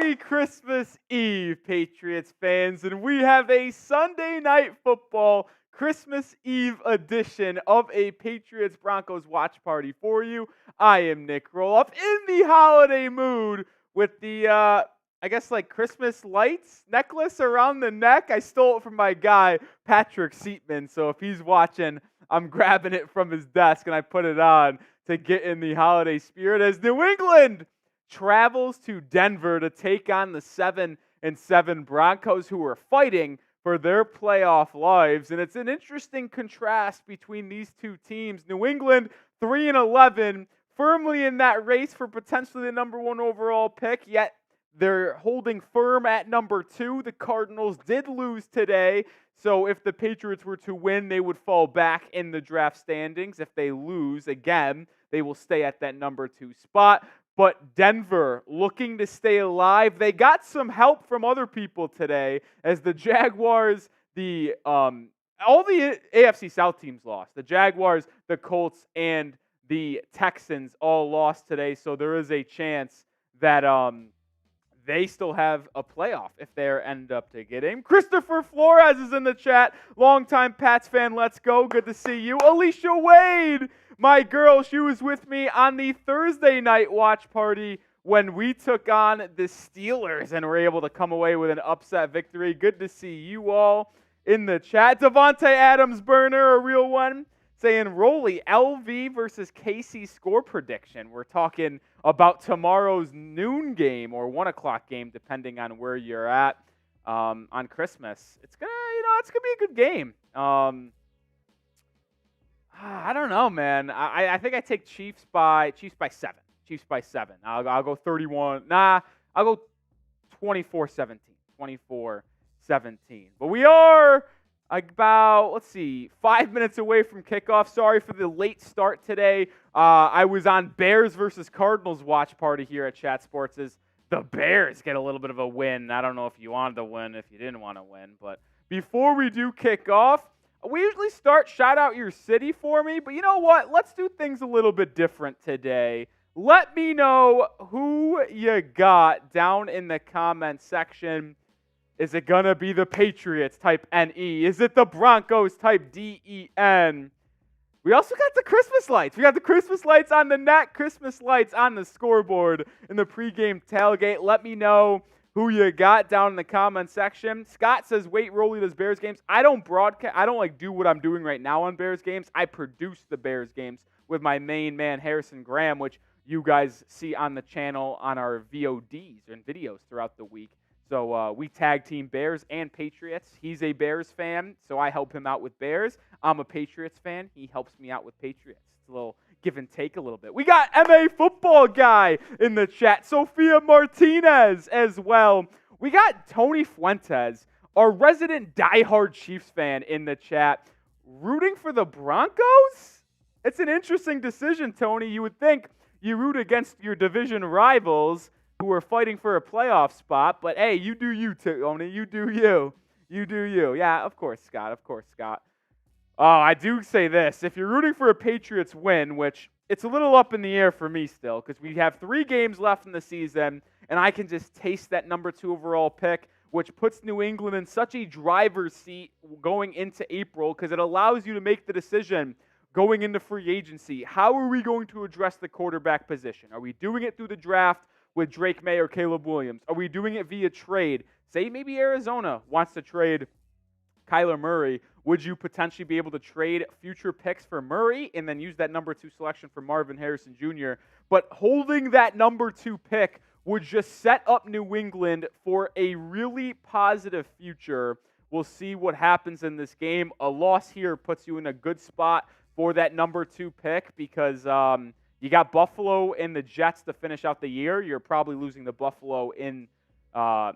Happy Christmas Eve, Patriots fans, and we have a Sunday Night Football Christmas Eve edition of a Patriots Broncos watch party for you. I am Nic Rohloff in the holiday mood with the, Christmas lights necklace around the neck. I stole it from my guy, Patrick Seatman, so if he's watching, I'm grabbing it from his desk and I put it on to get in the holiday spirit as New England travels to Denver to take on the 7-7 Broncos, who are fighting for their playoff lives. And it's an interesting contrast between these two teams. New England 3-11, firmly in that race for potentially the number one overall pick, yet they're holding firm at number 2. The Cardinals did lose today, so if the Patriots were to win, they would fall back in the draft standings. If they lose again, they will stay at that number 2 spot. But Denver looking to stay alive. They got some help from other people today as the Jaguars, all the AFC South teams lost. The Jaguars, the Colts, and the Texans all lost today. So there is a chance that they still have a playoff if they end up to get in. Christopher Flores is in the chat. Longtime Pats fan, let's go. Good to see you. Alicia Wade, my girl, she was with me on the Thursday night watch party when we took on the Steelers and were able to come away with an upset victory. Good to see you all in the chat. Devontae Adams burner, a real one, saying Rolly, LV versus KC score prediction. We're talking about tomorrow's noon game or 1 o'clock game, depending on where you're at on Christmas. It's gonna be a good game. I don't know, man. I think I take Chiefs by 7. Chiefs by 7. I'll go 31. I'll go 24-17. 24-17. But we are about, 5 minutes away from kickoff. Sorry for the late start today. I was on Bears versus Cardinals watch party here at Chat Sports. As the Bears get a little bit of a win. I don't know if you wanted to win, if you didn't want to win. But before we do kick off, we usually start shout out your city for me. But you know what? Let's do things a little bit different today. Let me know who you got down in the comment section. Is it going to be the Patriots, type NE? Is it the Broncos, type DEN? We also got the Christmas lights. We got the Christmas lights on the net, Christmas lights on the scoreboard in the pregame tailgate. Let me know who you got down in the comment section. Scott says, wait, Rolly does Bears games. I don't broadcast. I don't do what I'm doing right now on Bears games. I produce the Bears games with my main man, Harrison Graham, which you guys see on the channel on our VODs and videos throughout the week. So we tag team Bears and Patriots. He's a Bears fan, so I help him out with Bears. I'm a Patriots fan. He helps me out with Patriots. It's a little give and take a little bit. We got MA Football Guy in the chat. Sophia Martinez as well. We got Tony Fuentes, our resident diehard Chiefs fan, in the chat. Rooting for the Broncos? It's an interesting decision, Tony. You would think you root against your division rivals who are fighting for a playoff spot. But, hey, you do you, Tony. You do you. You do you. Yeah, of course, Scott. Of course, Scott. Oh, I do say this. If you're rooting for a Patriots win, which it's a little up in the air for me still, because we have 3 games left in the season, and I can just taste that number 2 overall pick, which puts New England in such a driver's seat going into April, because it allows you to make the decision going into free agency. How are we going to address the quarterback position? Are we doing it through the draft with Drake May or Caleb Williams? Are we doing it via trade? Say maybe Arizona wants to trade Kyler Murray. Would you potentially be able to trade future picks for Murray and then use that number 2 selection for Marvin Harrison Jr.? But holding that number 2 pick would just set up New England for a really positive future. We'll see what happens in this game. A loss here puts you in a good spot for that number 2 pick because you got Buffalo and the Jets to finish out the year. You're probably losing the Buffalo in the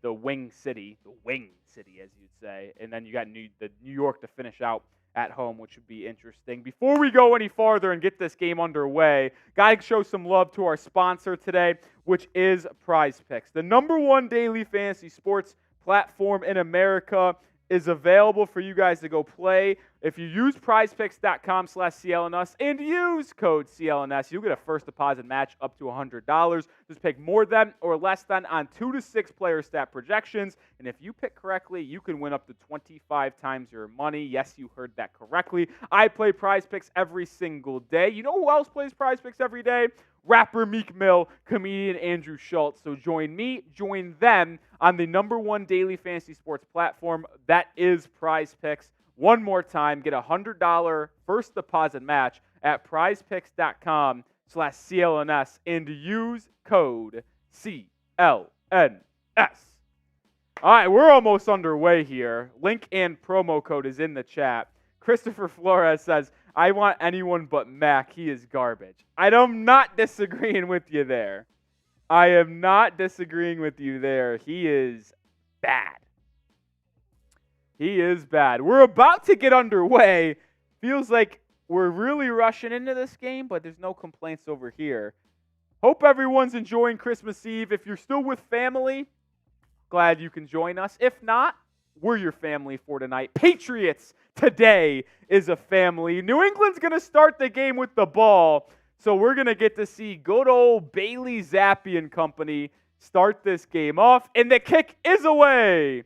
Wing City, as you'd say. And then you got New York to finish out at home, which would be interesting. Before we go any farther and get this game underway, got to show some love to our sponsor today, which is Prize Picks. The number 1 daily fantasy sports platform in America is available for you guys to go play If you use prizepicks.com/CLNS and use code CLNS, you'll get a first deposit match up to $100. Just pick more than or less than on 2 to 6 player stat projections. And if you pick correctly, you can win up to 25 times your money. Yes, you heard that correctly. I play Prize Picks every single day. You know who else plays Prize Picks every day? Rapper Meek Mill, comedian Andrew Schultz. So join me, join them on the #1 daily fantasy sports platform. That is Prize Picks. One more time, get a $100 first deposit match at prizepicks.com/CLNS and use code CLNS. All right, we're almost underway here. Link and promo code is in the chat. Christopher Flores says, I want anyone but Mac. He is garbage. I'm not disagreeing with you there. I am not disagreeing with you there. He is bad. He is bad. We're about to get underway. Feels like we're really rushing into this game, but there's no complaints over here. Hope everyone's enjoying Christmas Eve. If you're still with family, glad you can join us. If not, we're your family for tonight. Patriots Today is a family. New England's going to start the game with the ball, so we're going to get to see good old Bailey Zappe and company start this game off, and the kick is away.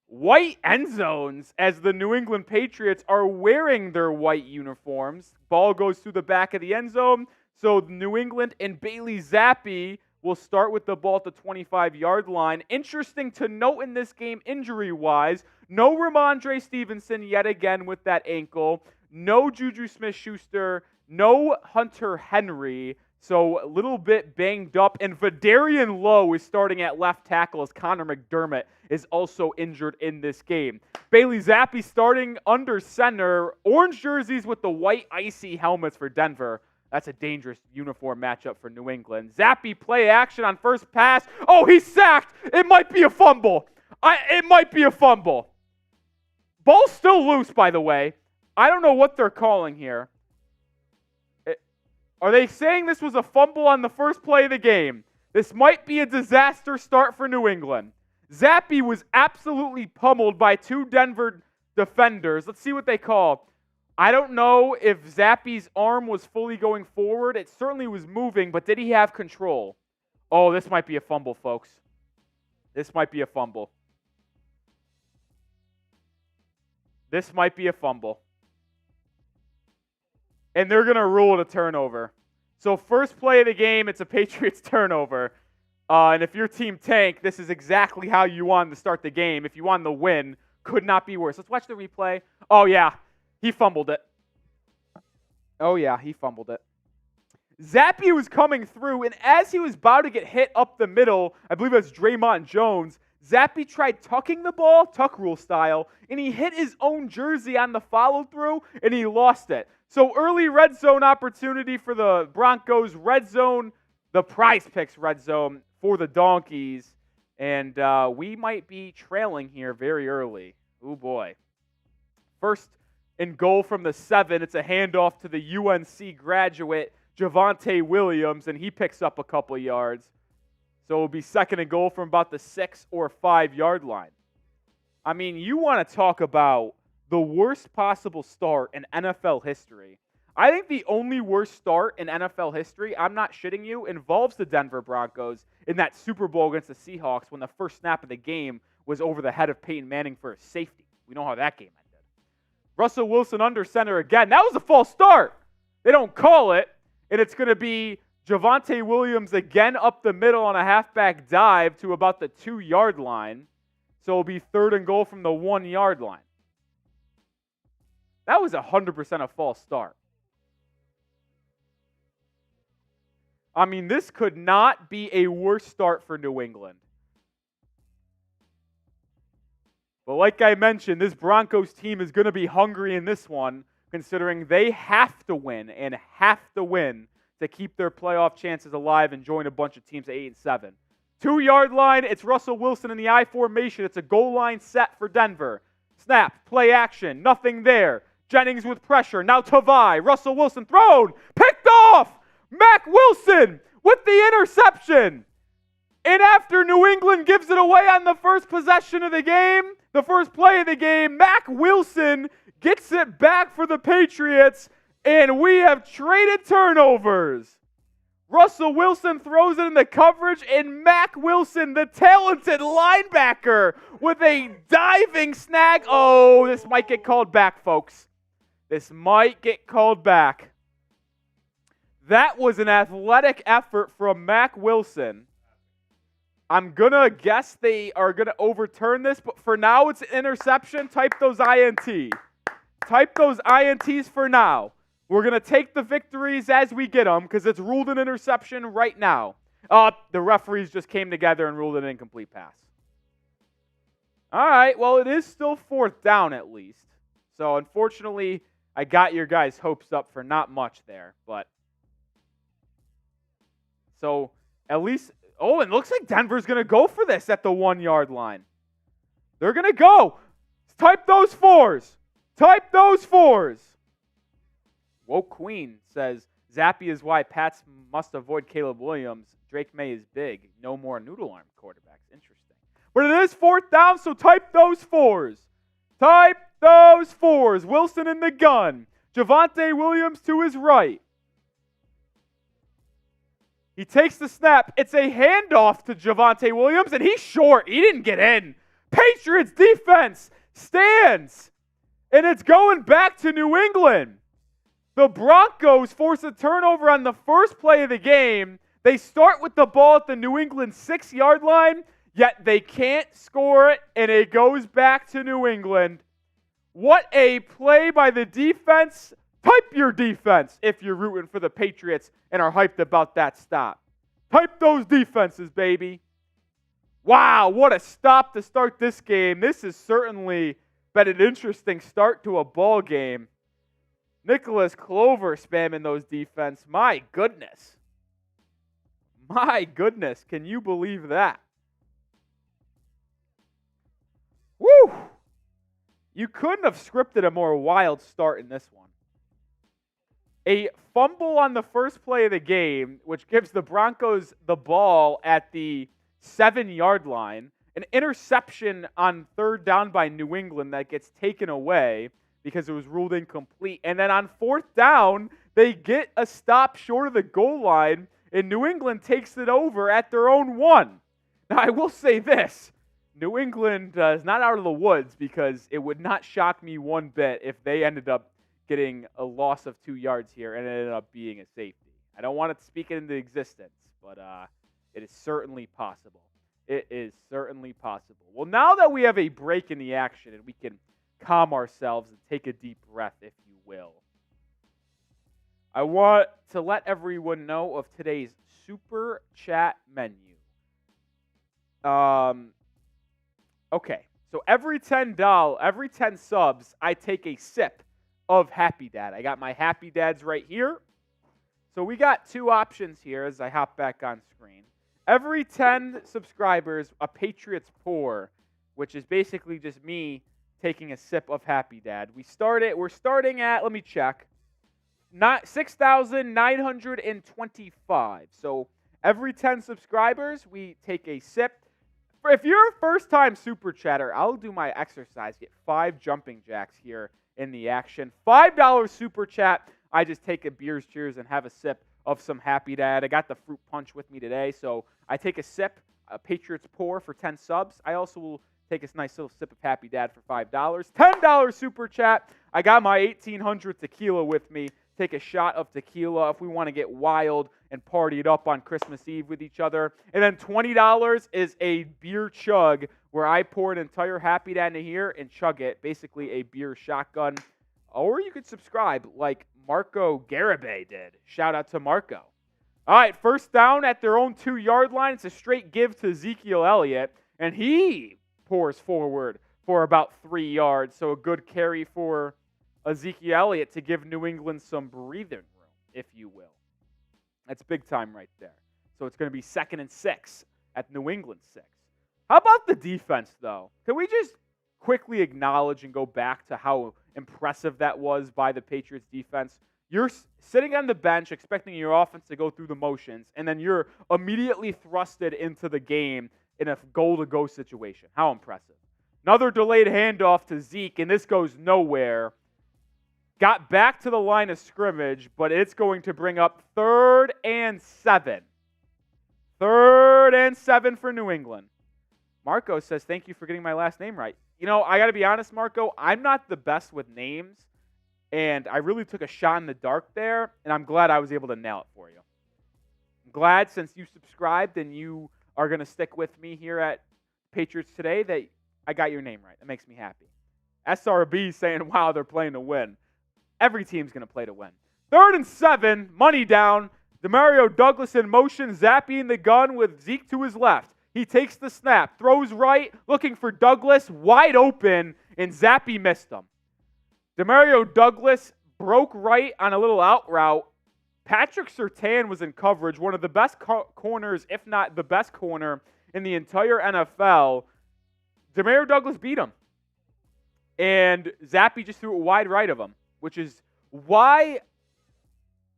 White end zones as the New England Patriots are wearing their white uniforms. Ball goes through the back of the end zone. So New England and Bailey Zappe will start with the ball at the 25-yard line. Interesting to note in this game injury-wise, no Ramondre Stevenson yet again with that ankle. No Juju Smith-Schuster. No Hunter Henry. So a little bit banged up. And Vidarian Lowe is starting at left tackle as Connor McDermott is also injured in this game. Bailey Zappe starting under center. Orange jerseys with the white icy helmets for Denver. That's a dangerous uniform matchup for New England. Zappe play action on first pass. Oh, he's sacked. It might be a fumble. It might be a fumble. Ball's still loose, by the way. I don't know what they're calling here. Are they saying this was a fumble on the first play of the game? This might be a disaster start for New England. Zappe was absolutely pummeled by 2 Denver defenders. Let's see what they call. I don't know if Zappe's arm was fully going forward. It certainly was moving, but did he have control? Oh, this might be a fumble, folks. This might be a fumble. This might be a fumble. And they're going to rule it a turnover. So first play of the game, it's a Patriots turnover. And if your team tanked, this is exactly how you wanted to start the game. If you wanted to win, could not be worse. Let's watch the replay. Oh, yeah. He fumbled it. Oh, yeah. He fumbled it. Zappe was coming through, and as he was about to get hit up the middle, I believe it was Draymond Jones, Zappe tried tucking the ball, tuck rule style, and he hit his own jersey on the follow-through, and he lost it. So early red zone opportunity for the Broncos, red zone, the Prize Picks red zone for the Donkeys, and we might be trailing here very early. Oh, boy. First and goal from the 7, it's a handoff to the UNC graduate, Javonte Williams, and he picks up a couple yards. So it'll be second and goal from about the 6 or 5 yard line. I mean, you want to talk about the worst possible start in NFL history. I think the only worst start in NFL history, I'm not shitting you, involves the Denver Broncos in that Super Bowl against the Seahawks when the first snap of the game was over the head of Peyton Manning for a safety. We know how that game ended. Russell Wilson under center again. That was a false start. They don't call it, and it's going to be Javonte Williams again up the middle on a halfback dive to about the 2 yard line. So it'll be third and goal from the 1 yard line. That was 100% a false start. I mean, this could not be a worse start for New England. But like I mentioned, this Broncos team is going to be hungry in this one, considering they have to win and have to win to keep their playoff chances alive and join a bunch of teams at 8-7. 2 yard line, it's Russell Wilson in the I formation. It's a goal line set for Denver. Snap, play action, nothing there. Jennings with pressure, now Tavai. Russell Wilson thrown, picked off! Mac Wilson with the interception. And after New England gives it away on the first possession of the game, the first play of the game, Mac Wilson gets it back for the Patriots, and we have traded turnovers. Russell Wilson throws it in the coverage, and Mac Wilson, the talented linebacker, with a diving snag. Oh, this might get called back, folks. This might get called back. That was an athletic effort from Mac Wilson. I'm going to guess they are going to overturn this, but for now it's an interception. Type those INT. Type those INTs for now. We're going to take the victories as we get them because it's ruled an interception right now. The referees just came together and ruled an incomplete pass. All right, well, it is still 4th down at least. So, unfortunately, I got your guys' hopes up for not much there. But so, at least, oh, it looks like Denver's going to go for this at the 1-yard line. They're going to go. Type those 4s. Type those 4s. Woke Queen says, Zappe is why Pats must avoid Caleb Williams. Drake May is big. No more noodle arm quarterbacks. Interesting. But it is 4th down, so type those 4s. Type those 4s. Wilson in the gun. Javonte Williams to his right. He takes the snap. It's a handoff to Javonte Williams, and he's short. He didn't get in. Patriots defense stands, and it's going back to New England. The Broncos force a turnover on the first play of the game. They start with the ball at the New England 6-yard line, yet they can't score it, and it goes back to New England. What a play by the defense. Type your defense if you're rooting for the Patriots and are hyped about that stop. Type those defenses, baby. Wow, what a stop to start this game. This has certainly been an interesting start to a ball game. Nicholas Clover spamming those defense. My goodness. My goodness. Can you believe that? Woo! You couldn't have scripted a more wild start in this one. A fumble on the first play of the game, which gives the Broncos the ball at the 7-yard line. An interception on 3rd down by New England that gets taken away because it was ruled incomplete. And then on 4th down, they get a stop short of the goal line, and New England takes it over at their own 1. Now, I will say this. New England is not out of the woods because it would not shock me one bit if they ended up getting a loss of 2 yards here and it ended up being a safety. I don't want to speak it into existence, but it is certainly possible. It is certainly possible. Well, now that we have a break in the action and we can calm ourselves and take a deep breath, if you will, I want to let everyone know of today's super chat menu. Okay, so every $10, every 10 subs, I take a sip of Happy Dad. I got my Happy Dads right here. So we got 2 options here as I hop back on screen. Every 10 subscribers, a Patriots pour, which is basically just me taking a sip of Happy Dad. We're starting at, let me check, 6,925. So every 10 subscribers, we take a sip. If you're a first-time super chatter, I'll do my exercise. Get 5 jumping jacks here in the action. $5 super chat. I just take a beer's cheers and have a sip of some Happy Dad. I got the fruit punch with me today, so I take a sip, a Patriots pour for 10 subs. I also will take a nice little sip of Happy Dad for $5. $10 super chat. I got my 1800 tequila with me. Take a shot of tequila if we want to get wild and party it up on Christmas Eve with each other. And then $20 is a beer chug where I pour an entire Happy Dad into here and chug it, basically a beer shotgun. Or you could subscribe like Marco Garibay did. Shout out to Marco. All right, first down at their own 2-yard line. It's a straight give to Ezekiel Elliott, and he pours forward for about 3 yards. So a good carry for Ezekiel Elliott to give New England some breathing room, if you will. That's big time right there. So it's going to be 2nd and 6 at New England 6. How about the defense, though? Can we just quickly acknowledge and go back to how impressive that was by the Patriots defense? You're sitting on the bench expecting your offense to go through the motions, and then you're immediately thrusted into the game in a goal-to-go situation. How impressive. Another delayed handoff to Zeke, and this goes nowhere. got back to the line of scrimmage, but it's going to bring up 3rd and 7. 3rd and 7 for New England. Marco says, thank you for getting my last name right. You know, I got to be honest, Marco, I'm not the best with names, and I really took a shot in the dark there, and I'm glad I was able to nail it for you. I'm glad since you subscribed and you are going to stick with me here at Patriots Today that I got your name right. That makes me happy. SRB saying, wow, they're playing to win. Every team's going to play to win. 3rd and 7, money down. Demario Douglas in motion, Zappe in the gun with Zeke to his left. He takes the snap, throws right, looking for Douglas, wide open, and Zappe missed him. Demario Douglas broke right on a little out route. Patrick Surtain was in coverage, one of the best corners, if not the best corner in the entire NFL. Demario Douglas beat him. And Zappe just threw it wide right of him, which is why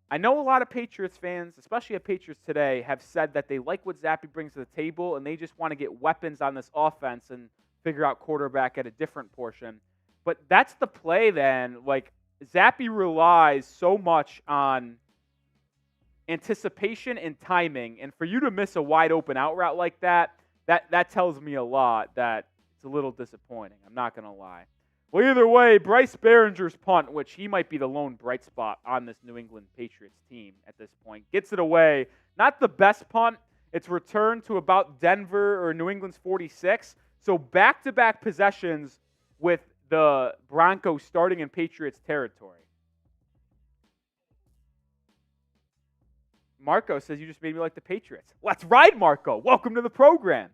I know a lot of Patriots fans, especially at Patriots Today, have said that they like what Zappe brings to the table and they just want to get weapons on this offense and figure out quarterback at a different portion. But that's the play then. Like, Zappe relies so much on anticipation and timing, and for you to miss a wide open out route like that tells me a lot that it's a little disappointing. I'm not going to lie. Well, either way, Bryce Behringer's punt, which he might be the lone bright spot on this New England Patriots team at this point, gets it away. Not the best punt. It's returned to about Denver or New England's 46. So back-to-back possessions with the Broncos starting in Patriots territory. Marco says, you just made me like the Patriots. Let's ride, Marco. Welcome to the program.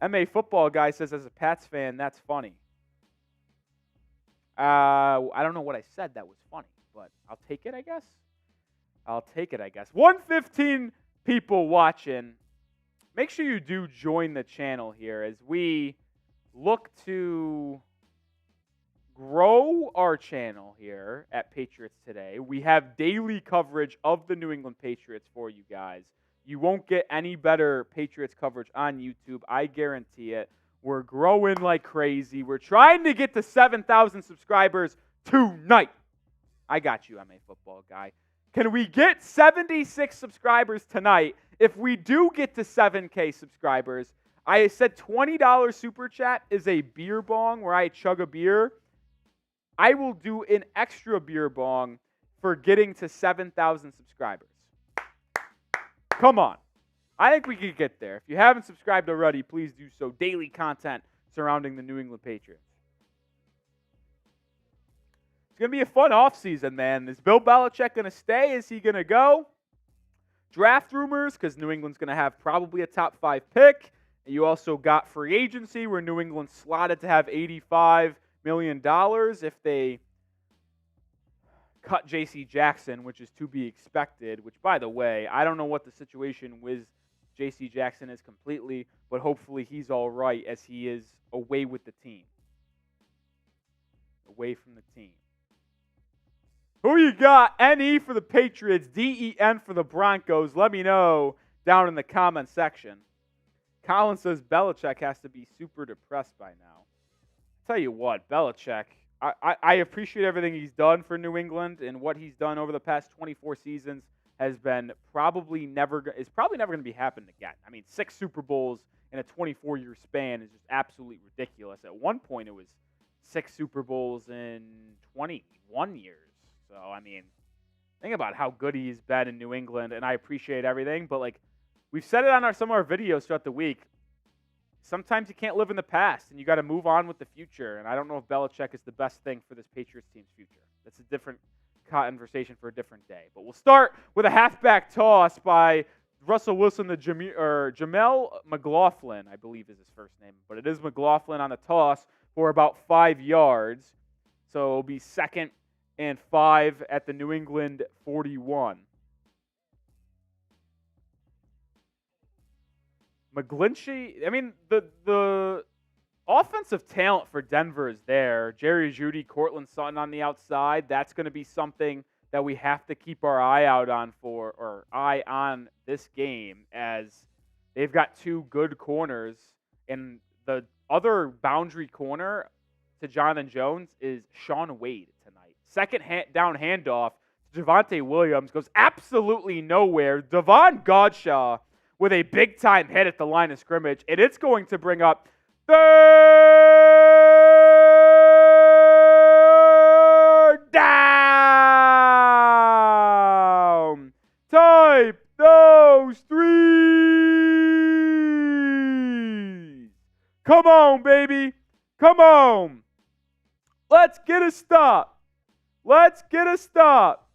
MA Football Guy says, as a Pats fan, that's funny. I don't know what I said that was funny, but I'll take it, I guess. 115 people watching. Make sure you do join the channel here as we look to grow our channel here at Patriots Today. We have daily coverage of the New England Patriots for you guys. You won't get any better Patriots coverage on YouTube. I guarantee it. We're growing like crazy. We're trying to get to 7,000 subscribers tonight. I got you, MA Football Guy. Can we get 76 subscribers tonight? If we do get to 7K subscribers, I said $20 super chat is a beer bong where I chug a beer. I will do an extra beer bong for getting to 7,000 subscribers. Come on. I think we could get there. If you haven't subscribed already, please do so. Daily content surrounding the New England Patriots. It's going to be a fun offseason, man. Is Bill Belichick going to stay? Is he going to go? Draft rumors, because New England's going to have probably a top 5 pick. And you also got free agency where New England's slotted to have $85 million if they cut J.C. Jackson, which is to be expected, which, by the way, I don't know what the situation with J.C. Jackson is completely, but hopefully he's all right as he is away with the team. Away from the team. Who you got? N-E for the Patriots, D-E-N for the Broncos. Let me know down in the comment section. Colin says Belichick has to be super depressed by now. Tell you what, Belichick, I appreciate everything he's done for New England, and what he's done over the past 24 seasons has been probably never going to be happening again. I mean, 6 Super Bowls in a 24-year span is just absolutely ridiculous. At one point, it was 6 Super Bowls in 21 years. So, I mean, think about how good he's been in New England, and I appreciate everything. But, like, we've said it on some of our videos throughout the week. Sometimes you can't live in the past, and you got to move on with the future. And I don't know if Belichick is the best thing for this Patriots team's future. That's a different conversation for a different day. But we'll start with a halfback toss by Russell Wilson, Jamel McLaughlin, I believe is his first name. But it is McLaughlin on the toss for about 5 yards. So it'll be 2nd and 5 at the New England 41. McGlinchey, I mean, the offensive talent for Denver is there. Jerry Jeudy, Cortland Sutton on the outside. That's going to be something that we have to keep our eye on this game, as they've got 2 good corners, and the other boundary corner to Jonathan Jones is Sean Wade tonight. Second down handoff to Javonte Williams goes absolutely nowhere. Devon Godshaw with a big-time hit at the line of scrimmage, and it's going to bring up third down. Type those threes. Come on, baby. Come on. Let's get a stop. Let's get a stop.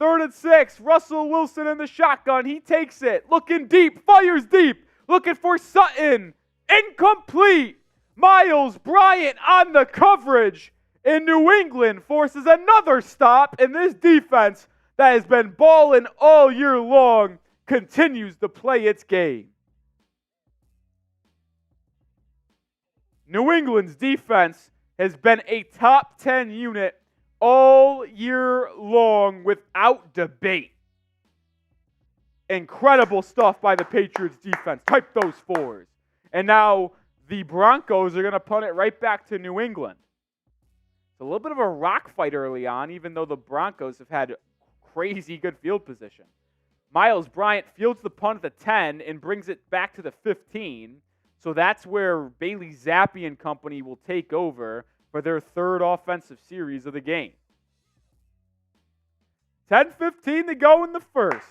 3rd and 6. Russell Wilson in the shotgun. He takes it. Looking deep. Fires deep. Looking for Sutton. Incomplete. Miles Bryant on the coverage. And New England forces another stop. And this defense that has been balling all year long continues to play its game. New England's defense has been a top 10 unit all year long without debate. Incredible stuff by the Patriots defense. Type those fours. And now the Broncos are going to punt it right back to New England. It's a little bit of a rock fight early on, even though the Broncos have had crazy good field position. Miles Bryant fields the punt at the 10 and brings it back to the 15. So that's where Bailey Zappe and company will take over for their 3rd offensive series of the game. 10:15 to go in the first.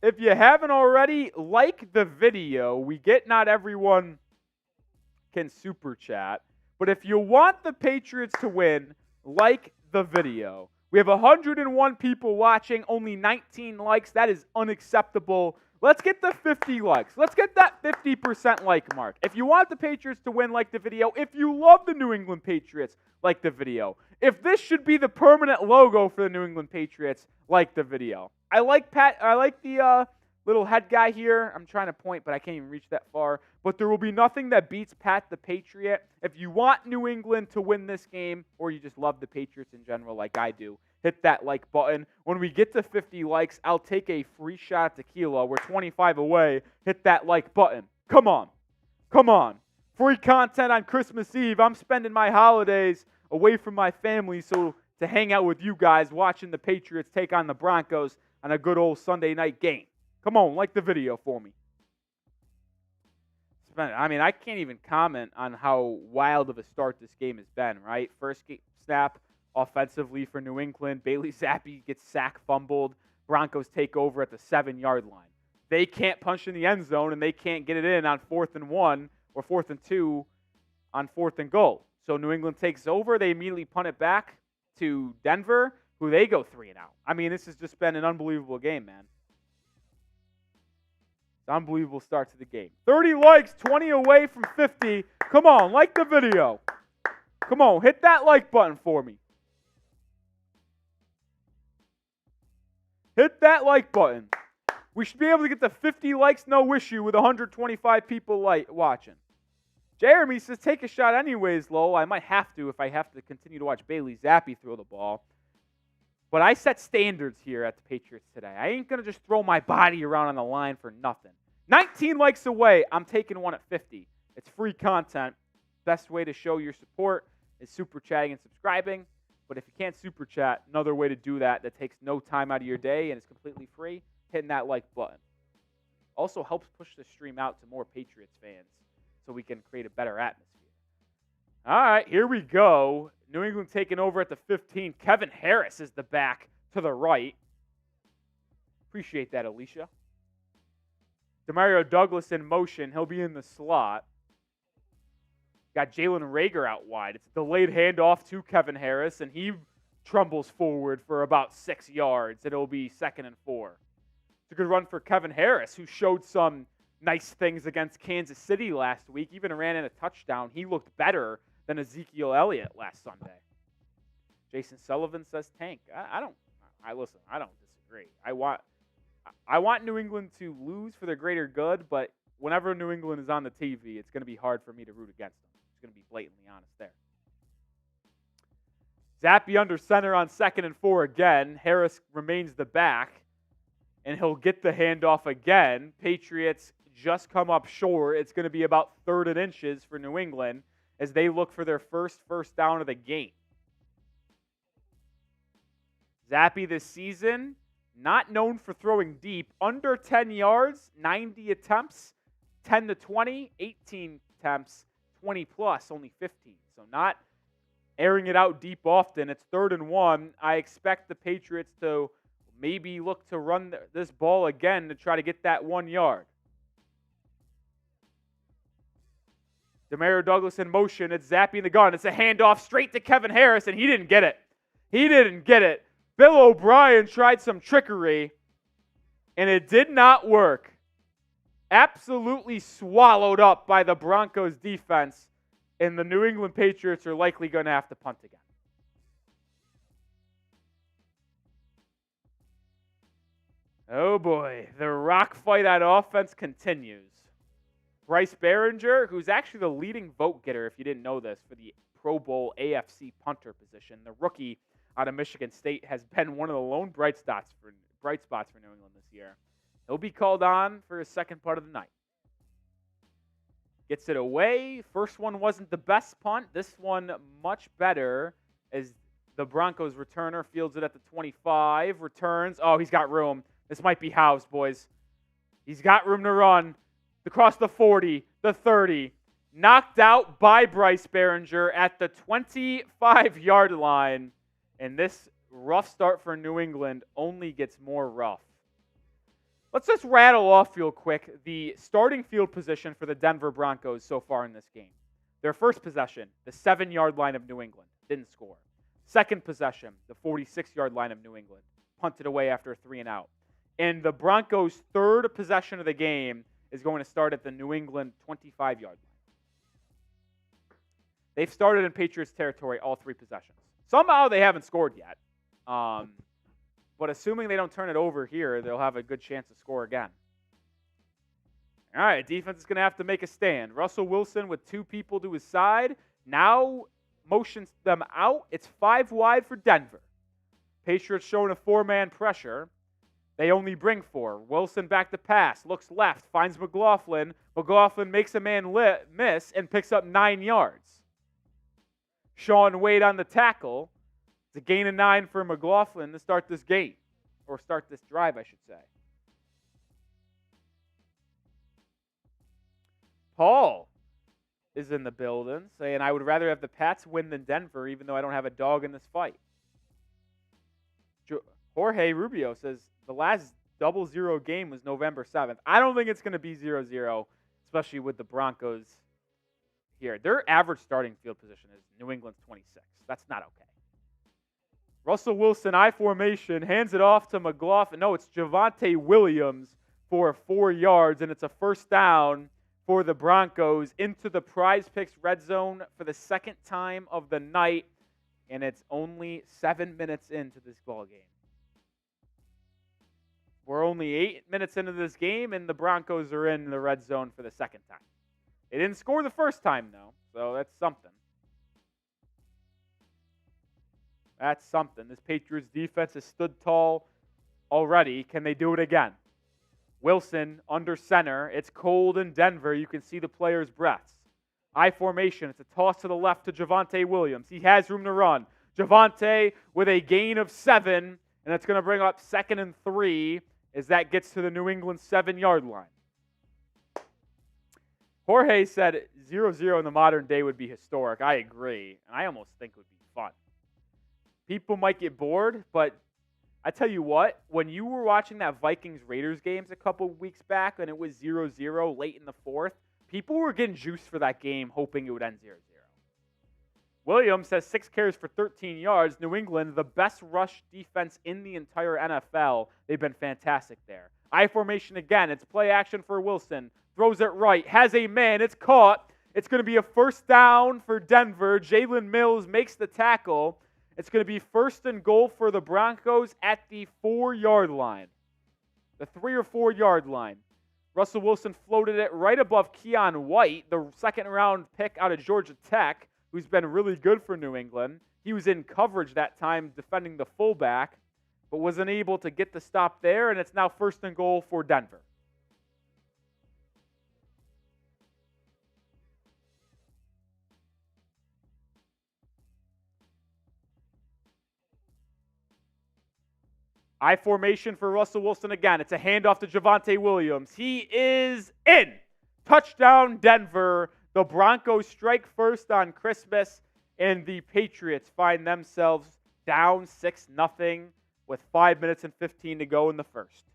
If you haven't already, like the video. We get not everyone can super chat. But if you want the Patriots to win, like the video. We have 101 people watching, only 19 likes. That is unacceptable. Let's get the 50 likes. Let's get that 50% like mark. If you want the Patriots to win, like the video. If you love the New England Patriots, like the video. If this should be the permanent logo for the New England Patriots, like the video. I like the little head guy here. I'm trying to point, but I can't even reach that far. But there will be nothing that beats Pat the Patriot. If you want New England to win this game, or you just love the Patriots in general like I do, hit that like button. When we get to 50 likes, I'll take a free shot at tequila. We're 25 away. Hit that like button. Come on. Come on. Free content on Christmas Eve. I'm spending my holidays away from my family, so to hang out with you guys watching the Patriots take on the Broncos on a good old Sunday night game. Come on, like the video for me. I can't even comment on how wild of a start this game has been, right? First snap offensively for New England. Bailey Zappe gets sack fumbled. Broncos take over at the 7-yard line. They can't punch in the end zone, and they can't get it in on 4th and 1 or 4th and 2 on 4th and goal. So New England takes over. They immediately punt it back to Denver, who they go 3 and out. This has just been an unbelievable game, man. Unbelievable start to the game. 30 likes, 20 away from 50. Come on, like the video. Come on, hit that like button for me. Hit that like button. We should be able to get the 50 likes, no issue, with 125 people watching. Jeremy says, take a shot anyways, lol. I might have to if I have to continue to watch Bailey Zappe throw the ball. But I set standards here at the Patriots Today. I ain't going to just throw my body around on the line for nothing. 19 likes away. I'm taking one at 50. It's free content. Best way to show your support is super chatting and subscribing. But if you can't super chat, another way to do that takes no time out of your day and is completely free, hitting that like button. Also helps push the stream out to more Patriots fans so we can create a better atmosphere. All right, here we go. New England taking over at the 15. Kevin Harris is the back to the right. Appreciate that, Alicia. Demario Douglas in motion. He'll be in the slot. Got Jalen Reagor out wide. It's a delayed handoff to Kevin Harris, and he trumbles forward for about 6 yards. It'll be 2nd and 4. It's a good run for Kevin Harris, who showed some nice things against Kansas City last week. Even ran in a touchdown. He looked better than Ezekiel Elliott last Sunday. Jason Sullivan says tank. I don't disagree. I want New England to lose for their greater good, but whenever New England is on the TV, it's going to be hard for me to root against them. It's going to be blatantly honest there. Zappe under center on 2nd and 4 again. Harris remains the back, and he'll get the handoff again. Patriots just come up short. It's going to be about 3rd and inches for New England as they look for their first down of the game. Zappe this season, not known for throwing deep, under 10 yards, 90 attempts, 10 to 20, 18 attempts, 20 plus, only 15. So not airing it out deep often. It's 3rd and 1. I expect the Patriots to maybe look to run this ball again to try to get that 1 yard. Demario Douglas in motion. It's Zappe in the gun. It's a handoff straight to Kevin Harris, and he didn't get it. He didn't get it. Bill O'Brien tried some trickery, and it did not work. Absolutely swallowed up by the Broncos defense, and the New England Patriots are likely going to have to punt again. Oh boy, the rock fight on offense continues. Bryce Behringer, who's actually the leading vote getter, if you didn't know this, for the Pro Bowl AFC punter position. The rookie out of Michigan State has been one of the lone bright spots for New England this year. He'll be called on for his second punt of the night. Gets it away. First one wasn't the best punt. This one much better as the Broncos returner fields it at the 25. Returns. Oh, he's got room. This might be housed, boys. He's got room to run. Across the 40, the 30. Knocked out by Bryce Behringer at the 25-yard line. And this rough start for New England only gets more rough. Let's just rattle off real quick the starting field position for the Denver Broncos so far in this game. Their first possession, the 7-yard line of New England. Didn't score. Second possession, the 46-yard line of New England. Punted away after a 3-and-out. And the Broncos' third possession of the game is going to start at the New England 25-yard line. They've started in Patriots territory all 3 possessions. Somehow they haven't scored yet. But assuming they don't turn it over here, they'll have a good chance to score again. All right, defense is going to have to make a stand. Russell Wilson with 2 people to his side. Now motions them out. It's 5 wide for Denver. Patriots showing a 4-man pressure. They only bring 4. Wilson back to pass. Looks left. Finds McLaughlin. McLaughlin makes a man miss and picks up 9 yards. Sean Wade on the tackle. It's a gain of 9 for McLaughlin to start this game. Or start this drive, I should say. Paul is in the building saying, I would rather have the Pats win than Denver, even though I don't have a dog in this fight. Jorge Rubio says, the last 0-0 game was November 7th. I don't think it's going to be 0-0, especially with the Broncos here. Their average starting field position is New England's 26. That's not okay. Russell Wilson, I formation, hands it off to McLaughlin. No, it's Javonte Williams for 4 yards, and it's a first down for the Broncos into the Prize Picks red zone for the second time of the night, and it's only 7 minutes into this ball game. We're only 8 minutes into this game, and the Broncos are in the red zone for the second time. They didn't score the first time, though, so that's something. That's something. This Patriots defense has stood tall already. Can they do it again? Wilson under center. It's cold in Denver. You can see the players' breaths. I formation. It's a toss to the left to Javonte Williams. He has room to run. Javonte with a gain of 7, and it's going to bring up 2nd and 3 as that gets to the New England 7-yard line. Jorge said 0-0 in the modern day would be historic. I agree, and I almost think it would be fun. People might get bored, but I tell you what, when you were watching that Vikings-Raiders games a couple weeks back and it was 0-0 late in the 4th, people were getting juiced for that game hoping it would end 0-0. Williams has 6 carries for 13 yards. New England, the best rush defense in the entire NFL. They've been fantastic there. I formation again. It's play action for Wilson. Throws it right. Has a man. It's caught. It's going to be a first down for Denver. Jalen Mills makes the tackle. It's going to be 1st and goal for the Broncos at the 4-yard line. The 3 or 4-yard line. Russell Wilson floated it right above Keon White, the second-round pick out of Georgia Tech, who's been really good for New England. He was in coverage that time defending the fullback, but wasn't able to get the stop there, and it's now 1st and goal for Denver. I formation for Russell Wilson again. It's a handoff to Javonte Williams. He is in. Touchdown, Denver. The Broncos strike first on Christmas, and the Patriots find themselves down 6-0 with 5 minutes and 15 to go in the first.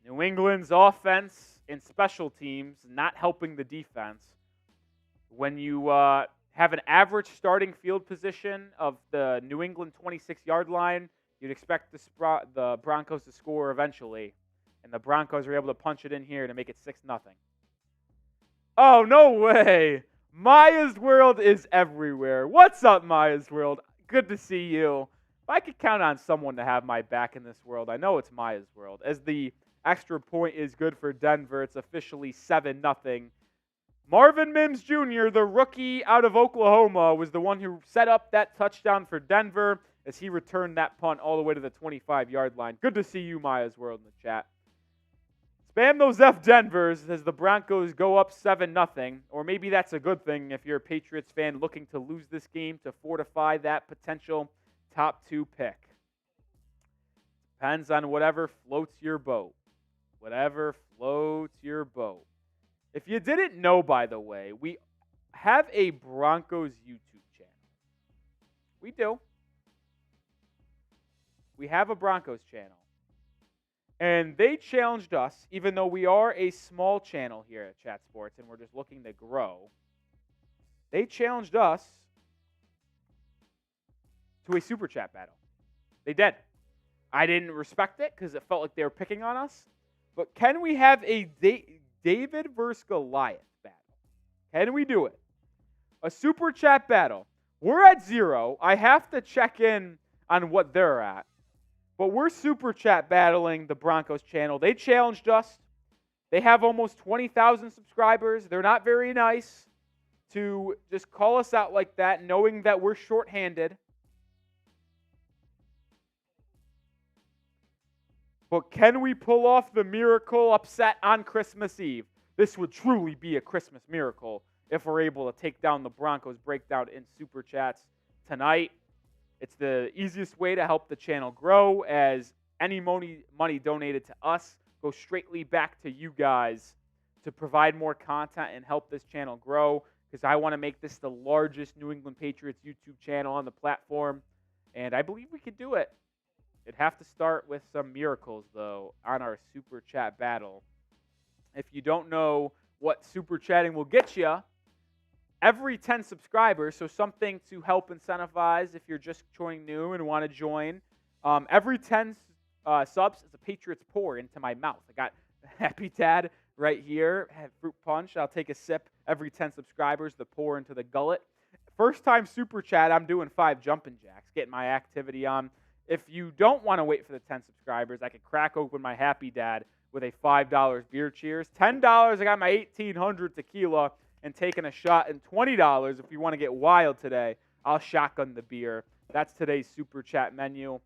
New England's offense and special teams not helping the defense. When you have an average starting field position of the New England 26-yard line, you'd expect the Broncos to score eventually. And the Broncos are able to punch it in here to make it 6-0. Oh, no way. Maya's World is everywhere. What's up, Maya's World? Good to see you. If I could count on someone to have my back in this world, I know it's Maya's World. As the extra point is good for Denver, it's officially 7-0. Marvin Mims Jr., the rookie out of Oklahoma, was the one who set up that touchdown for Denver as he returned that punt all the way to the 25-yard line. Good to see you, Maya's World, in the chat. Spam those F Denvers as the Broncos go up 7-0, or maybe that's a good thing if you're a Patriots fan looking to lose this game to fortify that potential top 2 pick. Depends on whatever floats your boat. Whatever floats your boat. If you didn't know, by the way, we have a Broncos YouTube channel. We do. We have a Broncos channel. And they challenged us, even though we are a small channel here at Chat Sports and we're just looking to grow, they challenged us to a Super Chat battle. They did. I didn't respect it because it felt like they were picking on us. But can we have a David versus Goliath battle? Can we do it? A Super Chat battle. We're at 0. I have to check in on what they're at. But we're Super Chat battling the Broncos channel. They challenged us. They have almost 20,000 subscribers. They're not very nice to just call us out like that, knowing that we're shorthanded. But can we pull off the miracle upset on Christmas Eve? This would truly be a Christmas miracle if we're able to take down the Broncos breakdown in Super Chats tonight. It's the easiest way to help the channel grow, as any money donated to us goes straightly back to you guys to provide more content and help this channel grow, because I want to make this the largest New England Patriots YouTube channel on the platform, and I believe we could do it. It'd have to start with some miracles, though, on our Super Chat battle. If you don't know what Super Chatting will get you, every 10 subscribers, so something to help incentivize if you're just joining new and want to join, every 10 subs is a Patriots pour into my mouth. I got Happy Dad right here, have fruit punch. I'll take a sip every 10 subscribers to pour into the gullet. First time Super Chat, I'm doing 5 jumping jacks, getting my activity on. If you don't want to wait for the 10 subscribers, I could crack open my Happy Dad with a $5 beer cheers. $10, I got my 1800 tequila and taking a shot. And $20, if you want to get wild today, I'll shotgun the beer. That's today's Super Chat menu.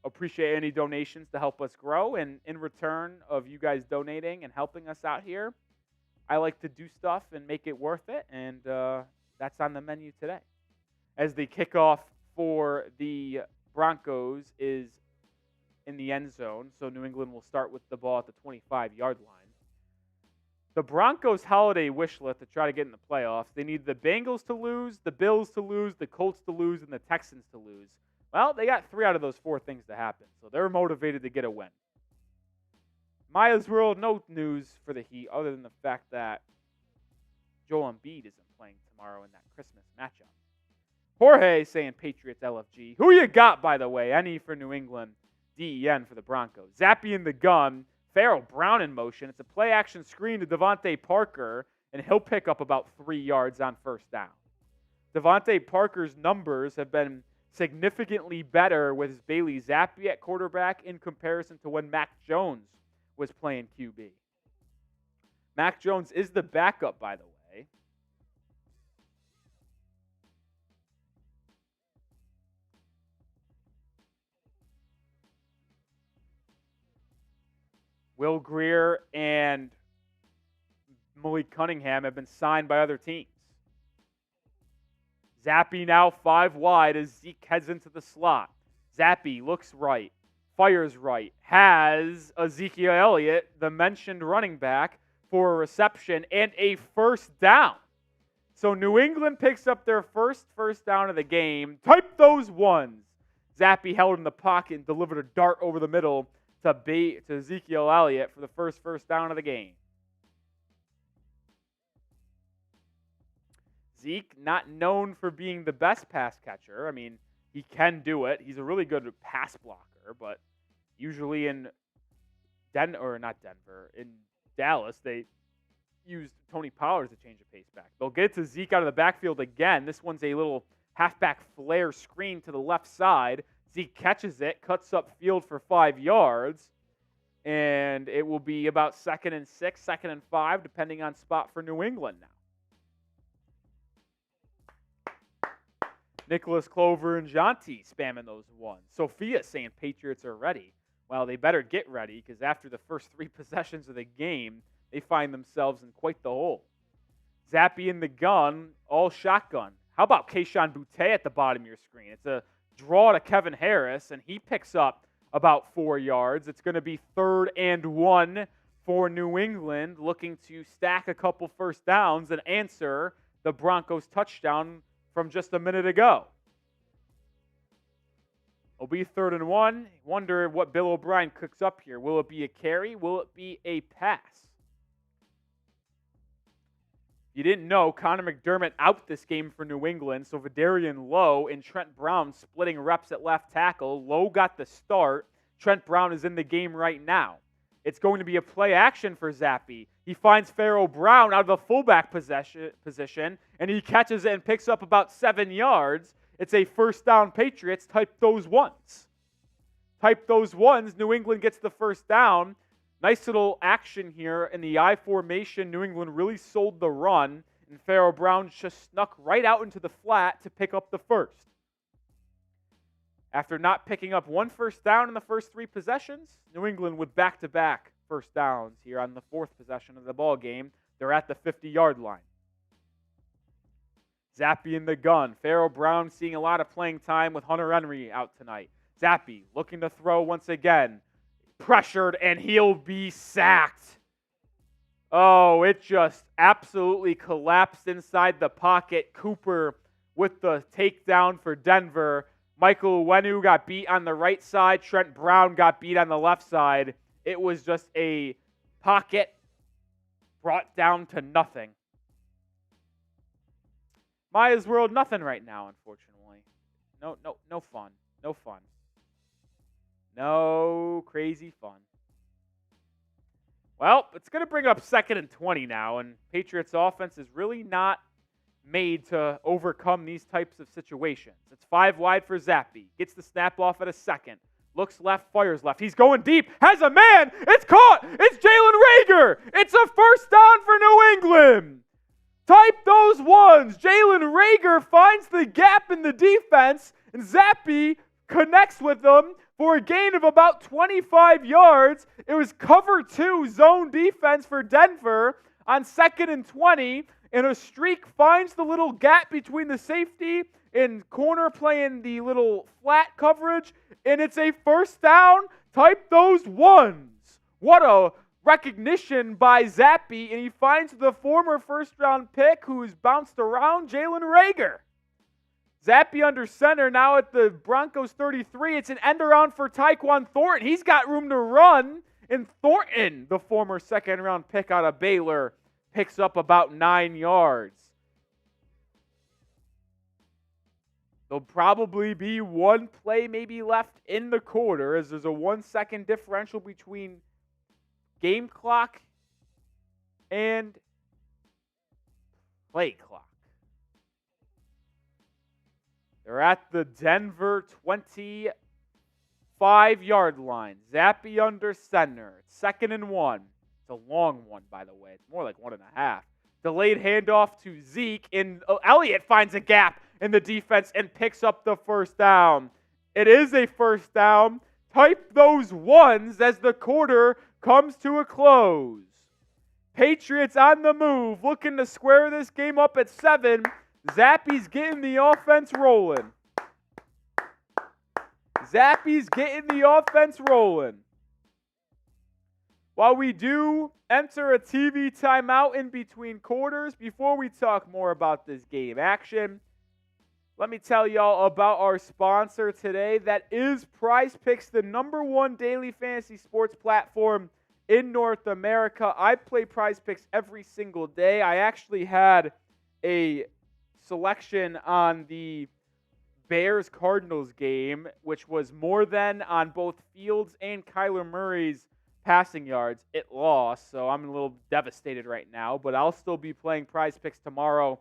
Appreciate any donations to help us grow. And in return of you guys donating and helping us out here, I like to do stuff and make it worth it. And that's on the menu today. As the kickoff for the Broncos is in the end zone, so New England will start with the ball at the 25-yard line. The Broncos' holiday wish list to try to get in the playoffs, they need the Bengals to lose, the Bills to lose, the Colts to lose, and the Texans to lose. Well, they got 3 out of those 4 things to happen, so they're motivated to get a win. Maya's World, no news for the Heat other than the fact that Joel Embiid isn't playing tomorrow in that Christmas matchup. Jorge saying Patriots LFG. Who you got, by the way? NE for New England, DEN for the Broncos. Zappe in the gun. Farrell Brown in motion. It's a play-action screen to Devontae Parker, and he'll pick up about 3 yards on first down. Devontae Parker's numbers have been significantly better with Bailey Zappe at quarterback in comparison to when Mac Jones was playing QB. Mac Jones is the backup, by the way. Will Grier and Malik Cunningham have been signed by other teams. Zappe now 5 wide as Zeke heads into the slot. Zappe looks right, fires right, has Ezekiel Elliott, the mentioned running back, for a reception and a first down. So New England picks up their first down of the game. Type those ones. Zappe held in the pocket and delivered a dart over the middle to Ezekiel Elliott for the first down of the game. Zeke, not known for being the best pass catcher. I mean, he can do it. He's a really good pass blocker, but usually in in Dallas, they used Tony Pollard to change the pace back. They'll get it to Zeke out of the backfield again. This one's a little halfback flare screen to the left side. Zeke catches it, cuts up field for 5 yards, and it will be about 2nd and 6, 2nd and 5, depending on spot for New England now. Nicholas Clover and Jonty spamming those ones. Sophia saying Patriots are ready. Well, they better get ready because after the first 3 possessions of the game, they find themselves in quite the hole. Zappe in the gun, all shotgun. How about Kayshon Boutte at the bottom of your screen? It's a draw to Kevin Harris, and he picks up about 4 yards. It's going to be 3rd and 1 for New England, looking to stack a couple first downs and answer the Broncos touchdown from just a minute ago. It'll be 3rd and 1. Wonder what Bill O'Brien cooks up here. Will it be a carry? Will it be a pass? You didn't know, Connor McDermott out this game for New England, so Vidarian Lowe and Trent Brown splitting reps at left tackle. Lowe got the start. Trent Brown is in the game right now. It's going to be a play action for Zappe. He finds Pharaoh Brown out of the fullback position, and he catches it and picks up about 7 yards. It's a first down Patriots. Type those ones. Type those ones. New England gets the first down. Nice little action here in the I formation. New England really sold the run, and Pharaoh Brown just snuck right out into the flat to pick up the first. After not picking up 1 first down in the first 3 possessions, New England with back-to-back first downs here on the 4th possession of the ball game. They're at the 50-yard line. Zappe in the gun. Pharaoh Brown seeing a lot of playing time with Hunter Henry out tonight. Zappe looking to throw once again. Pressured, and he'll be sacked. Oh, it just absolutely collapsed inside the pocket. Cooper with the takedown for Denver. Michael Uwenu got beat on the right side. Trent Brown got beat on the left side. It was just a pocket brought down to nothing. Maya's World, nothing right now, unfortunately. No fun. No fun. No crazy fun. Well, it's going to bring up 2nd and 20 now, and Patriots offense is really not made to overcome these types of situations. It's 5 wide for Zappe. Gets the snap off at a 2nd. Looks left, fires left. He's going deep. Has a man. It's caught. It's Jalen Reagor. It's a first down for New England. Type those ones. Jalen Reagor finds the gap in the defense, and Zappe connects with them for a gain of about 25 yards. It was cover 2 zone defense for Denver on 2nd and 20, and a streak finds the little gap between the safety and corner playing the little flat coverage, and it's a first down. Type those ones. What a recognition by Zappe, and he finds the former first-round pick who's bounced around, Jalen Reagor. Zappe under center now at the Broncos 33. It's an end around for Tyquan Thornton. He's got room to run. And Thornton, the former second-round pick out of Baylor, picks up about 9 yards. There'll probably be 1 play maybe left in the quarter as there's a 1-second differential between game clock and play clock. They're at the Denver 25-yard line. Zappe under center. 2nd and 1. It's a long one, by the way. It's more like 1.5. Delayed handoff to Zeke, and Elliott finds a gap in the defense and picks up the first down. It is a first down. Type those ones as the quarter comes to a close. Patriots on the move, looking to square this game up at 7. Zappe's getting the offense rolling. Zappe's getting the offense rolling. While we do enter a TV timeout in between quarters, before we talk more about this game action, let me tell y'all about our sponsor today. That is Prize Picks, the #1 daily fantasy sports platform in North America. I play Prize Picks every single day. I actually had a selection on the Bears-Cardinals game, which was more than on both Fields and Kyler Murray's passing yards. It lost, so I'm a little devastated right now, but I'll still be playing Prize Picks tomorrow,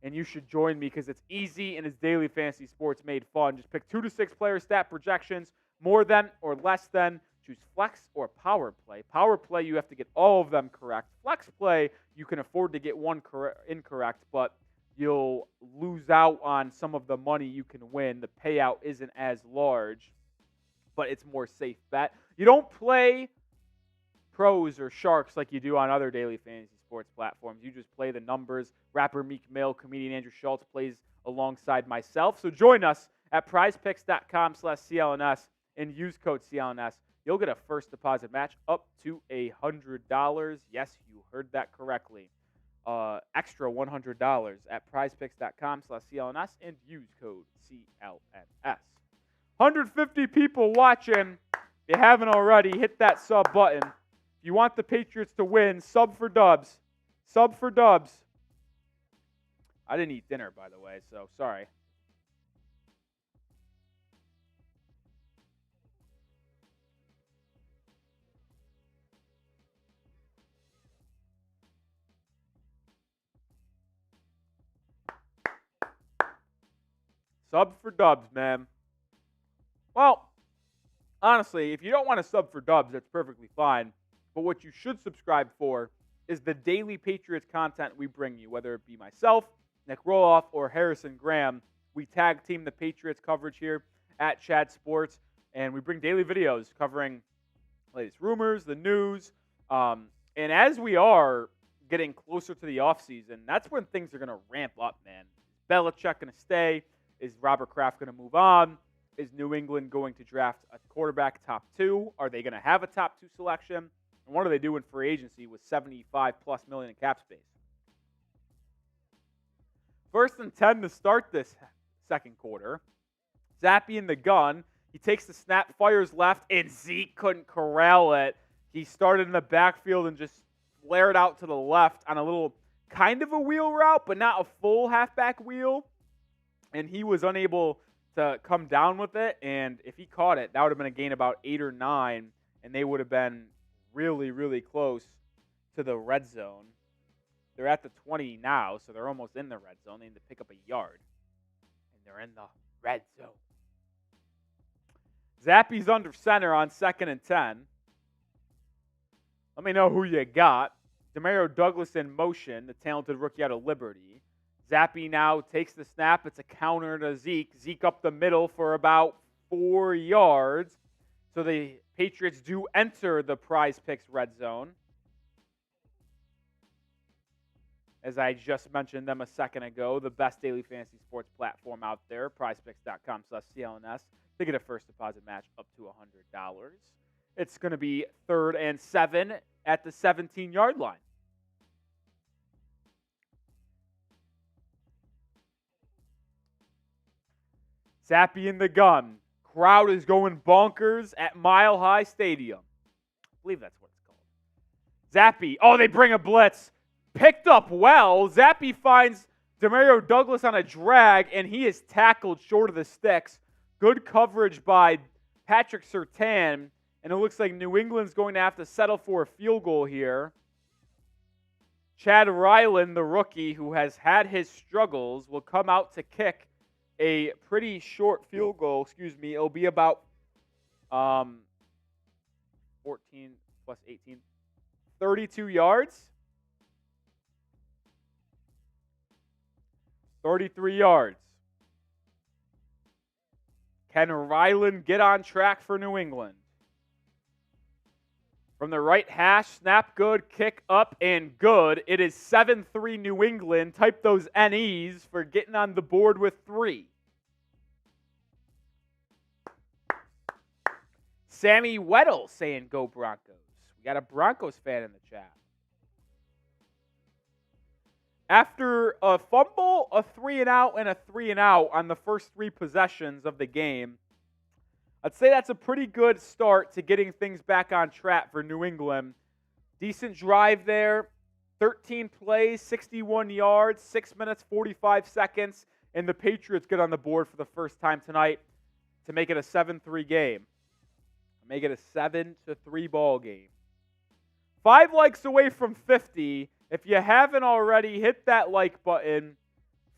and you should join me because it's easy and it's daily fantasy sports made fun. Just pick 2 to 6 player stat projections, more than or less than. Choose flex or power play. Power play, you have to get all of them correct. Flex play, you can afford to get one incorrect, but you'll lose out on some of the money you can win. The payout isn't as large, but it's more safe bet. You don't play pros or sharks like you do on other daily fantasy sports platforms. You just play the numbers. Rapper Meek Mill, comedian Andrew Schultz plays alongside myself. So join us at prizepicks.com/CLNS and use code CLNS. You'll get a first deposit match up to $100. Yes, you heard that correctly. Extra $100 at prizepicks.com/CLNS and use code CLNS. 150 people watching. If you haven't already, hit that sub button. If you want the Patriots to win, sub for dubs. Sub for dubs. I didn't eat dinner, by the way, so sorry. Sub for dubs, man. Well, honestly, if you don't want to sub for dubs, that's perfectly fine. But what you should subscribe for is the daily Patriots content we bring you, whether it be myself, Nic Rohloff, or Harrison Graham. We tag team the Patriots coverage here at Chad Sports, and we bring daily videos covering latest rumors, the news. And as we are getting closer to the offseason, that's when things are going to ramp up, man. Is Belichick going to stay? Is Robert Kraft going to move on? Is New England going to draft a quarterback top 2? Are they going to have a top 2 selection? And what are they doing for agency with $75+ million in cap space? First and 10 to start this second quarter. Zappe in the gun. He takes the snap, fires left, and Zeke couldn't corral it. He started in the backfield and just flared out to the left on a little kind of a wheel route, but not a full halfback wheel. And he was unable to come down with it. And if he caught it, that would have been a gain about 8 or 9, and they would have been really, really close to the red zone. They're at the 20 now, so they're almost in the red zone. They need to pick up a yard. And they're in the red zone. Zappe's under center on 2nd and 10. Let me know who you got. Demario Douglas in motion, the talented rookie out of Liberty. Zappe now takes the snap. It's a counter to Zeke. Zeke up the middle for about 4 yards. So the Patriots do enter the Prize Picks red zone. As I just mentioned them a second ago, the best daily fantasy sports platform out there, prizepicks.com/CLNS. They get a first deposit match up to $100. It's going to be 3rd and 7 at the 17-yard line. Zappe in the gun. Crowd is going bonkers at Mile High Stadium. I believe that's what it's called. Zappe. Oh, they bring a blitz. Picked up well. Zappe finds Demario Douglas on a drag, and he is tackled short of the sticks. Good coverage by Patrick Surtain, and it looks like New England's going to have to settle for a field goal here. Chad Ryland, the rookie, who has had his struggles, will come out to kick a pretty short field goal. It'll be about 14 plus 18, 32 yards. 33 yards. Can Ryland get on track for New England? From the right hash, snap good, kick up, and good. It is 7-3 New England. Type those NEs for getting on the board with 3. Sammy Weddle saying go Broncos. We got a Broncos fan in the chat. After a fumble, a 3-and-out, and a 3-and-out on the first 3 possessions of the game, I'd say that's a pretty good start to getting things back on track for New England. Decent drive there, 13 plays, 61 yards, 6 minutes, 45 seconds, and the Patriots get on the board for the first time tonight to make it a 7-3 game. Make it a 7-3 ball game. 5 likes away from 50. If you haven't already, hit that like button.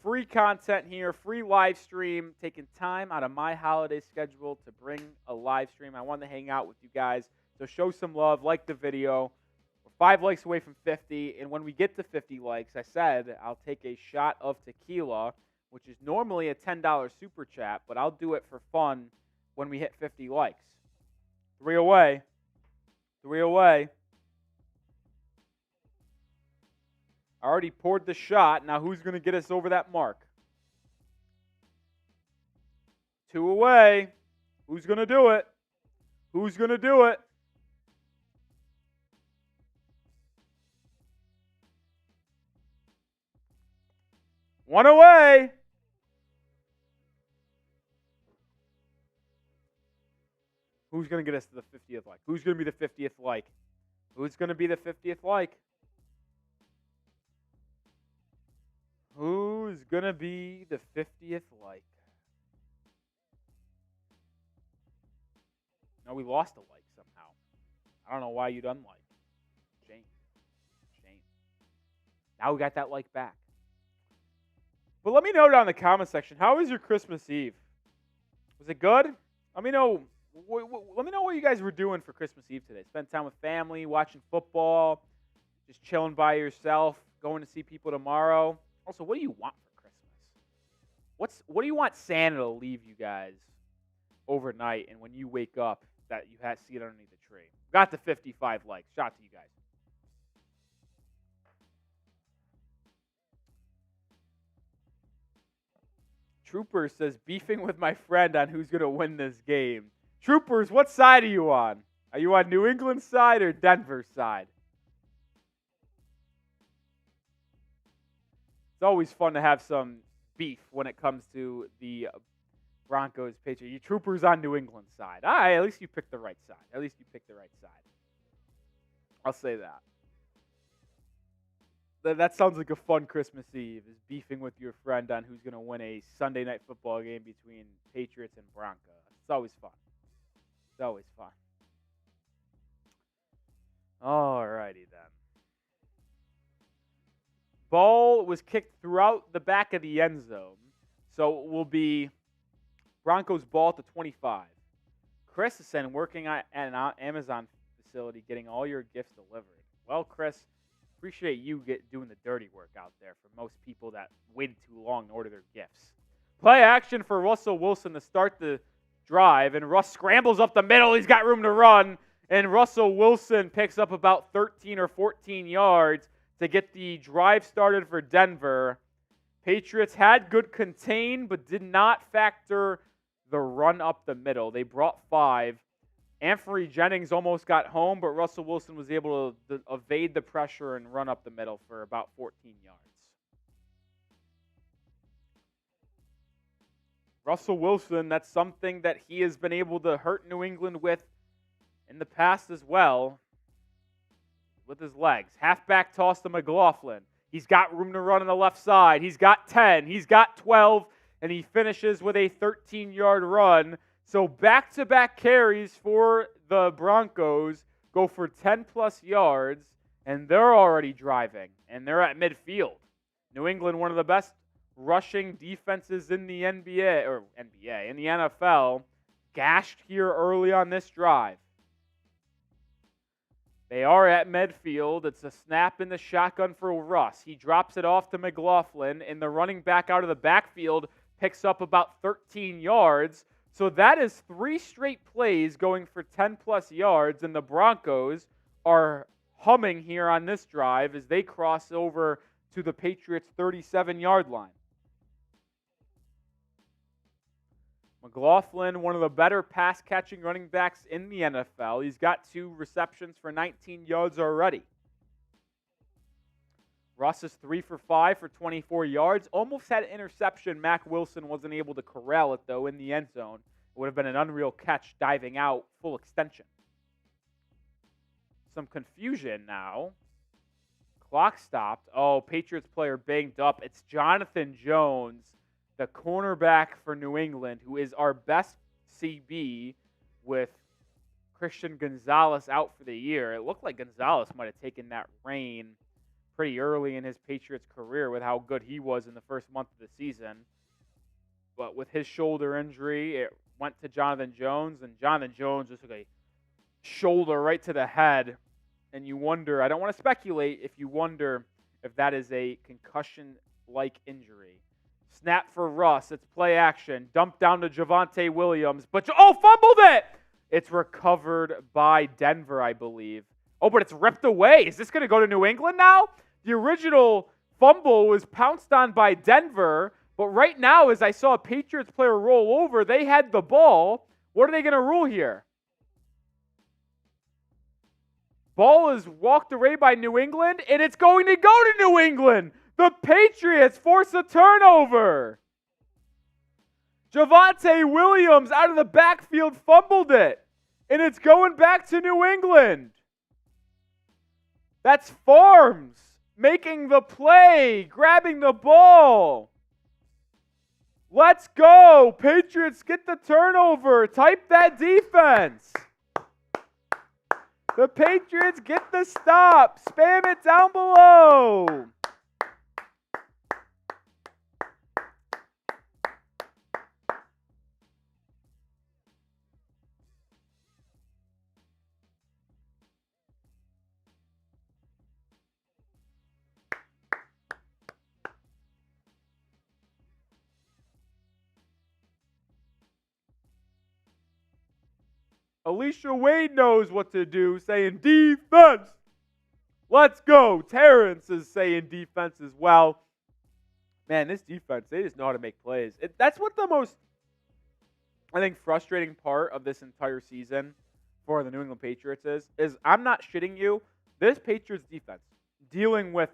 Free content here, free live stream. Taking time out of my holiday schedule to bring a live stream. I wanted to hang out with you guys. So show some love, like the video. We're 5 likes away from 50. And when we get to 50 likes, I said I'll take a shot of tequila, which is normally a $10 super chat, but I'll do it for fun when we hit 50 likes. 3 away. 3 away. I already poured the shot. Now who's going to get us over that mark? 2 away. Who's going to do it? Who's going to do it? One away. Who's going to get us to the 50th like? Who's going to be the 50th like? Who's going to be the 50th like? Who's going to be the 50th like? No, we lost a like somehow. I don't know why you'd unlike. Shame. Shame. Now we got that like back. But let me know down in the comment section, how was your Christmas Eve? Was it good? Let me know. Let me know what you guys were doing for Christmas Eve today. Spend time with family, watching football, just chilling by yourself, going to see people tomorrow. Also, what do you want for Christmas? What do you want Santa to leave you guys overnight, and when you wake up that you see it underneath the tree? Got the 55 likes. Shout out to you guys. Trooper says, beefing with my friend on who's going to win this game. Troopers, what side are you on? Are you on New England's side or Denver's side? It's always fun to have some beef when it comes to the Broncos Patriots. You Troopers on New England's side. All right, at least you picked the right side. At least you picked the right side. I'll say that. That sounds like a fun Christmas Eve, is beefing with your friend on who's going to win a Sunday night football game between Patriots and Broncos. It's always fun. It's always fun. All righty then. Ball was kicked throughout the back of the end zone, so it will be Broncos ball at the 25. Chris is saying working at an Amazon facility, getting all your gifts delivered. Well, Chris, appreciate you doing the dirty work out there for most people that waited too long to order their gifts. Play action for Russell Wilson to start the drive, and Russ scrambles up the middle. He's got room to run, and Russell Wilson picks up about 13 or 14 yards to get the drive started for Denver. Patriots had good contain, but did not factor the run up the middle. They brought 5. Anthony Jennings almost got home, but Russell Wilson was able to evade the pressure and run up the middle for about 14 yards. Russell Wilson, that's something that he has been able to hurt New England with in the past as well, with his legs. Halfback toss to McLaughlin. He's got room to run on the left side. He's got 10. He's got 12. And he finishes with a 13-yard run. So back-to-back carries for the Broncos go for 10-plus yards, and they're already driving, and they're at midfield. New England, one of the best rushing defenses in the in the NFL, gashed here early on this drive. They are at midfield. It's a snap in the shotgun for Russ. He drops it off to McLaughlin, and the running back out of the backfield picks up about 13 yards. So that is 3 straight plays going for 10-plus yards, and the Broncos are humming here on this drive as they cross over to the Patriots' 37-yard line. McLaughlin, one of the better pass-catching running backs in the NFL. He's got 2 receptions for 19 yards already. Russ is 3 for 5 for 24 yards. Almost had an interception. Mack Wilson wasn't able to corral it, though, in the end zone. It would have been an unreal catch diving out, full extension. Some confusion now. Clock stopped. Oh, Patriots player banged up. It's Jonathan Jones, the cornerback for New England, who is our best CB with Christian Gonzalez out for the year. It looked like Gonzalez might have taken that reign pretty early in his Patriots career with how good he was in the first month of the season. But with his shoulder injury, it went to Jonathan Jones, and Jonathan Jones just took a shoulder right to the head. And you wonder, I don't want to speculate, if you wonder if that is a concussion-like injury. Snap for Russ. It's play action. Dump down to Javonte Williams. But, fumbled it! It's recovered by Denver, I believe. Oh, but it's ripped away. Is this going to go to New England now? The original fumble was pounced on by Denver. But right now, as I saw a Patriots player roll over, they had the ball. What are they going to rule here? Ball is walked away by New England, and it's going to go to New England. The Patriots force a turnover. Javonte Williams out of the backfield fumbled it, and it's going back to New England. That's Farms making the play, grabbing the ball. Let's go. Patriots get the turnover. Type that defense. The Patriots get the stop. Spam it down below. Alicia Wade knows what to do, saying defense. Let's go. Terrence is saying defense as well. Man, this defense, they just know how to make plays. That's what the most, I think, frustrating part of this entire season for the New England Patriots is I'm not shitting you. This Patriots defense, dealing with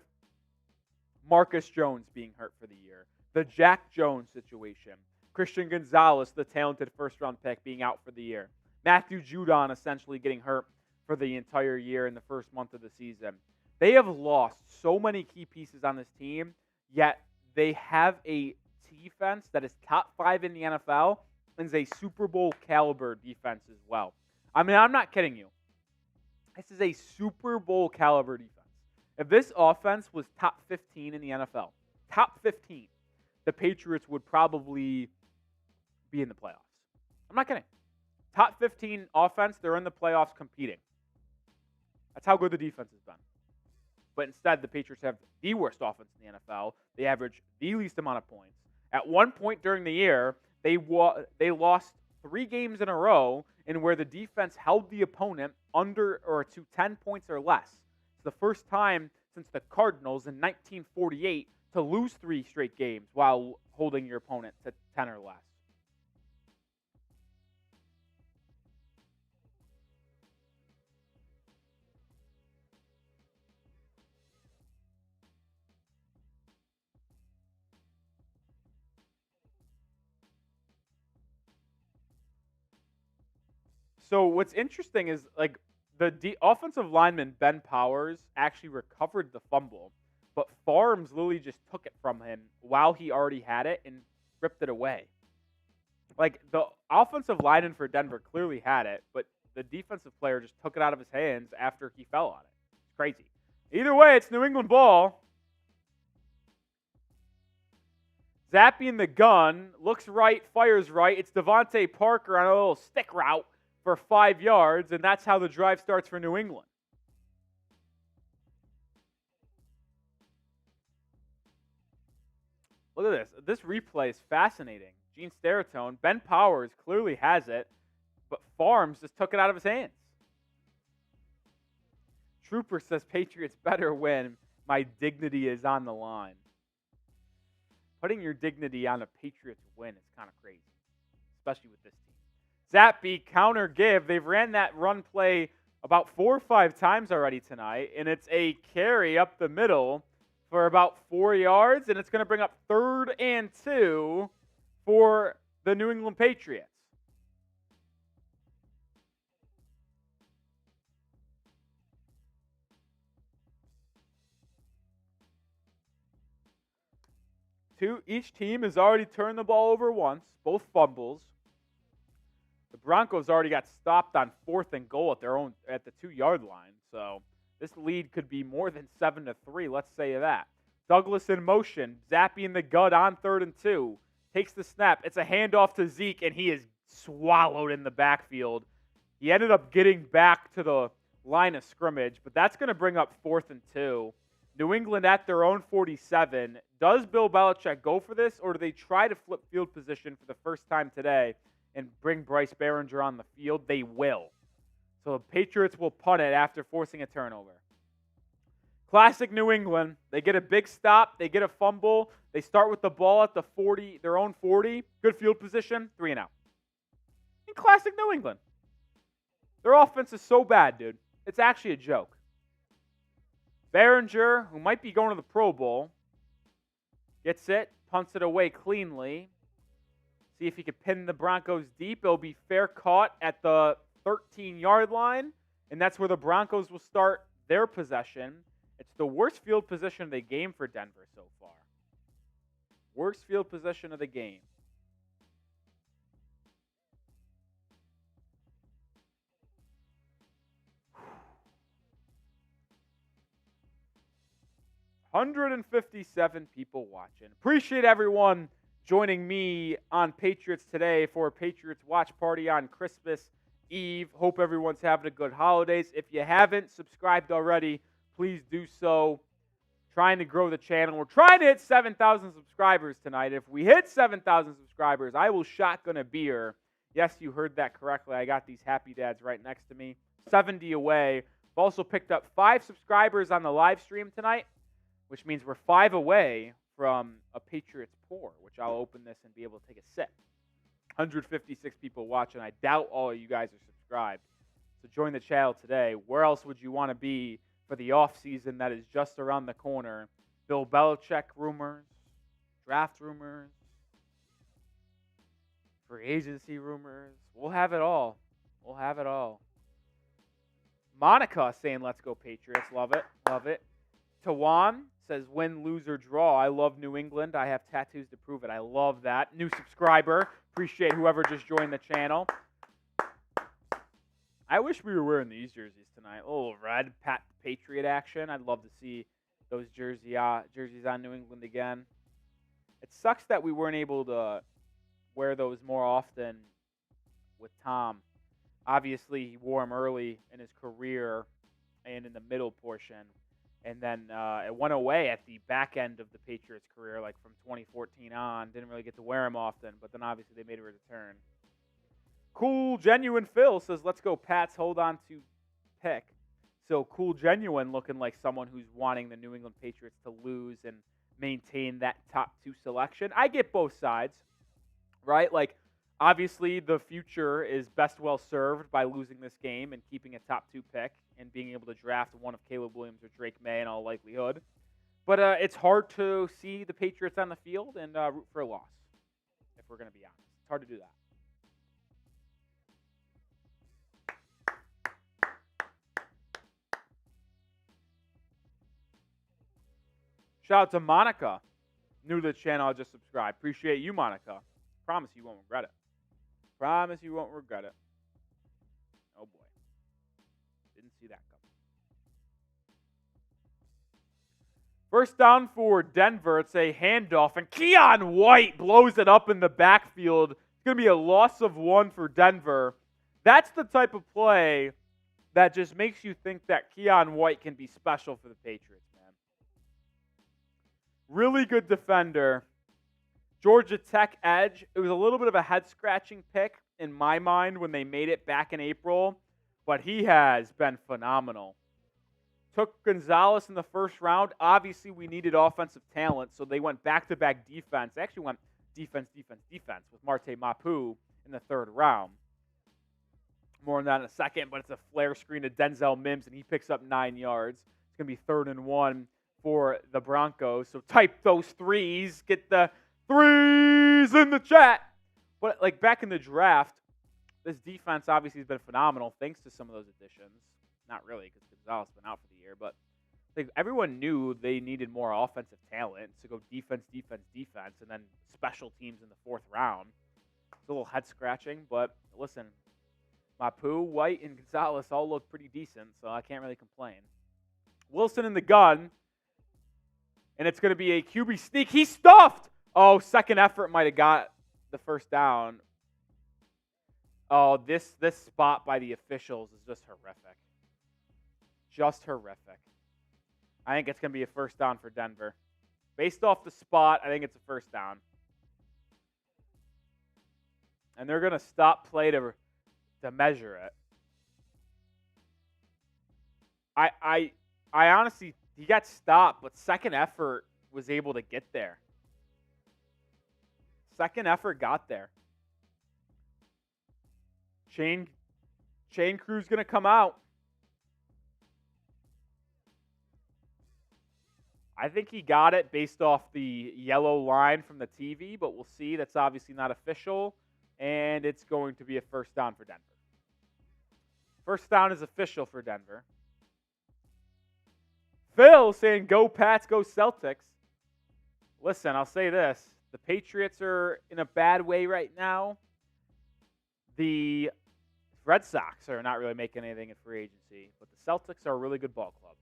Marcus Jones being hurt for the year, the Jack Jones situation, Christian Gonzalez, the talented first-round pick, being out for the year, Matthew Judon essentially getting hurt for the entire year in the first month of the season. They have lost so many key pieces on this team, yet they have a defense that is top 5 in the NFL and is a Super Bowl caliber defense as well. I mean, I'm not kidding you. This is a Super Bowl caliber defense. If this offense was top 15 in the NFL, top 15, the Patriots would probably be in the playoffs. I'm not kidding. Top 15 offense, they're in the playoffs competing. That's how good the defense has been. But instead, the Patriots have the worst offense in the NFL. They average the least amount of points. At one point during the year, they lost 3 games in a row in where the defense held the opponent under or to 10 points or less. It's the first time since the Cardinals in 1948 to lose 3 straight games while holding your opponent to 10 or less. So what's interesting is like the offensive lineman Ben Powers actually recovered the fumble, but Farms literally just took it from him while he already had it and ripped it away. Like the offensive lineman for Denver clearly had it, but the defensive player just took it out of his hands after he fell on it. It's crazy. Either way, it's New England ball. Zappe in the gun, looks right, fires right. It's Devontae Parker on a little stick route for 5 yards, and that's how the drive starts for New England. Look at this. This replay is fascinating. Gene Steratone, Ben Powers clearly has it, but Farms just took it out of his hands. Trooper says Patriots better win. My dignity is on the line. Putting your dignity on a Patriots win is kind of crazy, especially with this team. Zappe, counter give. They've ran that run play about 4 or 5 times already tonight, and it's a carry up the middle for about 4 yards, and it's going to bring up 3rd and 2 for the New England Patriots. Each team has already turned the ball over once, both fumbles. The Broncos already got stopped on 4th and goal at the 2-yard line, so this lead could be more than 7-3. Let's say that. Douglas in motion, Zappe in the gut on 3rd and 2, takes the snap. It's a handoff to Zeke, and he is swallowed in the backfield. He ended up getting back to the line of scrimmage, but that's going to bring up 4th and 2. New England at their own 47. Does Bill Belichick go for this, or do they try to flip field position for the first time today and bring Bryce Behringer on the field? They will. So the Patriots will punt it after forcing a turnover. Classic New England. They get a big stop. They get a fumble. They start with the ball at the 40, their own 40. Good field position, 3 and out. In classic New England. Their offense is so bad, dude. It's actually a joke. Behringer, who might be going to the Pro Bowl, gets it, punts it away cleanly. See if he can pin the Broncos deep. It'll be fair caught at the 13-yard line, and that's where the Broncos will start their possession. It's the worst field position of the game for Denver so far. Worst field position of the game. $157 people watching. Appreciate everyone joining me on Patriots Today for a Patriots watch party on Christmas Eve. Hope everyone's having a good holidays. If you haven't subscribed already, please do so. Trying to grow the channel. We're trying to hit 7,000 subscribers tonight. If we hit 7,000 subscribers, I will shotgun a beer. Yes, you heard that correctly. I got these happy dads right next to me. 70 away. I've also picked up 5 subscribers on the live stream tonight, which means we're 5 away from a Patriots pour, which I'll open this and be able to take a sip. 156 people watching. I doubt all of you guys are subscribed. So join the channel today. Where else would you want to be for the offseason that is just around the corner? Bill Belichick rumors, draft rumors, free agency rumors. We'll have it all. We'll have it all. Monica saying, let's go Patriots. Love it. Love it. Tawan says, win, lose, or draw. I love New England. I have tattoos to prove it. I love that. New subscriber. Appreciate whoever just joined the channel. I wish we were wearing these jerseys tonight. A little red Patriot action. I'd love to see those jerseys on New England again. It sucks that we weren't able to wear those more often with Tom. Obviously, he wore them early in his career and in the middle portion. And then it went away at the back end of the Patriots' career, like from 2014 on. Didn't really get to wear them often, but then obviously they made a return. Cool Genuine Phil says, let's go Pats, hold on to pick. So Cool Genuine looking like someone who's wanting the New England Patriots to lose and maintain that top 2 selection. I get both sides, right? Like, obviously the future is best well served by losing this game and keeping a top 2 pick and being able to draft one of Caleb Williams or Drake May in all likelihood. But it's hard to see the Patriots on the field and root for a loss, if we're going to be honest. It's hard to do that. Shout out to Monica. New to the channel, I just subscribed. Appreciate you, Monica. Promise you won't regret it. Promise you won't regret it. Oh, boy. Didn't see that coming. First down for Denver. It's a handoff, and Keion White blows it up in the backfield. It's going to be a loss of 1 for Denver. That's the type of play that just makes you think that Keion White can be special for the Patriots, man. Really good defender. Georgia Tech edge. It was a little bit of a head-scratching pick in my mind when they made it back in April, but he has been phenomenal. took Gonzalez in the first round. Obviously, we needed offensive talent, so they went back-to-back defense. They actually went defense with Marte Mapu in the third round. More on that in a second, but it's a flare screen to Denzel Mims, and he picks up 9 yards. It's going to be 3rd and 1 for the Broncos. So type those threes. Get the threes in the chat. But like back in the draft, this defense obviously has been phenomenal thanks to some of those additions. Not really, because Gonzalez has been out for the year, but like everyone knew they needed more offensive talent to go defense, and then special teams in the 4th round. It's a little head scratching, but listen, Mapu, White, and Gonzalez all look pretty decent, so I can't really complain. Wilson in the gun, and it's going to be a QB sneak. He's stuffed! Oh, second effort might have got the first down. Oh, this spot by the officials is just horrific. Just horrific. I think it's going to be a first down for Denver. Based off the spot, I think it's a first down. And they're going to stop play to measure it. I honestly, he got stopped, but second effort was able to get there. Second effort got there. Chain crew's going to come out. I think he got it based off the yellow line from the TV, but we'll see. That's obviously not official, and it's going to be a first down for Denver. First down is official for Denver. Phil saying, go Pats, go Celtics. Listen, I'll say this. The Patriots are in a bad way right now. The Red Sox are not really making anything in free agency, but the Celtics are a really good ball club.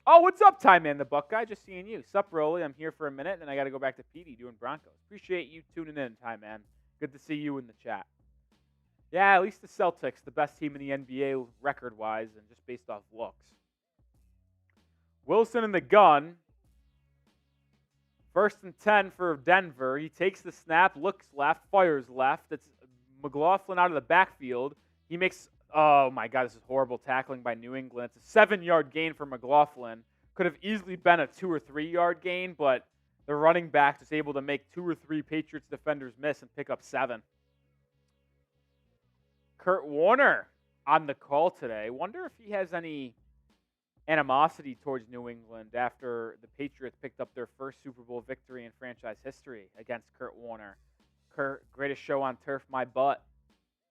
Oh, what's up, Ty Man, the Buckeye? Just seeing you. Sup, Rolly? I'm here for a minute, and then I got to go back to PD doing Broncos. Appreciate you tuning in, Ty Man. Good to see you in the chat. Yeah, at least the Celtics, the best team in the NBA record-wise, and just based off looks. Wilson in the gun. 1st and 10 for Denver. He takes the snap, looks left, fires left. It's McLaughlin out of the backfield. He makes, oh my God, this is horrible tackling by New England. It's a 7-yard gain for McLaughlin. Could have easily been a 2 or 3 yard gain, but the running back was able to make 2 or 3 Patriots defenders miss and pick up 7. Kurt Warner on the call today. Wonder if he has any animosity towards New England after the Patriots picked up their first Super Bowl victory in franchise history against Kurt Warner. Kurt, greatest show on turf, my butt.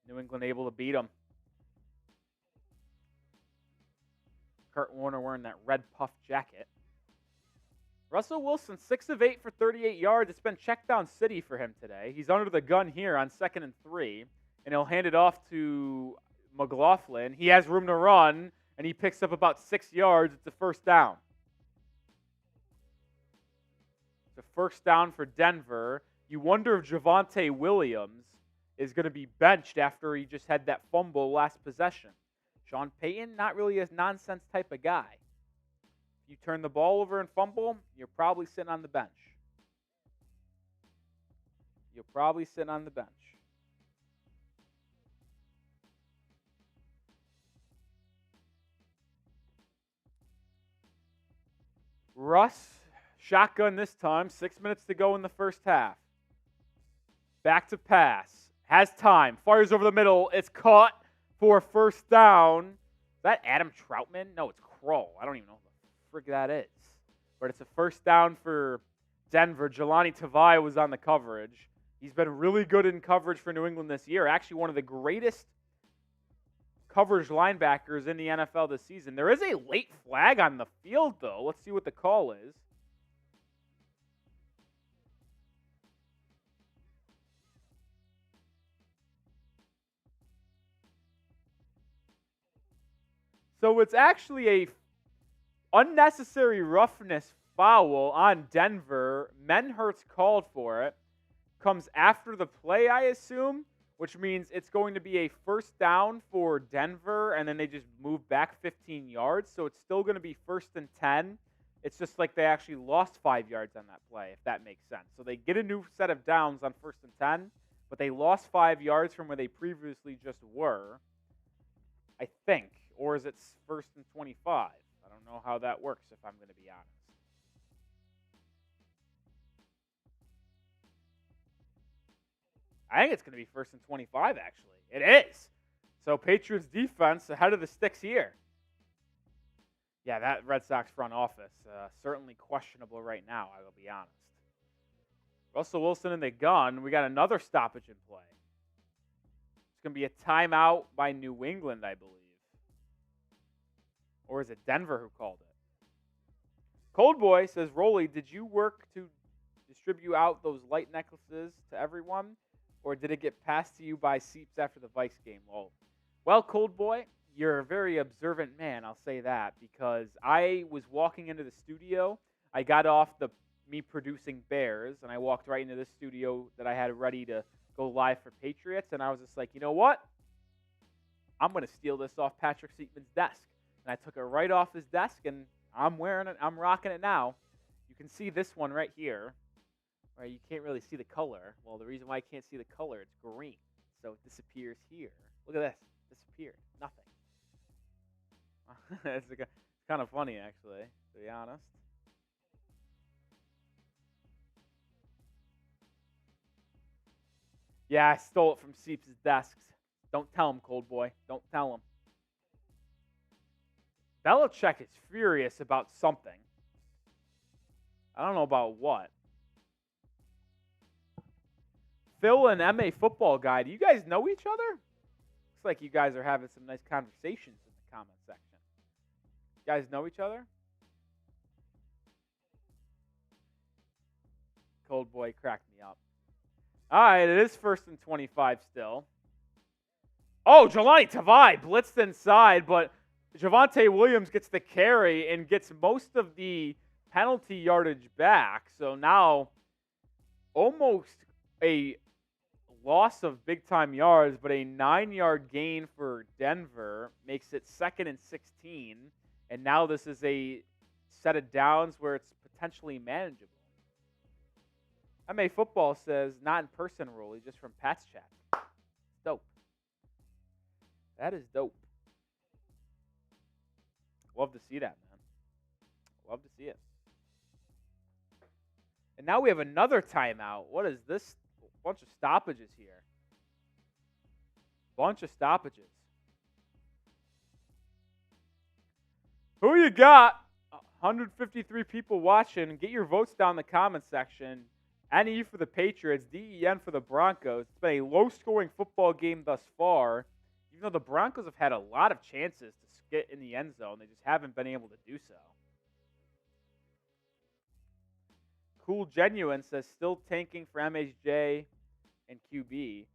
New England able to beat him. Kurt Warner wearing that red puff jacket. Russell Wilson, 6 of 8 for 38 yards. It's been check down city for him today. He's under the gun here on 2nd and 3, and he'll hand it off to McLaughlin. He has room to run, and he picks up about 6 yards. It's a first down. It's a first down for Denver. You wonder if Javonte Williams is going to be benched after he just had that fumble last possession. Sean Payton, not really a nonsense type of guy. If you turn the ball over and fumble, you're probably sitting on the bench. You'll probably sit on the bench. Russ, shotgun this time. 6 minutes to go in the first half. Back to pass. Has time. Fires over the middle. It's caught for a first down. Is that Adam Troutman? No, it's Kroll. I don't even know who the frick that is. But it's a first down for Denver. Jelani Tavai was on the coverage. He's been really good in coverage for New England this year. Actually, one of the greatest coverage linebackers in the NFL this season. There is a late flag on the field, though. Let's see what the call is. So it's actually a unnecessary roughness foul on Denver. Menhertz called for it. Comes after the play, I assume, which means it's going to be a first down for Denver, and then they just move back 15 yards. So it's still going to be 1st and 10. It's just like they actually lost 5 yards on that play, if that makes sense. So they get a new set of downs on 1st and 10, but they lost 5 yards from where they previously just were, I think. Or is it 1st and 25? I don't know how that works, if I'm going to be honest. I think it's going to be 1st and 25, actually. It is. So Patriots defense ahead of the sticks here. Yeah, that Red Sox front office, certainly questionable right now, I will be honest. Russell Wilson in the gun. We got another stoppage in play. It's going to be a timeout by New England, I believe. Or is it Denver who called it? Cold Boy says, Rolly, did you work to distribute out those light necklaces to everyone? Or did it get passed to you by Seeps after the Vikes game? Well, Cold Boy, you're a very observant man, I'll say that, because I was walking into the studio. I got off me producing Bears, and I walked right into the studio that I had ready to go live for Patriots, and I was just like, you know what? I'm going to steal this off Patrick Seatman's desk. And I took it right off his desk, and I'm wearing it. I'm rocking it now. You can see this one right here. Right, you can't really see the color. Well, the reason why I can't see the color, it's green. So it disappears here. Look at this. Disappeared. Nothing. It's kind of funny, actually, to be honest. Yeah, I stole it from Seeps' desks. Don't tell him, Cold Boy. Don't tell him. Belichick is furious about something. I don't know about what. Phil and MA Football Guy, do you guys know each other? Looks like you guys are having some nice conversations in the comment section. You guys know each other? Cold Boy cracked me up. All right, it is 1st and 25 still. Oh, Jelani Tavai blitzed inside, but Javonte Williams gets the carry and gets most of the penalty yardage back. So now almost a loss of big-time yards, but a 9-yard gain for Denver makes it 2nd and 16. And now this is a set of downs where it's potentially manageable. MA Football says, not in person, Rolly, just from Pat's chat. Dope. That is dope. Love to see that, man. Love to see it. And now we have another timeout. What is this? Bunch of stoppages here. Bunch of stoppages. Who you got? 153 people watching. Get your votes down in the comment section. NE for the Patriots, DEN for the Broncos. It's been a low-scoring football game thus far. Even though the Broncos have had a lot of chances to get in the end zone, they just haven't been able to do so. Cool Genuine says, still tanking for MHJ and QB.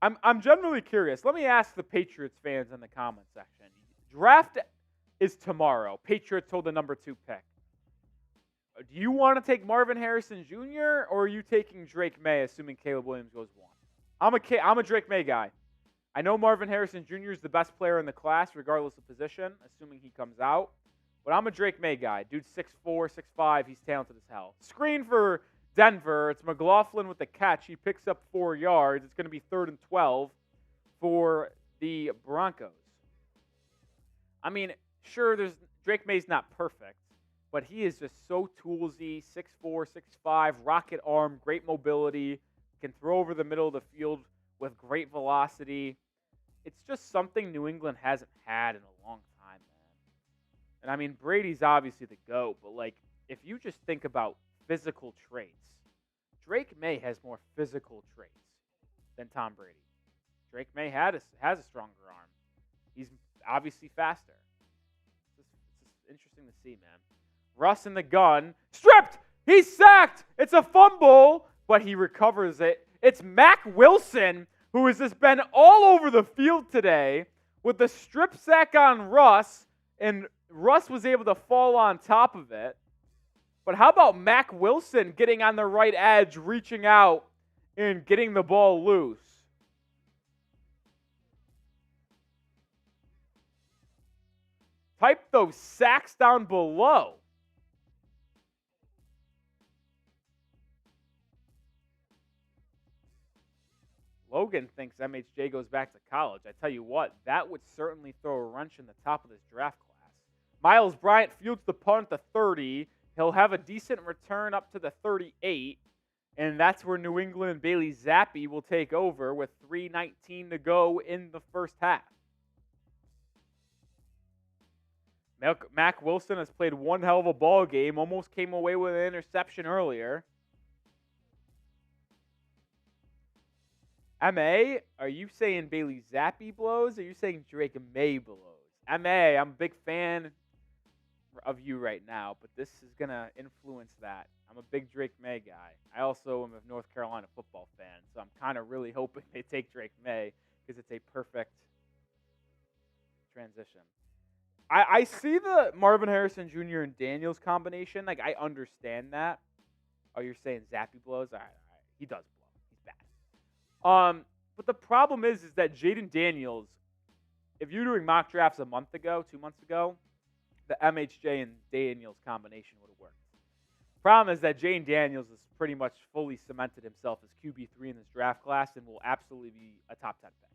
I'm generally curious. Let me ask the Patriots fans in the comment section. Draft is tomorrow. Patriots hold the number 2 pick. Do you want to take Marvin Harrison Jr. or are you taking Drake May, assuming Caleb Williams goes 1? I'm a Drake May guy. I know Marvin Harrison Jr. is the best player in the class, regardless of position, assuming he comes out. But I'm a Drake May guy. Dude's 6'4", 6'5". He's talented as hell. Screen for Denver. It's McLaughlin with the catch. He picks up 4 yards. It's going to be 3rd and 12 for the Broncos. I mean, sure, Drake May's not perfect, but he is just so toolsy, 6'4", 6'5", rocket arm, great mobility, can throw over the middle of the field with great velocity. It's just something New England hasn't had in a long time, man. And I mean, Brady's obviously the GOAT, but like, if you just think about physical traits, Drake May has more physical traits than Tom Brady. Drake May has a stronger arm. He's obviously faster. It's just interesting to see, man. Russ in the gun. Stripped! He's sacked! It's a fumble, but he recovers it. It's Mac Wilson, who has just been all over the field today with the strip sack on Russ, and Russ was able to fall on top of it. But how about Mac Wilson getting on the right edge, reaching out, and getting the ball loose? Type those sacks down below. Logan thinks MHJ goes back to college. I tell you what, that would certainly throw a wrench in the top of this draft class. Miles Bryant fields the punt at the 30. He'll have a decent return up to the 38. And that's where New England and Bailey Zappe will take over with 3:19 to go in the first half. Mac Wilson has played one hell of a ball game. Almost came away with an interception earlier. M.A., are you saying Bailey Zappe blows, or are you saying Drake May blows? M.A., I'm a big fan of you right now, but this is going to influence that. I'm a big Drake May guy. I also am a North Carolina football fan, so I'm kind of really hoping they take Drake May because it's a perfect transition. I see the Marvin Harrison Jr. and Daniels combination. Like, I understand that. Oh, you're saying Zappe blows? All right. He does blow. He's bad. But the problem is that Jaden Daniels, if you're doing mock drafts a month ago, 2 months ago, the MHJ and Daniels combination would have worked. Problem is that Jaden Daniels has pretty much fully cemented himself as QB3 in this draft class and will absolutely be a top 10 pick.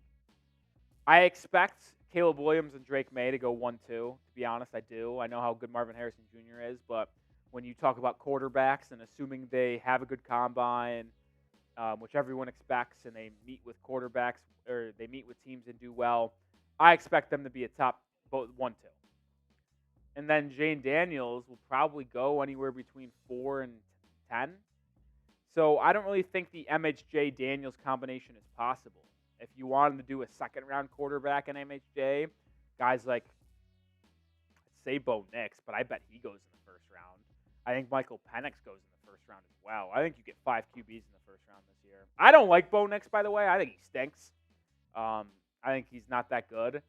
I expect Caleb Williams and Drake May to go 1-2. To be honest, I do. I know how good Marvin Harrison Jr. is, but when you talk about quarterbacks and assuming they have a good combine, which everyone expects, and they meet with quarterbacks or they meet with teams and do well, I expect them to be a top 1-2. And then Jane Daniels will probably go anywhere between 4 and 10. So I don't really think the MHJ Daniels combination is possible. If you wanted to do a second-round quarterback in MHJ, guys like, say Bo Nix, but I bet he goes in the first round. I think Michael Penix goes in the first round as well. I think you get 5 QBs in the first round this year. I don't like Bo Nix, by the way. I think he stinks. I think he's not that good.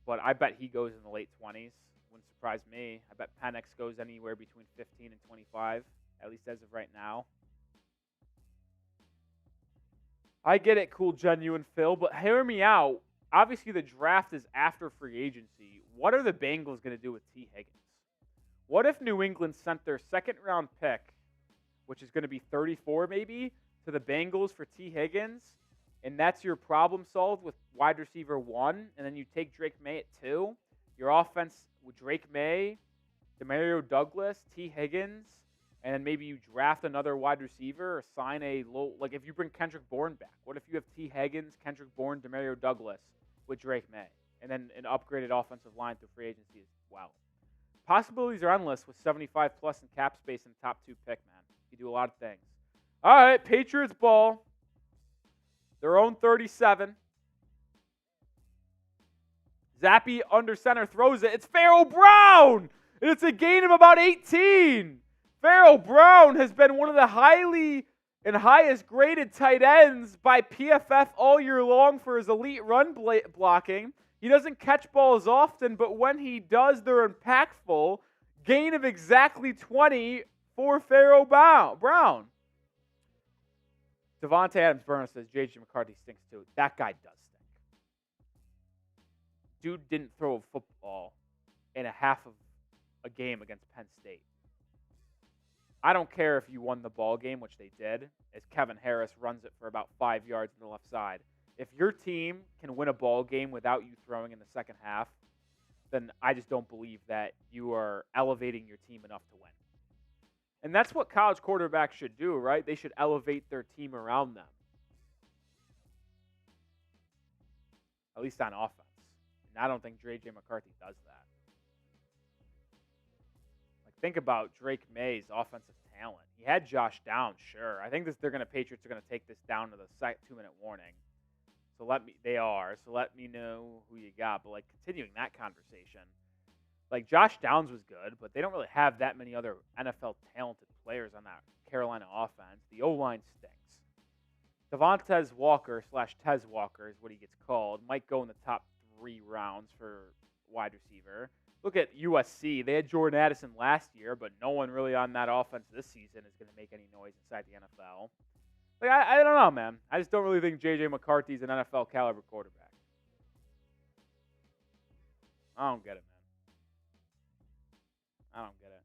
But I bet he goes in the late 20s. Wouldn't surprise me. I bet Penix goes anywhere between 15 and 25, at least as of right now. I get it, cool, genuine Phil, but hear me out. Obviously, the draft is after free agency. What are the Bengals going to do with T. Higgins? What if New England sent their second-round pick, which is going to be 34 maybe, to the Bengals for T. Higgins, and that's your problem solved with wide receiver 1, and then you take Drake May at 2? Your offense with Drake May, Demario Douglas, T. Higgins, and then maybe you draft another wide receiver or sign a low, like if you bring Kendrick Bourne back. What if you have T. Higgins, Kendrick Bourne, Demario Douglas with Drake May, and then an upgraded offensive line through free agency as well? Possibilities are endless with 75 plus in cap space in the top 2 pick, man. You do a lot of things. All right, Patriots ball. Their own 37. Zappe under center throws it. It's Pharaoh Brown! And it's a gain of about 18. Pharaoh Brown has been one of the highest graded tight ends by PFF all year long for his elite run blocking. He doesn't catch balls often, but when he does, they're impactful. Gain of exactly 20 for Pharaoh Brown. Devontae Adams-Burner says J.J. McCarthy stinks too. That guy does stink. Dude didn't throw a football in a half of a game against Penn State. I don't care if you won the ball game, which they did, as Kevin Harris runs it for about 5 yards on the left side. If your team can win a ball game without you throwing in the second half, then I just don't believe that you are elevating your team enough to win. And that's what college quarterbacks should do, right? They should elevate their team around them. At least on offense. And I don't think J.J. McCarthy does that. Think about Drake May's offensive talent. He had Josh Downs, sure. I think Patriots are going to take this down to the 2-minute warning. So let me know who you got. But continuing that conversation, Josh Downs was good, but they don't really have that many other NFL talented players on that Carolina offense. The O-line stinks. Devontae Walker / Tez Walker is what he gets called. Might go in the top 3 rounds for wide receiver. Look at USC. They had Jordan Addison last year, but no one really on that offense this season is going to make any noise inside the NFL. I don't know, man. I just don't really think J.J. McCarthy's an NFL caliber quarterback. I don't get it, man. I don't get it.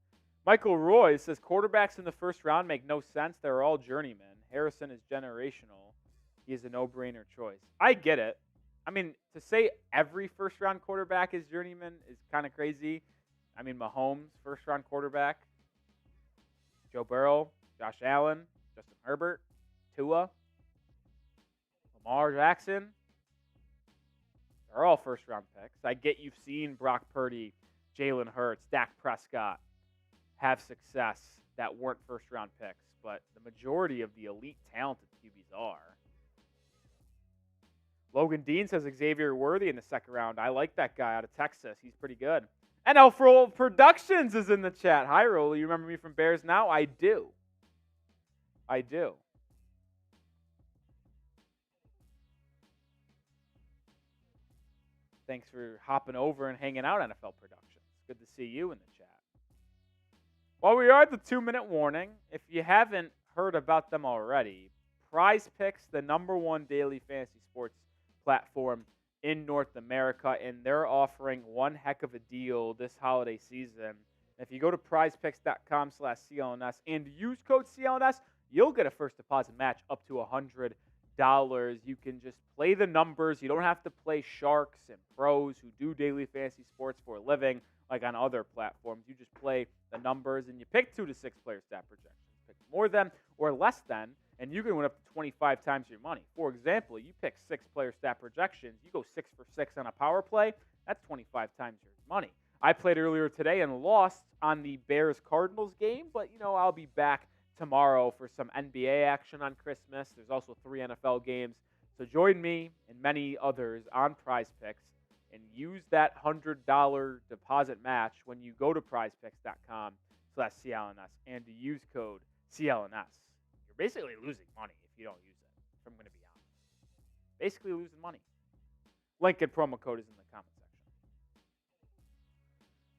Michael Roy says quarterbacks in the first round make no sense. They're all journeymen. Harrison is generational. He is a no-brainer choice. I get it. I mean, to say every first-round quarterback is journeyman is kind of crazy. I mean, Mahomes, first-round quarterback. Joe Burrow, Josh Allen, Justin Herbert, Tua, Lamar Jackson. They're all first-round picks. I get you've seen Brock Purdy, Jalen Hurts, Dak Prescott have success that weren't first-round picks, but the majority of the elite talented QBs are. Logan Dean says Xavier Worthy in the second round. I like that guy out of Texas. He's pretty good. And Elfroll Productions is in the chat. Hi, Rolly. You remember me from Bears Now? I do. Thanks for hopping over and hanging out, NFL Productions. Good to see you in the chat. While we are at the 2-minute warning, if you haven't heard about them already, Prize Picks, the #1 daily fantasy sports platform in North America, and they're offering one heck of a deal this holiday season. If you go to prizepicks.com/CLNS and use code CLNS, you'll get a first deposit match up to $100. You can just play the numbers. You don't have to play sharks and pros who do daily fantasy sports for a living like on other platforms. You just play the numbers, and you pick 2 to 6 player stat projections. Pick more than or less than, and you can win up to 25 times your money. For example, you pick 6 player stat projections. You go 6 for 6 on a power play. That's 25 times your money. I played earlier today and lost on the Bears-Cardinals game, but, I'll be back tomorrow for some NBA action on Christmas. There's also 3 NFL games. So join me and many others on Prize Picks and use that $100 deposit match when you go to prizepicks.com/CLNS and to use code CLNS. You're basically losing money if you don't use it, if I'm going to be honest. Basically losing money. Link and promo code is in the comment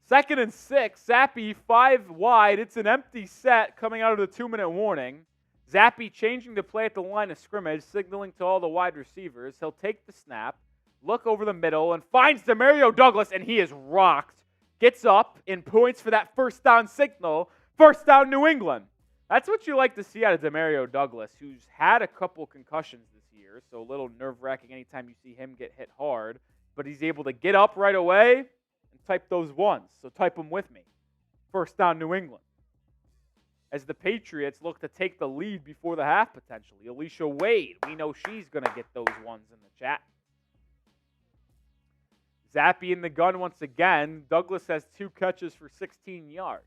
section. 2nd and 6, Zappe 5 wide. It's an empty set coming out of the 2-minute warning. Zappe changing the play at the line of scrimmage, signaling to all the wide receivers. He'll take the snap, look over the middle, and finds Demario Douglas, and he is rocked. Gets up and points for that first down signal. First down, New England. That's what you like to see out of Demario Douglas, who's had a couple concussions this year, so a little nerve-wracking anytime you see him get hit hard. But he's able to get up right away and type those ones, so type them with me. First down, New England. As the Patriots look to take the lead before the half, potentially. Alicia Wade, we know she's going to get those ones in the chat. Zappe in the gun once again. Douglas has 2 catches for 16 yards.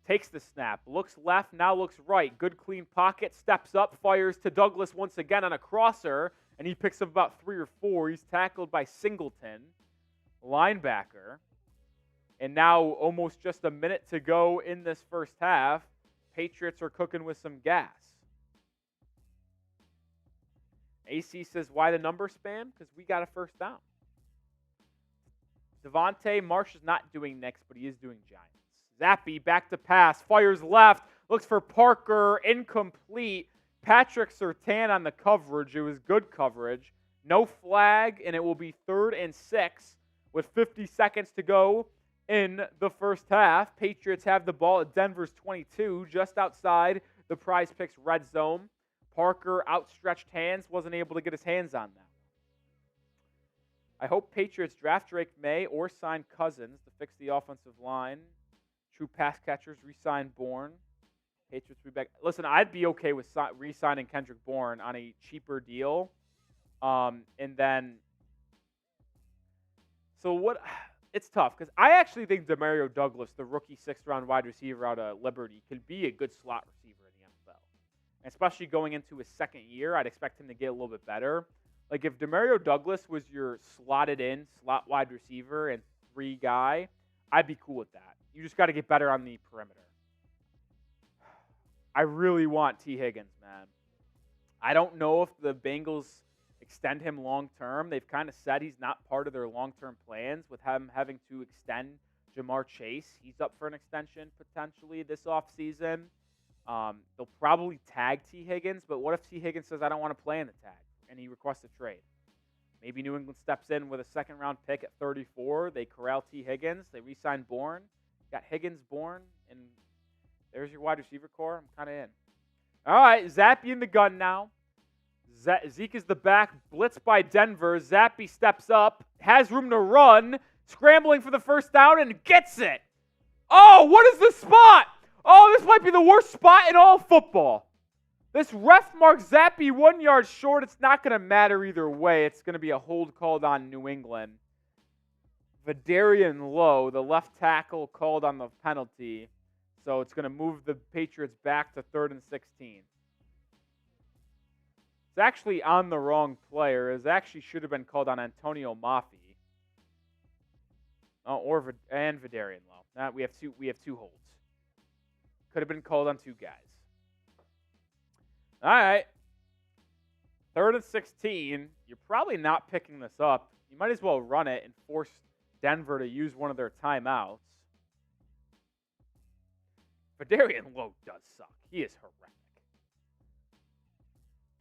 Takes the snap, looks left, now looks right. Good clean pocket, steps up, fires to Douglas once again on a crosser, and he picks up about 3 or 4. He's tackled by Singleton, linebacker. And now almost just a minute to go in this first half. Patriots are cooking with some gas. AC says, why the number spam? Because we got a first down. Devontae Marsh is not doing Knicks, but he is doing Giants. Zappe back to pass, fires left, looks for Parker, incomplete. Patrick Surtain on the coverage. It was good coverage. No flag, and it will be 3rd and 6 with 50 seconds to go in the first half. Patriots have the ball at Denver's 22, just outside the Prize Picks red zone. Parker, outstretched hands, wasn't able to get his hands on that. I hope Patriots draft Drake May or sign Cousins to fix the offensive line. True pass catchers, re-sign Bourne. Patriots be back. Listen, I'd be okay with re-signing Kendrick Bourne on a cheaper deal. And then, so what? It's tough because I actually think Demario Douglas, the rookie 6th-round wide receiver out of Liberty, could be a good slot receiver in the NFL. And especially going into his 2nd year, I'd expect him to get a little bit better. Like if Demario Douglas was your slotted in slot wide receiver and 3 guy, I'd be cool with that. You just got to get better on the perimeter. I really want T. Higgins, man. I don't know if the Bengals extend him long-term. They've kind of said he's not part of their long-term plans with him having to extend Jamar Chase. He's up for an extension potentially this offseason. They'll probably tag T. Higgins, but what if T. Higgins says, I don't want to play in the tag, and he requests a trade? Maybe New England steps in with a 2nd-round pick at 34. They corral T. Higgins. They re-sign Bourne. Got Higgins, Bourne, and there's your wide receiver core. I'm kind of in. All right, Zappe in the gun now. Zeke is the back, blitzed by Denver. Zappe steps up, has room to run, scrambling for the first down, and gets it. Oh, what is this spot? Oh, this might be the worst spot in all football. This ref marks Zappe 1 yard short. It's not going to matter either way. It's going to be a hold called on New England. Vidarian Lowe, the left tackle, called on the penalty. So it's going to move the Patriots back to 3rd and 16. It's actually on the wrong player. It actually should have been called on Antonio Mafi. Oh, and Vidarian Lowe. We have two holds. Could have been called on 2 guys. All right. 3rd and 16. You're probably not picking this up. You might as well run it and force Denver to use one of their timeouts. Vidarian Lowe does suck. He is horrific.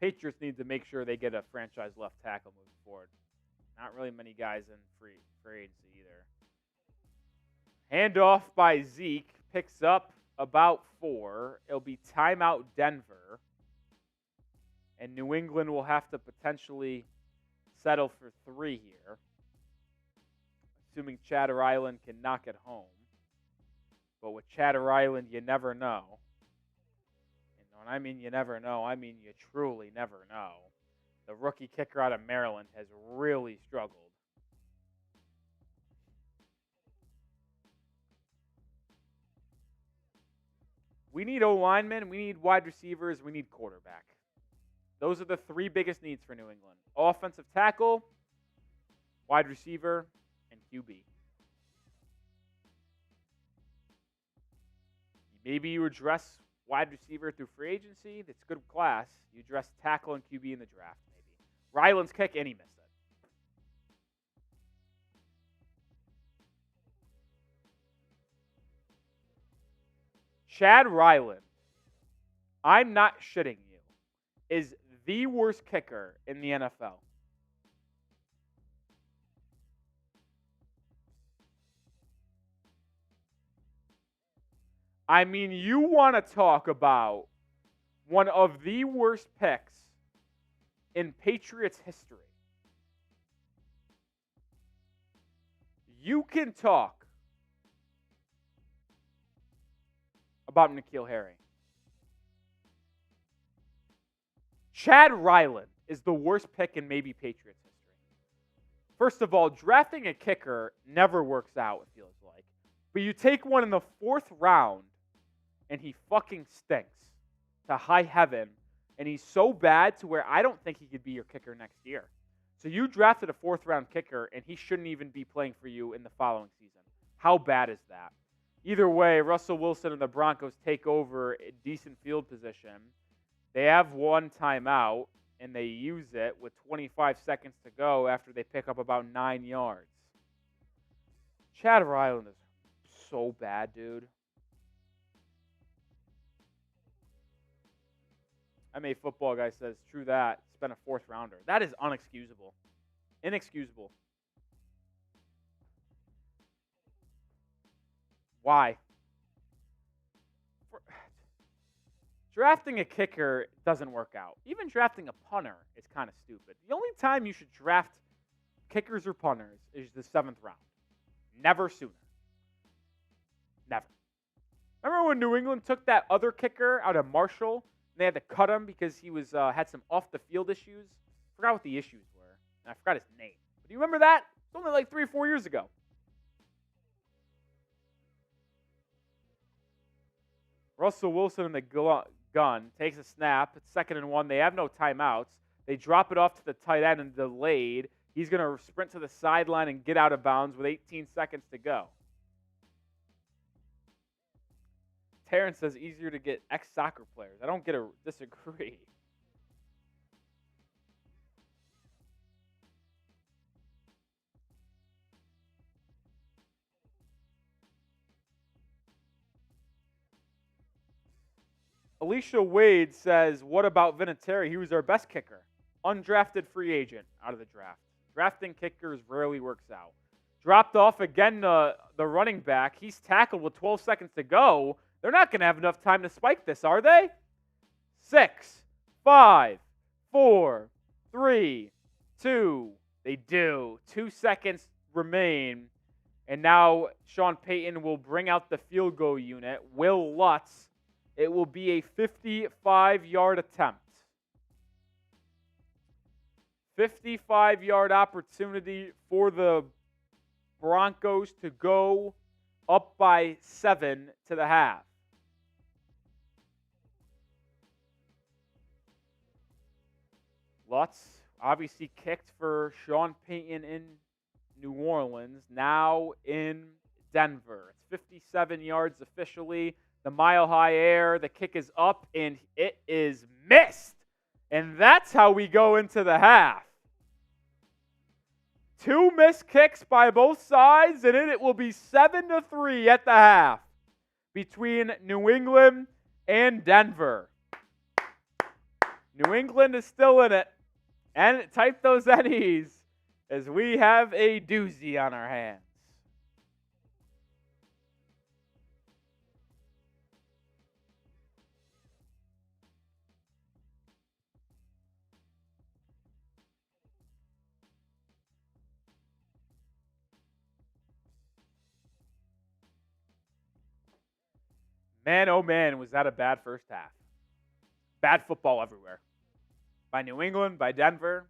Patriots need to make sure they get a franchise left tackle moving forward. Not really many guys in free agency either. Handoff by Zeke. Picks up about 4. It'll be timeout Denver. And New England will have to potentially settle for 3 here. Assuming Chatter Island can knock it home. But with Chatter Island, you never know. And when I mean you never know, I mean you truly never know. The rookie kicker out of Maryland has really struggled. We need O-linemen, we need wide receivers, we need quarterback. Those are the 3 biggest needs for New England. Offensive tackle, wide receiver, and QB. Maybe you address wide receiver through free agency. That's good class. You address tackle and QB in the draft, maybe. Ryland's kick, and he missed it. Chad Ryland, I'm not shitting you, is the worst kicker in the NFL. I mean, you want to talk about one of the worst picks in Patriots history. You can talk about N'Keal Harry. Chad Ryland is the worst pick in maybe Patriots history. First of all, drafting a kicker never works out, it feels like. But you take one in the 4th round, and he fucking stinks to high heaven, and he's so bad to where I don't think he could be your kicker next year. So you drafted a 4th-round kicker, and he shouldn't even be playing for you in the following season. How bad is that? Either way, Russell Wilson and the Broncos take over a decent field position. They have 1 timeout, and they use it with 25 seconds to go after they pick up about 9 yards. Chad Ryland is so bad, dude. MA Football Guy says, true that. Spent a 4th rounder. That is unexcusable. Inexcusable. Why? Drafting a kicker doesn't work out. Even drafting a punter is kind of stupid. The only time you should draft kickers or punters is the 7th round. Never sooner. Never. Remember when New England took that other kicker out of Marshall? They had to cut him because he was had some off-the-field issues. I forgot what the issues were. And I forgot his name. But do you remember that? It's only like 3 or 4 years ago. Russell Wilson in the gun takes a snap. It's 2nd and 1. They have no timeouts. They drop it off to the tight end and delayed. He's going to sprint to the sideline and get out of bounds with 18 seconds to go. Terrence says easier to get ex-soccer players. I don't disagree. Alicia Wade says, what about Vinatieri? He was our best kicker. Undrafted free agent out of the draft. Drafting kickers rarely works out. Dropped off again the running back. He's tackled with 12 seconds to go. They're not going to have enough time to spike this, are they? 6, 5, 4, 3, 2. They do. 2 seconds remain. And now Sean Payton will bring out the field goal unit. Will Lutz. It will be a 55-yard attempt. 55-yard opportunity for the Broncos to go up by 7 to the half. Lutz obviously kicked for Sean Payton in New Orleans, now in Denver. It's 57 yards officially. The Mile High Air, the kick is up, and it is missed. And that's how we go into the half. 2 missed kicks by both sides, and it will be 7-3 at the half between New England and Denver. New England is still in it. And type those NEs as we have a doozy on our hands. Man, oh man, was that a bad first half. Bad football everywhere. By New England, by Denver.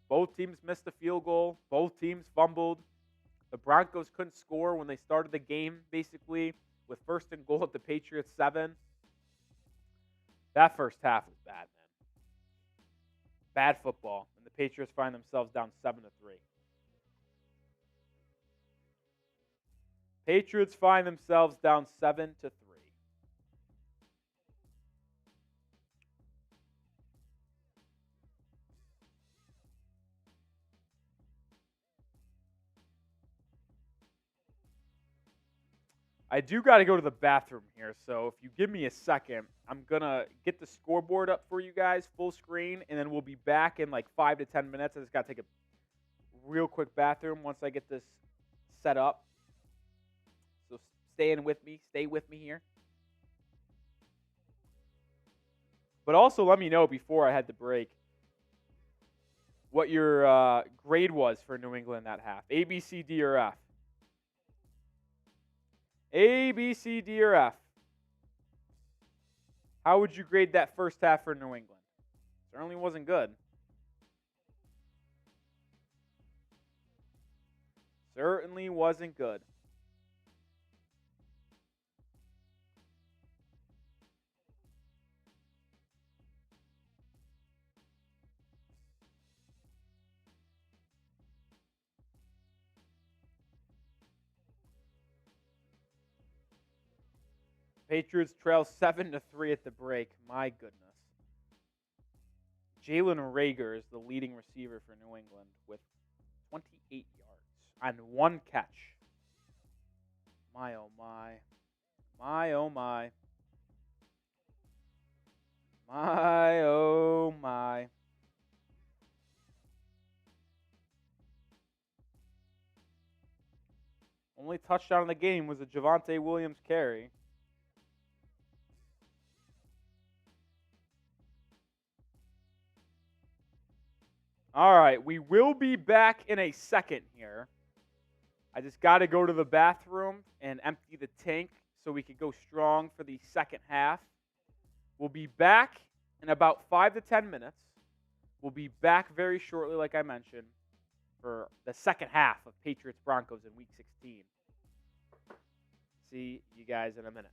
Both teams missed a field goal. Both teams fumbled. The Broncos couldn't score when they started the game, basically, with 1st and goal at the Patriots 7. That first half was bad, man. Bad football. And the Patriots find themselves down 7-3. Patriots find themselves down 7-3. I do got to go to the bathroom here, so if you give me a second, I'm going to get the scoreboard up for you guys, full screen, and then we'll be back in like 5 to 10 minutes. I just got to take a real quick bathroom once I get this set up. So stay with me here. But also let me know before I had to break what your grade was for New England that half. A, B, C, D, or F. A, B, C, D, or F. How would you grade that first half for New England? Certainly wasn't good. Certainly wasn't good. Patriots trail 7-3 at the break. My goodness. Jalen Reagor is the leading receiver for New England with 28 yards on 1 catch. My, oh, my. My, oh, my. My, oh, my. Only touchdown in the game was a Javonte Williams carry. All right, we will be back in a second here. I just got to go to the bathroom and empty the tank so we could go strong for the second half. We'll be back in about 5 to 10 minutes. We'll be back very shortly, like I mentioned, for the second half of Patriots Broncos in Week 16. See you guys in a minute.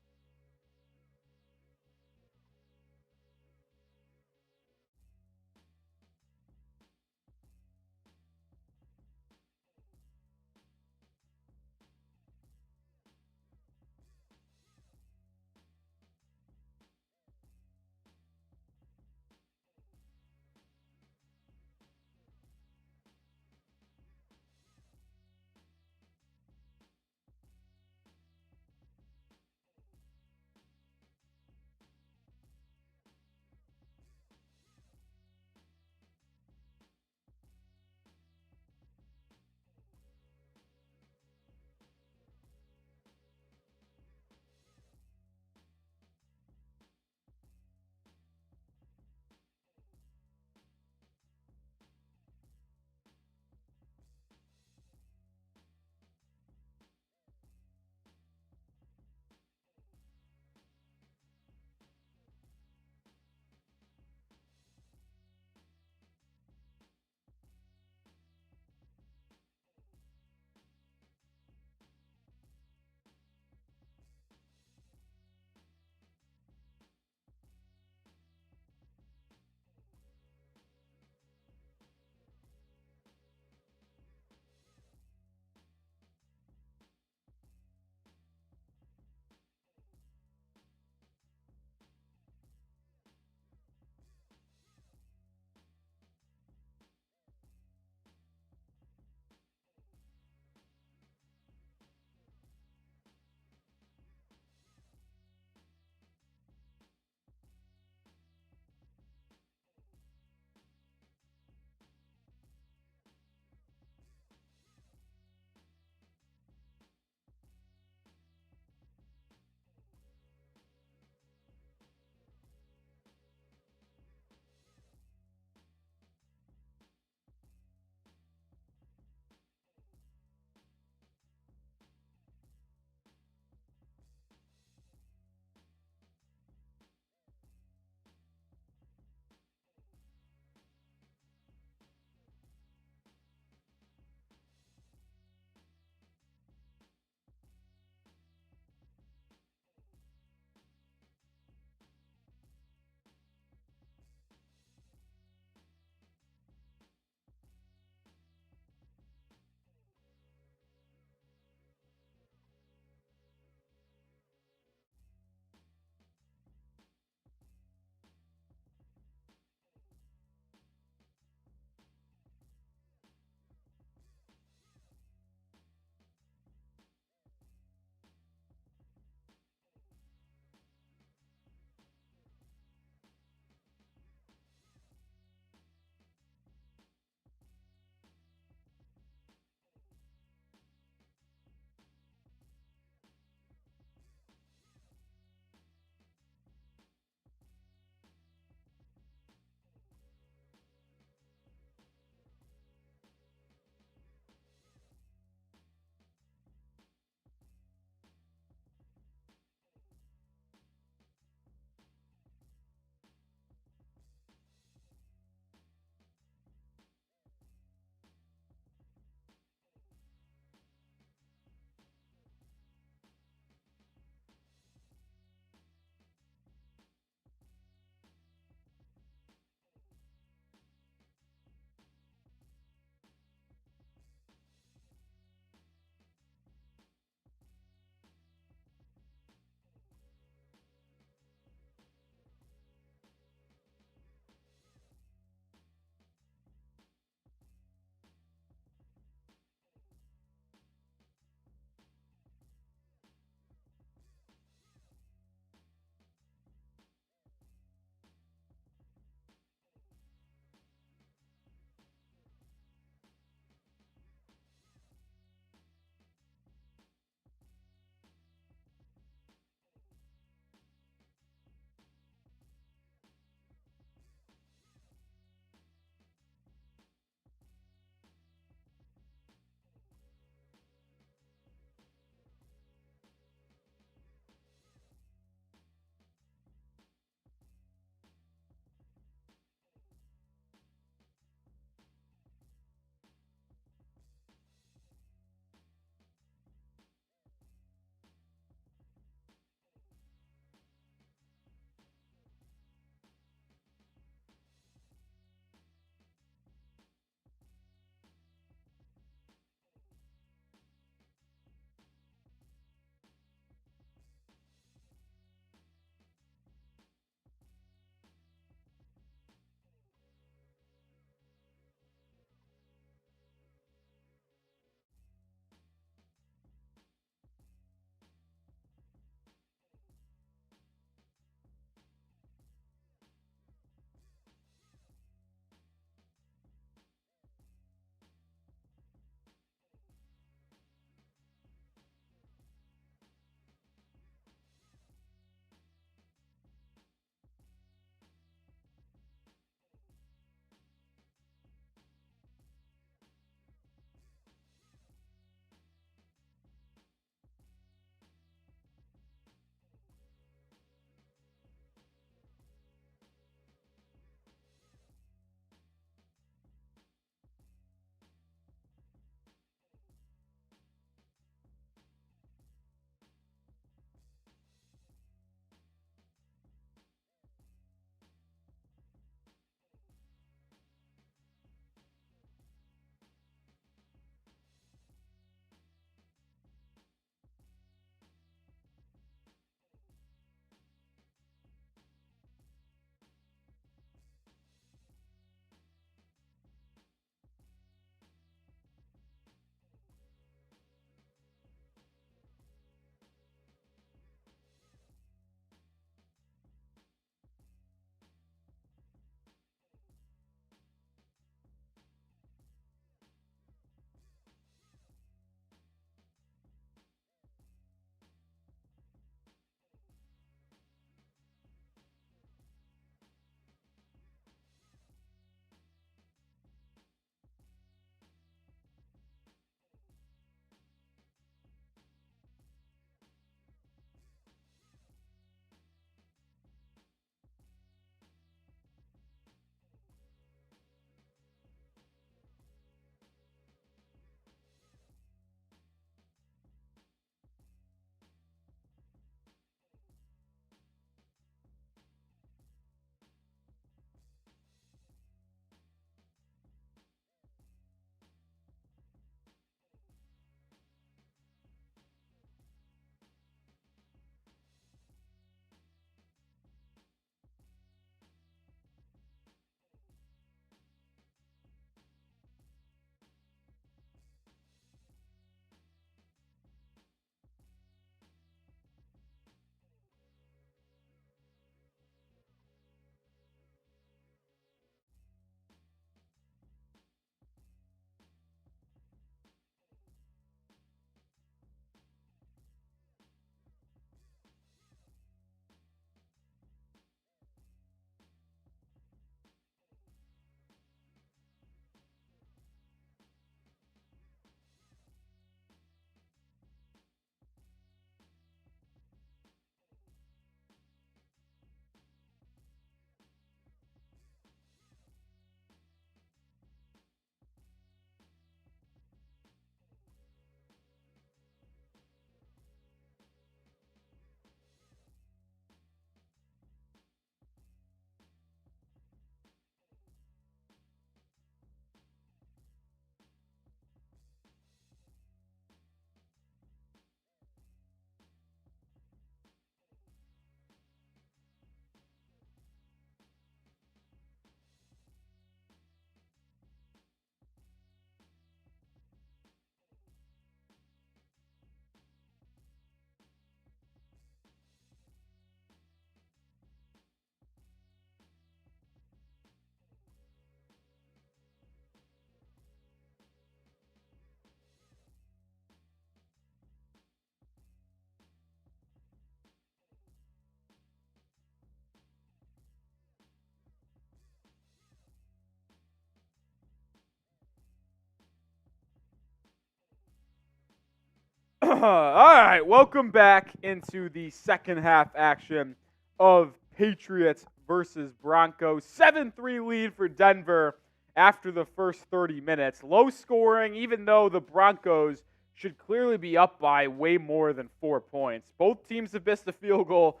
right, welcome back into the second half action of Patriots versus Broncos. 7-3 lead for Denver after the first 30 minutes. Low scoring, even though the Broncos should clearly be up by way more than 4 points. Both teams have missed a field goal.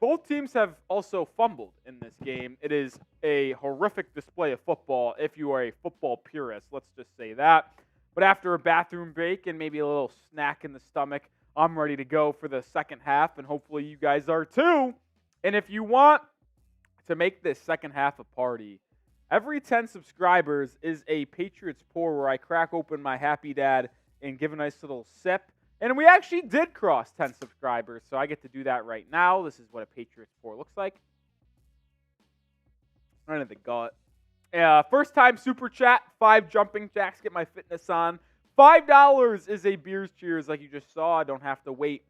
Both teams have also fumbled in this game. It is a horrific display of football if you are a football purist. Let's just say that. But after a bathroom break and maybe a little snack in the stomach, I'm ready to go for the second half, and hopefully you guys are too. And if you want to make this second half a party, every 10 subscribers is a Patriots pour where I crack open my Happy Dad and give a nice little sip. And we actually did cross 10 subscribers, so I get to do that right now. This is what a Patriots pour looks like. Right in the gut. First time super chat, 5 jumping jacks, get my fitness on. $5 is a Beers Cheers like you just saw. I don't have to wait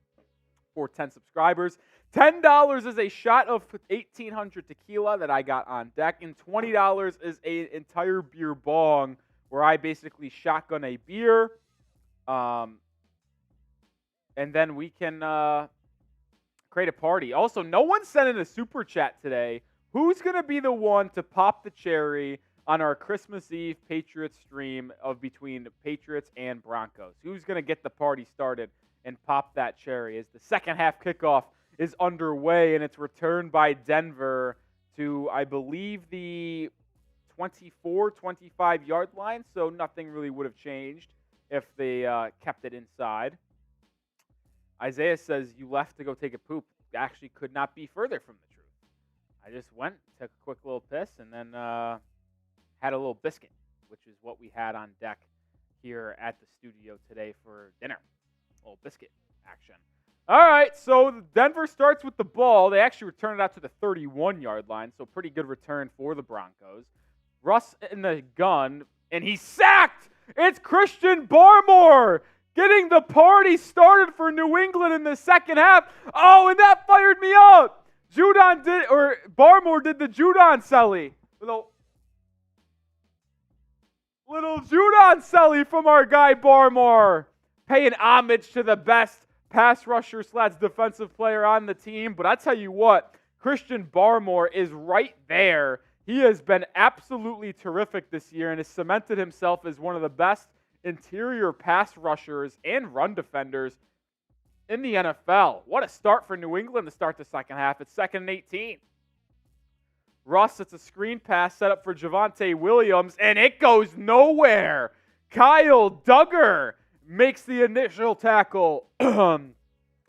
for 10 subscribers. $10 is a shot of 1800 tequila that I got on deck. And $20 is an entire beer bong where I basically shotgun a beer. And then we can create a party. Also, no one sent in a super chat today. Who's going to be the one to pop the cherry on our Christmas Eve Patriots stream of between the Patriots and Broncos? Who's going to get the party started and pop that cherry as the second half kickoff is underway and it's returned by Denver to, I believe, the 24, 25-yard line, so nothing really would have changed if they kept it inside. Isaiah says, you left to go take a poop. Actually could not be further from the truth. I just went, took a quick little piss, and then had a little biscuit, which is what we had on deck here at the studio today for dinner. A little biscuit action. All right, so Denver starts with the ball. They actually return it out to the 31-yard line, so pretty good return for the Broncos. Russ in the gun, and he's sacked! It's Christian Barmore getting the party started for New England in the second half. Oh, and that fired me up! Barmore did the Judon Selly. Little Judon Selly from our guy Barmore. Paying homage to the best pass rusher / defensive player on the team. But I tell you what, Christian Barmore is right there. He has been absolutely terrific this year and has cemented himself as one of the best interior pass rushers and run defenders in the NFL. What a start for New England to start the second half. It's 2nd and 18. Russ, it's a screen pass set up for Javonte Williams, and it goes nowhere. Kyle Duggar makes the initial tackle. And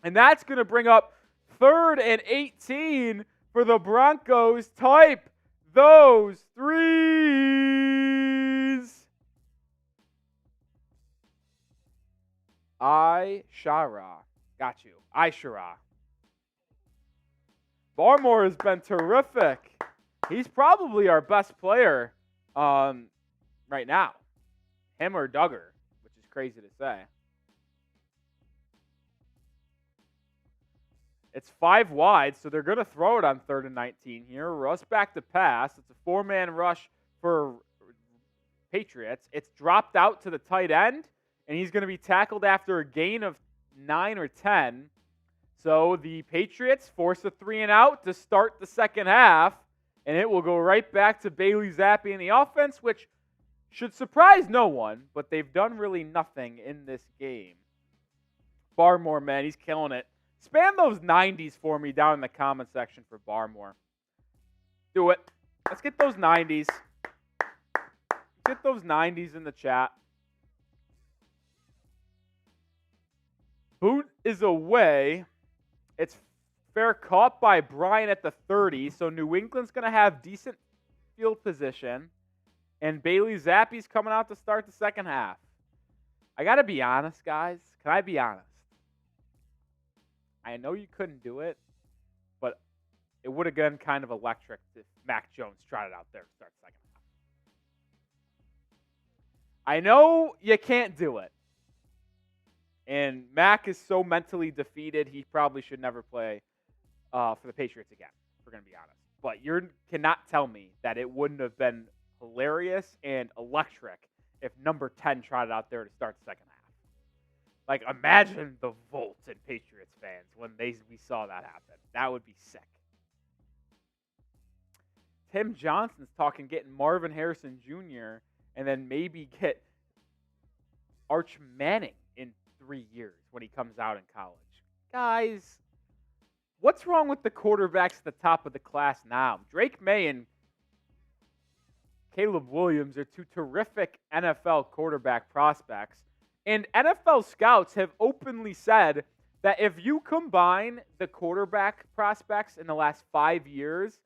that's going to bring up 3rd and 18 for the Broncos. Type those threes. Shara. Got you. Ishara. Barmore has been terrific. He's probably our best player right now. Him or Duggar, which is crazy to say. It's 5 wide, so they're going to throw it on 3rd and 19 here. Russ back to pass. It's a 4-man rush for Patriots. It's dropped out to the tight end, and he's going to be tackled after a gain of 9 or 10. So the Patriots force a 3-and-out to start the second half, and it will go right back to Bailey Zappe in the offense, which should surprise no one, but they've done really nothing in this game. Barmore, man, he's killing it. Spam those 90s for me down in the comment section for Barmore. Do it. Let's get those 90s. Get those 90s in the chat. Boot is away. It's fair caught by Bryant at the 30, so New England's going to have decent field position, and Bailey Zappe's coming out to start the second half. I got to be honest, guys. Can I be honest? I know you couldn't do it, but it would have been kind of electric if Mac Jones trotted out there to start the second half. I know you can't do it. And Mac is so mentally defeated, he probably should never play for the Patriots again, if we're going to be honest. But you cannot tell me that it wouldn't have been hilarious and electric if number 10 trotted out there to start the second half. Like, imagine the volt in Patriots fans when we saw that happen. That would be sick. Tim Johnson's talking getting Marvin Harrison Jr. and then maybe get Arch Manning in 3 years when he comes out in college. Guys, what's wrong with the quarterbacks at the top of the class now? Drake May and Caleb Williams are two terrific NFL quarterback prospects. And NFL scouts have openly said that if you combine the quarterback prospects in the last 5 years,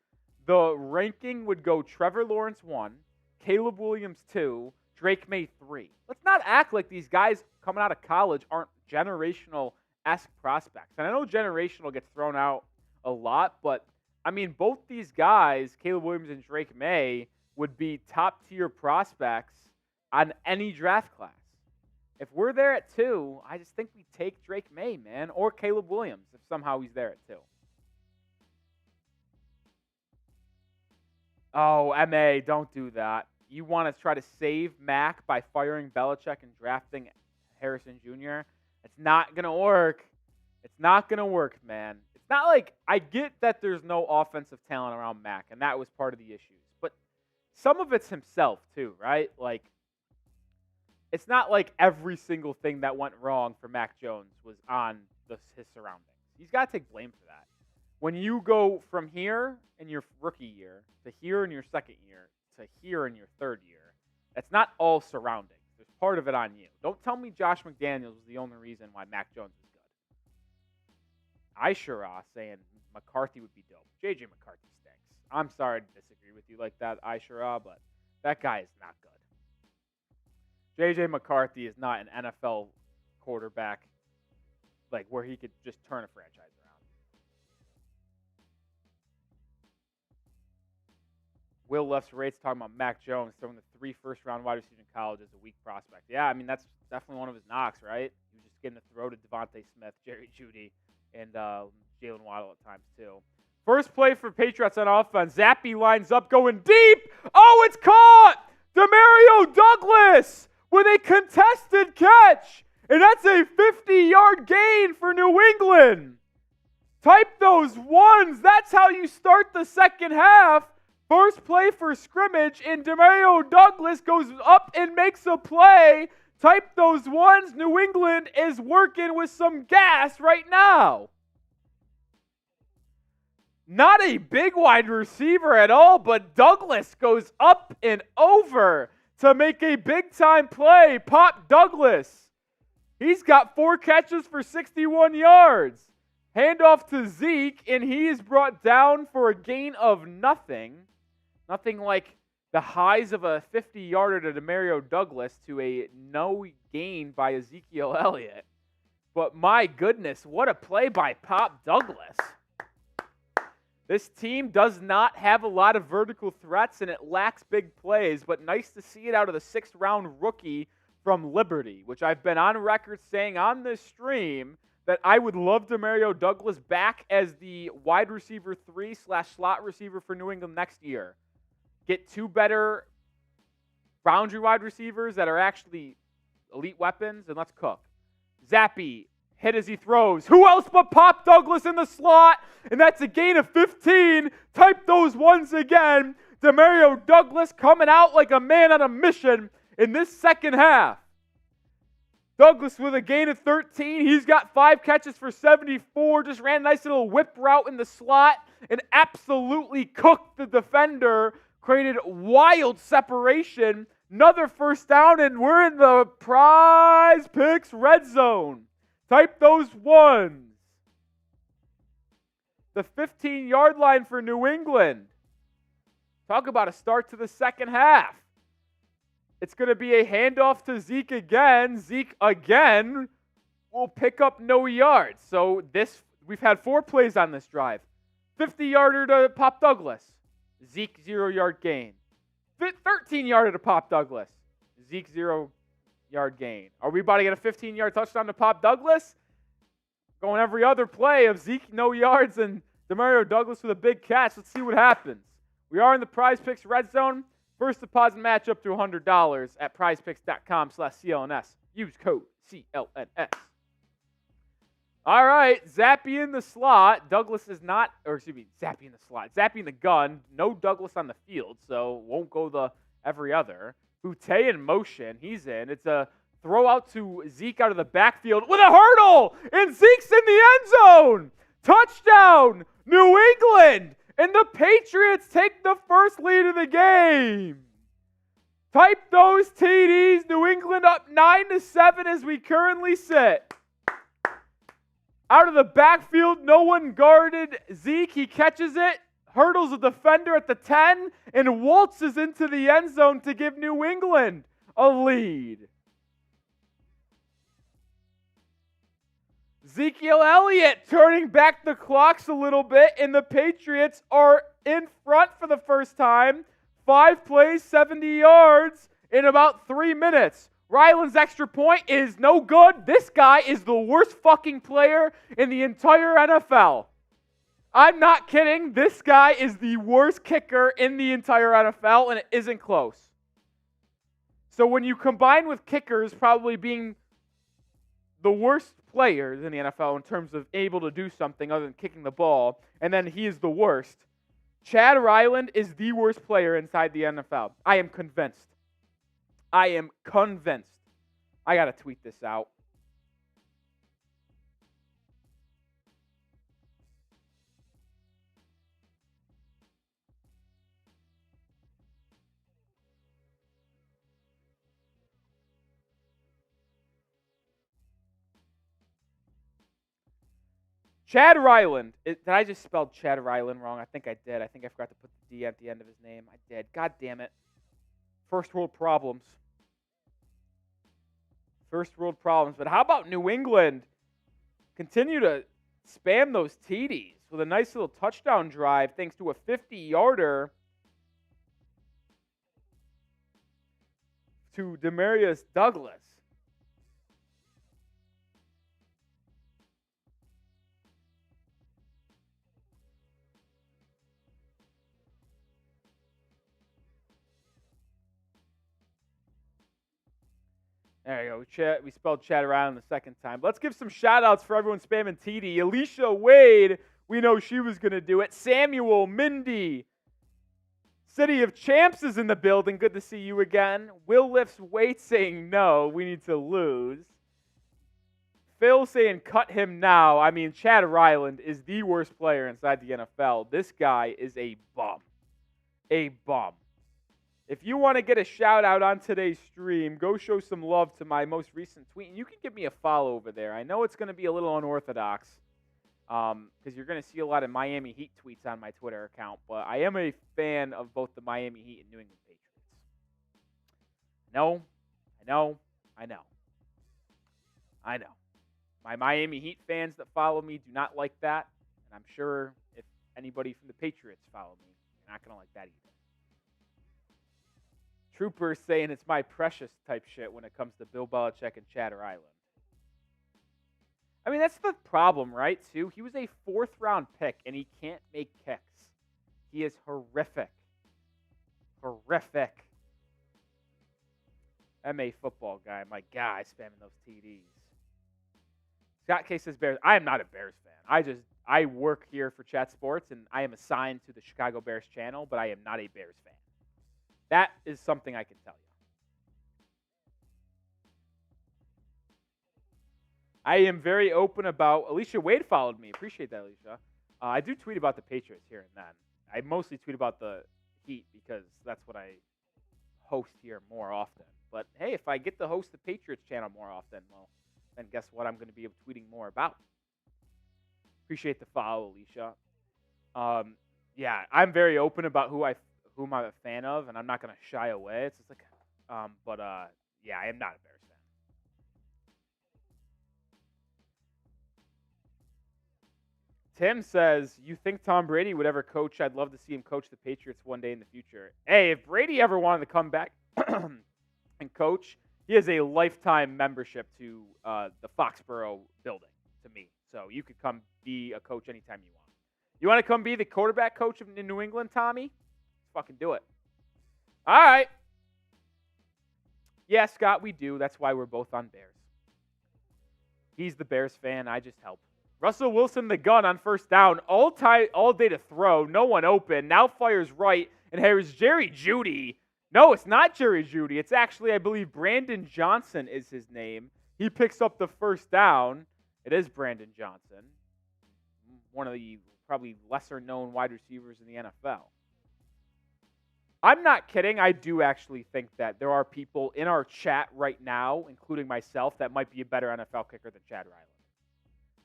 the ranking would go Trevor Lawrence 1, Caleb Williams 2, Drake May 3. Let's not act like these guys coming out of college aren't generational-esque prospects. And I know generational gets thrown out a lot, but, I mean, both these guys, Caleb Williams and Drake May, would be top-tier prospects on any draft class. If we're there at 2, I just think we take Drake May, man, or Caleb Williams if somehow he's there at 2. Oh, MA, don't do that. You want to try to save Mac by firing Belichick and drafting Harrison Jr.? It's not going to work. It's not going to work, man. It's not like I get that there's no offensive talent around Mac, and that was part of the issues. But some of it's himself, too, right? Like, it's not like every single thing that went wrong for Mac Jones was on his surroundings. He's got to take blame for that. When you go from here in your rookie year to here in your second year to here in your third year, that's not all surroundings. There's part of it on you. Don't tell me Josh McDaniels was the only reason why Mac Jones is good. Ishara saying McCarthy would be dope. J.J. McCarthy stinks. I'm sorry to disagree with you like that, Ishara, but that guy is not good. J.J. McCarthy is not an NFL quarterback like where he could just turn a franchise around. Will Left's rates talking about Mac Jones throwing the 3 first-round wide receivers in college as a weak prospect. Yeah, I mean, that's definitely one of his knocks, right? He was just getting to throw to Devontae Smith, Jerry Jeudy, and Jalen Waddle at times, too. First play for Patriots on offense. Zappe lines up going deep. Oh, it's caught! Demario Douglas with a contested catch. And that's a 50-yard gain for New England. Type those ones. That's how you start the second half. First play for scrimmage, and Demario Douglas goes up and makes a play. Type those ones. New England is working with some gas right now. Not a big wide receiver at all, but Douglas goes up and over to make a big-time play. Pop Douglas. He's got 4 catches for 61 yards. Handoff to Zeke, and he is brought down for a gain of nothing. Nothing like the highs of a 50-yarder to Demario Douglas to a no gain by Ezekiel Elliott. But my goodness, what a play by Pop Douglas. This team does not have a lot of vertical threats, and it lacks big plays, but nice to see it out of the 6th-round rookie from Liberty, which I've been on record saying on this stream that I would love Demario Douglas back as the wide receiver 3/slot receiver for New England next year. Get 2 better boundary wide receivers that are actually elite weapons, and let's cook. Zappe, hit as he throws. Who else but Pop Douglas in the slot? And that's a gain of 15. Type those ones again. Demario Douglas coming out like a man on a mission in this second half. Douglas with a gain of 13. He's got 5 catches for 74. Just ran a nice little whip route in the slot and absolutely cooked the defender. Created wild separation. Another first down, and we're in the Prize Picks red zone. Type those ones. The 15-yard line for New England. Talk about a start to the second half. It's going to be a handoff to Zeke again. Zeke again will pick up no yards. So we've had 4 plays on this drive. 50-yarder to Pop Douglas. Zeke 0-yard gain. 13-yarder to Pop Douglas. Zeke 0-yard gain. Are we about to get a 15-yard touchdown to Pop Douglas? Going every other play of Zeke no yards and Demario Douglas with a big catch. Let's see what happens. We are in the Prize Picks red zone. First deposit match up to $100 at prizepicks.com/CLNS. Use code CLNS. All right, Zappe in the slot. Douglas is not, or excuse me, Zappe in the slot. Zappe in the gun. No Douglas on the field, so won't go the every other. Boutte in motion. He's in. It's a throw out to Zeke out of the backfield with a hurdle, and Zeke's in the end zone. Touchdown, New England, and the Patriots take the first lead of the game. Type those TDs. New England up 9-7 as we currently sit. Out of the backfield, no one guarded Zeke. He catches it, hurdles a defender at the 10, and waltzes into the end zone to give New England a lead. Ezekiel Elliott turning back the clocks a little bit, and the Patriots are in front for the first time. 5 plays, 70 yards in about 3 minutes. Ryland's extra point is no good. This guy is the worst fucking player in the entire NFL. I'm not kidding. This guy is the worst kicker in the entire NFL, and it isn't close. So when you combine with kickers probably being the worst players in the NFL in terms of able to do something other than kicking the ball, and then he is the worst, Chad Ryland is the worst player inside the NFL. I am convinced. I am convinced. I got to tweet this out. Chad Ryland. Did I just spell Chad Ryland wrong? I think I did. I think I forgot to put the D at the end of his name. I did. God damn it. First world problems. First world problems. But how about New England continue to spam those TDs with a nice little touchdown drive thanks to a 50-yarder to Demarius Douglas. There you go. We spelled Chad Ryland the second time. Let's give some shout-outs for everyone spamming TD. Alicia Wade, we know she was going to do it. Samuel, Mindy, City of Champs is in the building. Good to see you again. Will lifts weight saying no, we need to lose. Phil saying cut him now. I mean, Chad Ryland is the worst player inside the NFL. This guy is a bum. A bum. If you want to get a shout-out on today's stream, go show some love to my most recent tweet. And you can give me a follow over there. I know it's going to be a little unorthodox because you're going to see a lot of Miami Heat tweets on my Twitter account. But I am a fan of both the Miami Heat and New England Patriots. I know. My Miami Heat fans that follow me do not like that. And I'm sure if anybody from the Patriots follow me, they're not going to like that either. Troopers saying it's my precious type shit when it comes to Bill Belichick and Chad Ryland. I mean, that's the problem, right, too? He was a 4th-round pick, and he can't make kicks. He is horrific. Horrific. MA football guy. My guy spamming those TDs. Scott K says Bears. I am not a Bears fan. I work here for Chat Sports, and I am assigned to the Chicago Bears channel, but I am not a Bears fan. That is something I can tell you. I am very open about. Alicia Wade followed me. Appreciate that, Alicia. I do tweet about the Patriots here and then. I mostly tweet about the Heat because that's what I host here more often. But hey, if I get to host the Patriots channel more often, well, then guess what? I'm going to be tweeting more about. Appreciate the follow, Alicia. Yeah, I'm very open about who I'm a fan of, and I'm not going to shy away. It's just like, yeah, I am not a Bears fan. Tim says, you think Tom Brady would ever coach? I'd love to see him coach the Patriots one day in the future. Hey, if Brady ever wanted to come back and coach, he has a lifetime membership to the Foxborough building to me. So you could come be a coach anytime you want. You want to come be the quarterback coach in New England, Tommy? Fucking do it. All right. Yeah, Scott, we do. That's why we're both on Bears. He's the Bears fan. I just help. Russell Wilson, the gun on first down, all day to throw, no one open. Now fires right, and here's Jerry Jeudy. No, it's not Jerry Jeudy. It's actually, I believe, Brandon Johnson is his name. He picks up the first down. It is Brandon Johnson, one of the probably lesser-known wide receivers in the NFL. I'm not kidding. I do actually think that there are people in our chat right now, including myself, that might be a better NFL kicker than Chad Ryland.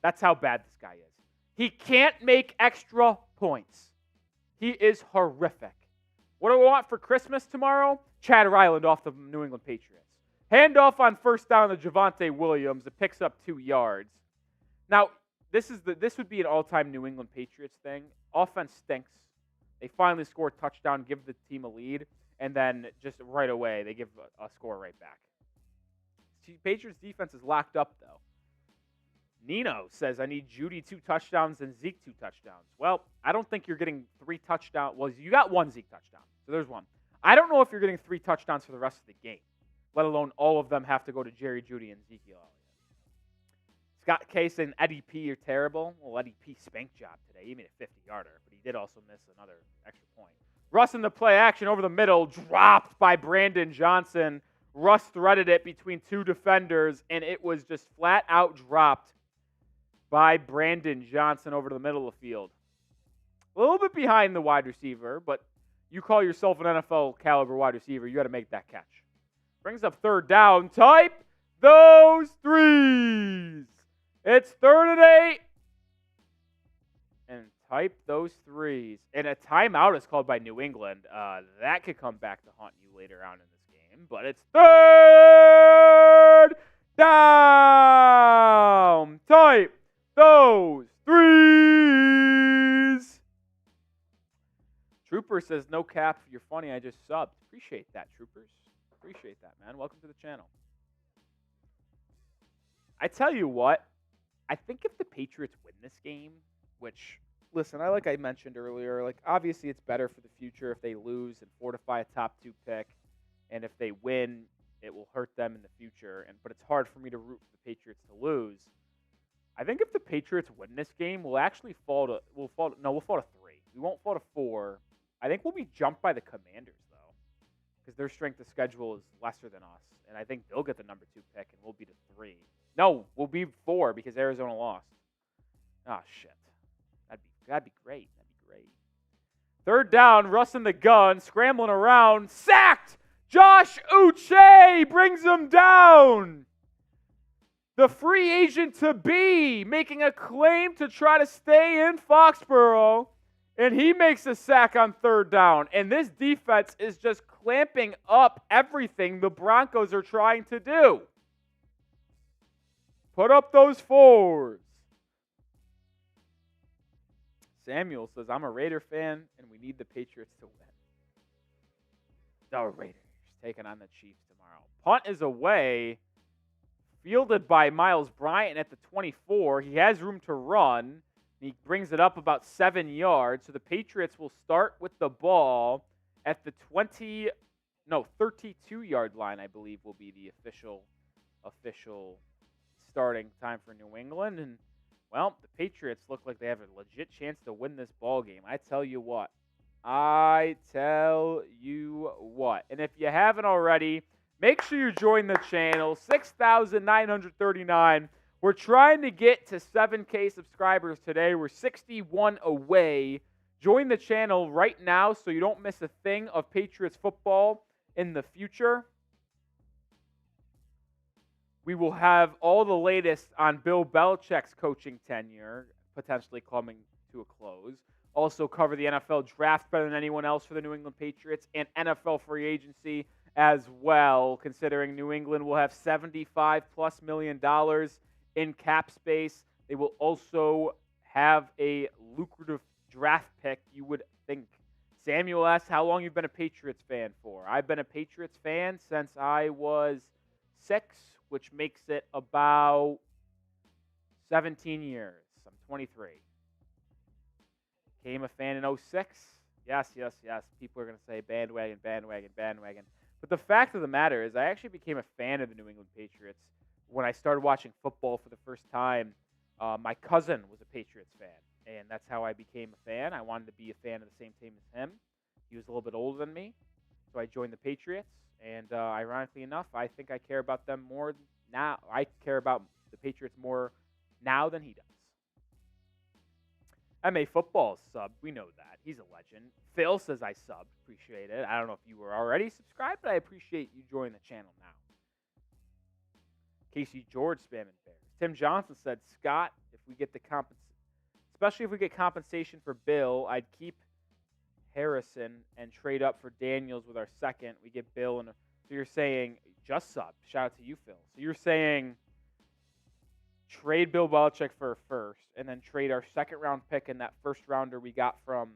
That's how bad this guy is. He can't make extra points. He is horrific. What do we want for Christmas tomorrow? Chad Ryland off the New England Patriots. Handoff on first down to Javonte Williams. It picks up 2 yards. Now, this would be an all-time New England Patriots thing. Offense stinks. They finally score a touchdown, give the team a lead, and then just right away they give a score right back. Patriots defense is locked up, though. Nino says, I need Jeudy 2 touchdowns and Zeke 2 touchdowns. Well, I don't think you're getting 3 touchdowns. Well, you got 1 Zeke touchdown, so there's 1. I don't know if you're getting 3 touchdowns for the rest of the game, let alone all of them have to go to Jerry Jeudy and Ezekiel Elliott. Scott Case and Eddie P are terrible. Well, Eddie P spanked job today. He made a 50-yarder, but he did also miss another extra point. Russ in the play action over the middle, dropped by Brandon Johnson. Russ threaded it between 2 defenders, and it was just flat out dropped by Brandon Johnson over to the middle of the field. A little bit behind the wide receiver, but you call yourself an NFL caliber wide receiver, you got to make that catch. Brings up third down. Type those threes. It's 3rd and 8. And type those threes. And a timeout is called by New England. That could come back to haunt you later on in this game. But it's 3rd down. Type those threes. Trooper says, no cap, you're funny, I just subbed. Appreciate that, Troopers. Appreciate that, man. Welcome to the channel. I tell you what, I think if the Patriots win this game, which, listen, like I mentioned earlier, like obviously it's better for the future if they lose and fortify a top 2 pick, and if they win, it will hurt them in the future. But it's hard for me to root for the Patriots to lose. I think if the Patriots win this game, we'll fall to 3. We won't fall to 4. I think we'll be jumped by the Commanders though, because their strength of schedule is lesser than us, and I think they'll get the number 2 pick, and we'll be to 3. No, we'll be 4 because Arizona lost. Oh, shit. That'd be great. That'd be great. 3rd down, Russ in the gun, scrambling around, sacked! Josh Uche brings him down! The free agent to be making a claim to try to stay in Foxborough, and he makes a sack on 3rd down. And this defense is just clamping up everything the Broncos are trying to do. Put up those 4s. Samuel says, I'm a Raider fan, and we need the Patriots to win. The Raiders taking on the Chiefs tomorrow. Punt is away, fielded by Miles Bryant at the 24. He has room to run. He brings it up about 7 yards. So the Patriots will start with the ball at the 32-yard line, I believe, will be the official starting time for New England. And, well, the Patriots look like they have a legit chance to win this ball game. I tell you what. And if you haven't already, make sure you join the channel. 6,939. We're trying to get to 7K subscribers today. We're 61 away. Join the channel right now so you don't miss a thing of Patriots football in the future. We will have all the latest on Bill Belichick's coaching tenure, potentially coming to a close. Also cover the NFL draft better than anyone else for the New England Patriots, and NFL free agency as well, considering New England will have $75+ million in cap space. They will also have a lucrative draft pick, you would think. Samuel asks how long you've been a Patriots fan for. I've been a Patriots fan since I was 6, which makes it about 17 years. I'm 23. Became a fan in 06. Yes. People are going to say bandwagon. But the fact of the matter is I actually became a fan of the New England Patriots when I started watching football for the first time My cousin was a Patriots fan, and that's how I became a fan. I wanted to be a fan of the same team as him. He was a little bit older than me, so I joined the Patriots. And ironically enough, I think I care about them more now. I care about the Patriots more now than he does. MA Football subbed. We know that. He's a legend. Phil says I subbed. Appreciate it. I don't know if you were already subscribed, but I appreciate you joining the channel now. Casey George spamming Bears. Tim Johnson said, Scott, especially if we get compensation for Bill, I'd keep Harrison and trade up for Daniels with our second. We get Bill. So you're saying, just sub. Shout out to you, Phil. So you're saying trade Bill Belichick for a first and then trade our second-round pick and that first-rounder we got from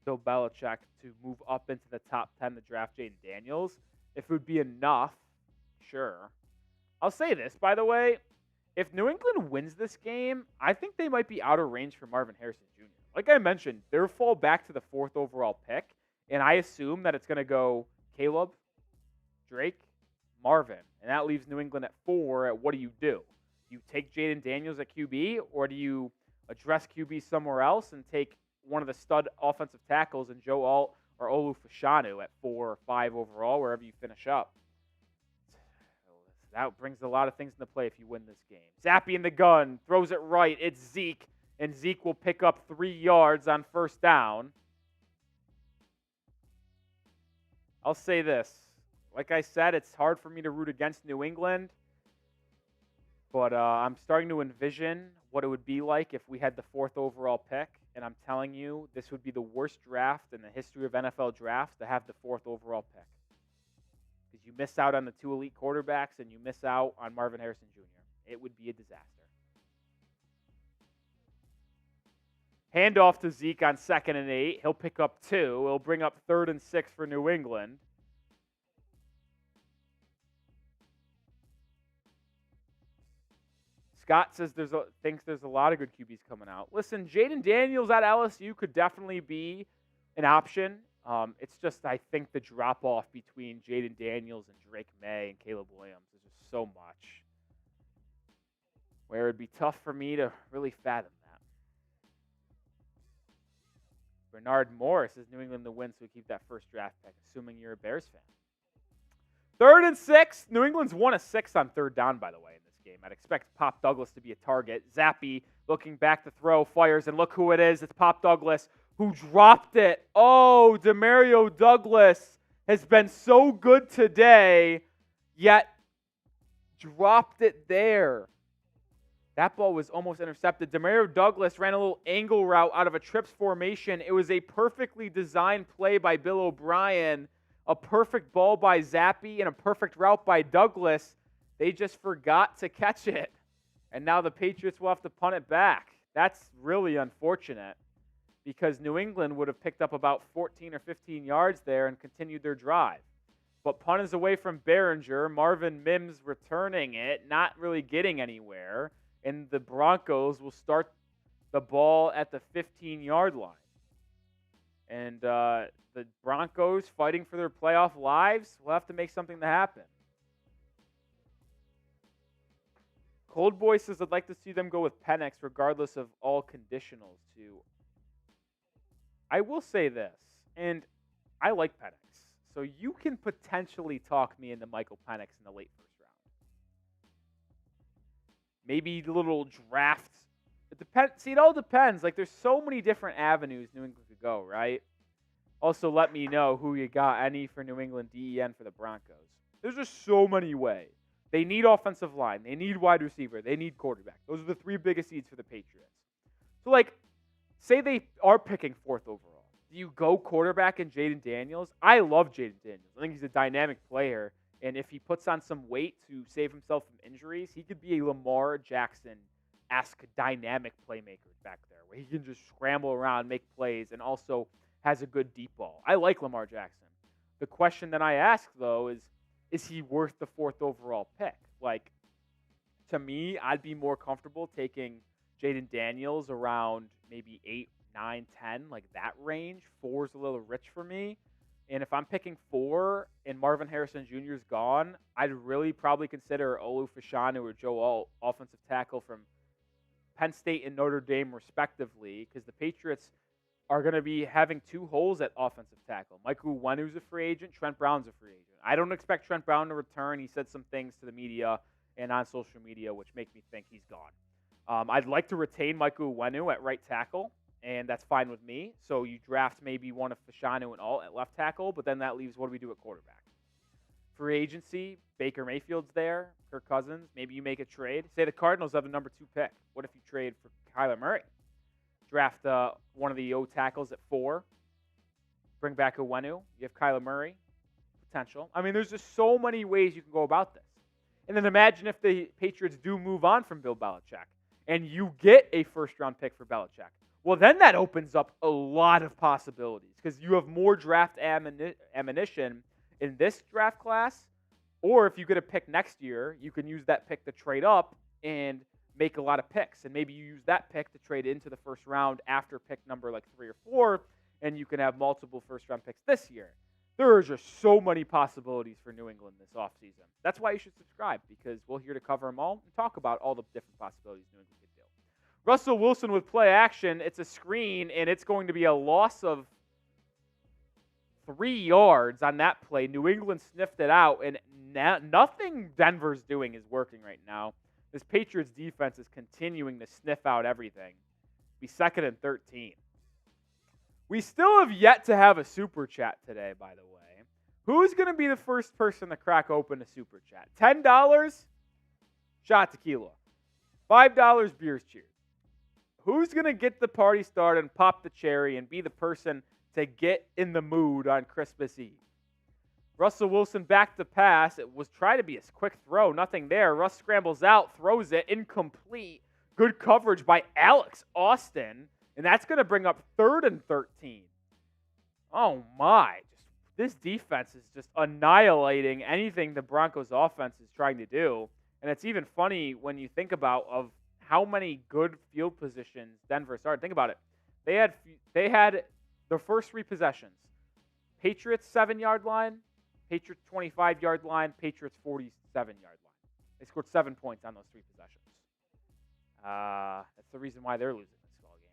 Bill Belichick to move up into the top 10 to draft Jaden Daniels. If it would be enough, sure. I'll say this, by the way. If New England wins this game, I think they might be out of range for Marvin Harrison Jr. Like I mentioned, they'll fall back to the 4th overall pick, and I assume that it's going to go Caleb, Drake, Marvin, and that leaves New England at 4. At what do? You take Jaden Daniels at QB, or do you address QB somewhere else and take one of the stud offensive tackles and Joe Alt or Olu Fashanu at 4 or 5 overall, wherever you finish up? That brings a lot of things into play if you win this game. Zappe in the gun, throws it right. It's Zeke, and Zeke will pick up 3 yards on first down. I'll say this. Like I said, it's hard for me to root against New England, but I'm starting to envision what it would be like if we had the 4th overall pick, and I'm telling you, this would be the worst draft in the history of NFL drafts to have the 4th overall pick. Because you miss out on the 2 elite quarterbacks and you miss out on Marvin Harrison Jr. It would be a disaster. Handoff to Zeke on 2nd and 8. He'll pick up 2. He'll bring up 3rd and 6 for New England. Scott says thinks there's a lot of good QBs coming out. Listen, Jaden Daniels at LSU could definitely be an option. It's just, I think the drop-off between Jaden Daniels and Drake May and Caleb Williams is just so much, where it would be tough for me to really fathom that. Bernard Morris is New England to win, so we keep that first draft pick, assuming you're a Bears fan. 3rd and 6. New England's 1 of 6 on 3rd down, by the way, in this game. I'd expect Pop Douglas to be a target. Zappe looking back to throw, fires, and look who it is. It's Pop Douglas, who dropped it. Oh, Demario Douglas has been so good today, yet dropped it there. That ball was almost intercepted. Demario Douglas ran a little angle route out of a trips formation. It was a perfectly designed play by Bill O'Brien, a perfect ball by Zappe, and a perfect route by Douglas. They just forgot to catch it, and now the Patriots will have to punt it back. That's really unfortunate, because New England would have picked up about 14 or 15 yards there and continued their drive. But punt is away from Behringer. Marvin Mims returning it, not really getting anywhere. And the Broncos will start the ball at the 15-yard line. And the Broncos, fighting for their playoff lives, will have to make something to happen. Cold Boy says, I'd like to see them go with Penix regardless of all conditionals too. I will say this, and I like Penix, so you can potentially talk me into Michael Penix in the late first round. Maybe little drafts. It depends. See, it all depends. Like, there's so many different avenues New England could go, right? Also, let me know who you got. Any for New England, DEN for the Broncos. There's just so many ways. They need offensive line. They need wide receiver. They need quarterback. Those are the 3 biggest needs for the Patriots. So, like, say they are picking 4th overall. Do you go quarterback and Jaden Daniels? I love Jaden Daniels. I think he's a dynamic player. And if he puts on some weight to save himself from injuries, he could be a Lamar Jackson-esque dynamic playmaker back there, where he can just scramble around, make plays, and also has a good deep ball. I like Lamar Jackson. The question that I ask, though, is he worth the 4th overall pick? Like, to me, I'd be more comfortable taking Jaden Daniels around maybe 8, 9, 10, like that range. 4 is a little rich for me. And if I'm picking 4 and Marvin Harrison Jr. is gone, I'd really probably consider Olu Fashanu or Joe Alt, offensive tackle from Penn State and Notre Dame respectively, because the Patriots are going to be having 2 holes at offensive tackle. Michael Onwenu's a free agent. Trent Brown's a free agent. I don't expect Trent Brown to return. He said some things to the media and on social media which make me think he's gone. I'd like to retain Michael Onwenu at right tackle, and that's fine with me. So you draft maybe one of Fashanu and Alt at left tackle, but then that leaves what do we do at quarterback? Free agency, Baker Mayfield's there, Kirk Cousins. Maybe you make a trade. Say the Cardinals have the number 2 pick. What if you trade for Kyler Murray? Draft one of the O tackles at 4. Bring back Onwenu. You have Kyler Murray. Potential. I mean, there's just so many ways you can go about this. And then imagine if the Patriots do move on from Bill Belichick and you get a first-round pick for Belichick. Well, then that opens up a lot of possibilities because you have more draft ammunition in this draft class, or if you get a pick next year, you can use that pick to trade up and make a lot of picks. And maybe you use that pick to trade into the first round after pick number like 3 or 4, and you can have multiple first-round picks this year. There are just so many possibilities for New England this offseason. That's why you should subscribe, because we're here to cover them all and talk about all the different possibilities New England could do. Russell Wilson with play action. It's a screen, and it's going to be a loss of 3 yards on that play. New England sniffed it out, and nothing Denver's doing is working right now. This Patriots defense is continuing to sniff out everything. Be 2nd and 13. We still have yet to have a super chat today, by the way. Who's going to be the first person to crack open a super chat? $10? Shot tequila. $5 beers cheers. Who's going to get the party started and pop the cherry and be the person to get in the mood on Christmas Eve? Russell Wilson back to pass. It was trying to be a quick throw. Nothing there. Russ scrambles out, throws it, incomplete. Good coverage by Alex Austin. And that's going to bring up 3rd and 13. Oh, my. This defense is just annihilating anything the Broncos offense is trying to do. And it's even funny when you think about of how many good field positions Denver started. Think about it. They had the first 3 possessions. Patriots 7-yard line, Patriots 25-yard line, Patriots 47-yard line. They scored 7 points on those 3 possessions. That's the reason why they're losing this ball game.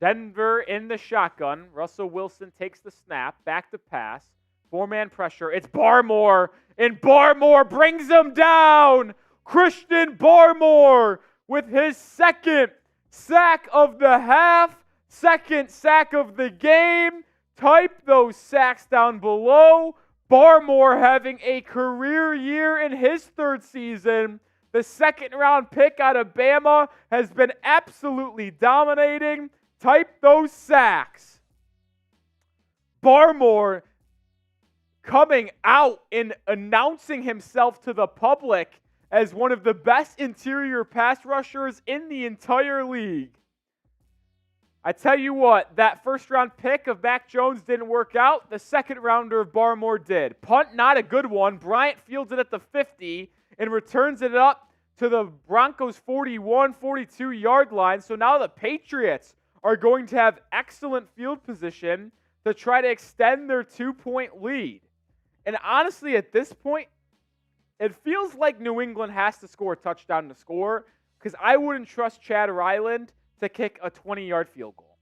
Denver in the shotgun. Russell Wilson takes the snap, back to pass. 4-man pressure. It's Barmore, and Barmore brings him down. Christian Barmore with his 2nd sack of the half, 2nd sack of the game. Type those sacks down below. Barmore having a career year in his 3rd season. The 2nd-round pick out of Bama has been absolutely dominating. Type those sacks. Barmore coming out and announcing himself to the public as one of the best interior pass rushers in the entire league. I tell you what, that 1st-round pick of Mac Jones didn't work out. The 2nd-rounder of Barmore did. Punt, not a good one. Bryant fields it at the 50 and returns it up to the Broncos' 41, 42-yard line. So now the Patriots are going to have excellent field position to try to extend their 2-point lead. And honestly, at this point, it feels like New England has to score a touchdown to score, because I wouldn't trust Chad Ryland to kick a 20-yard field goal.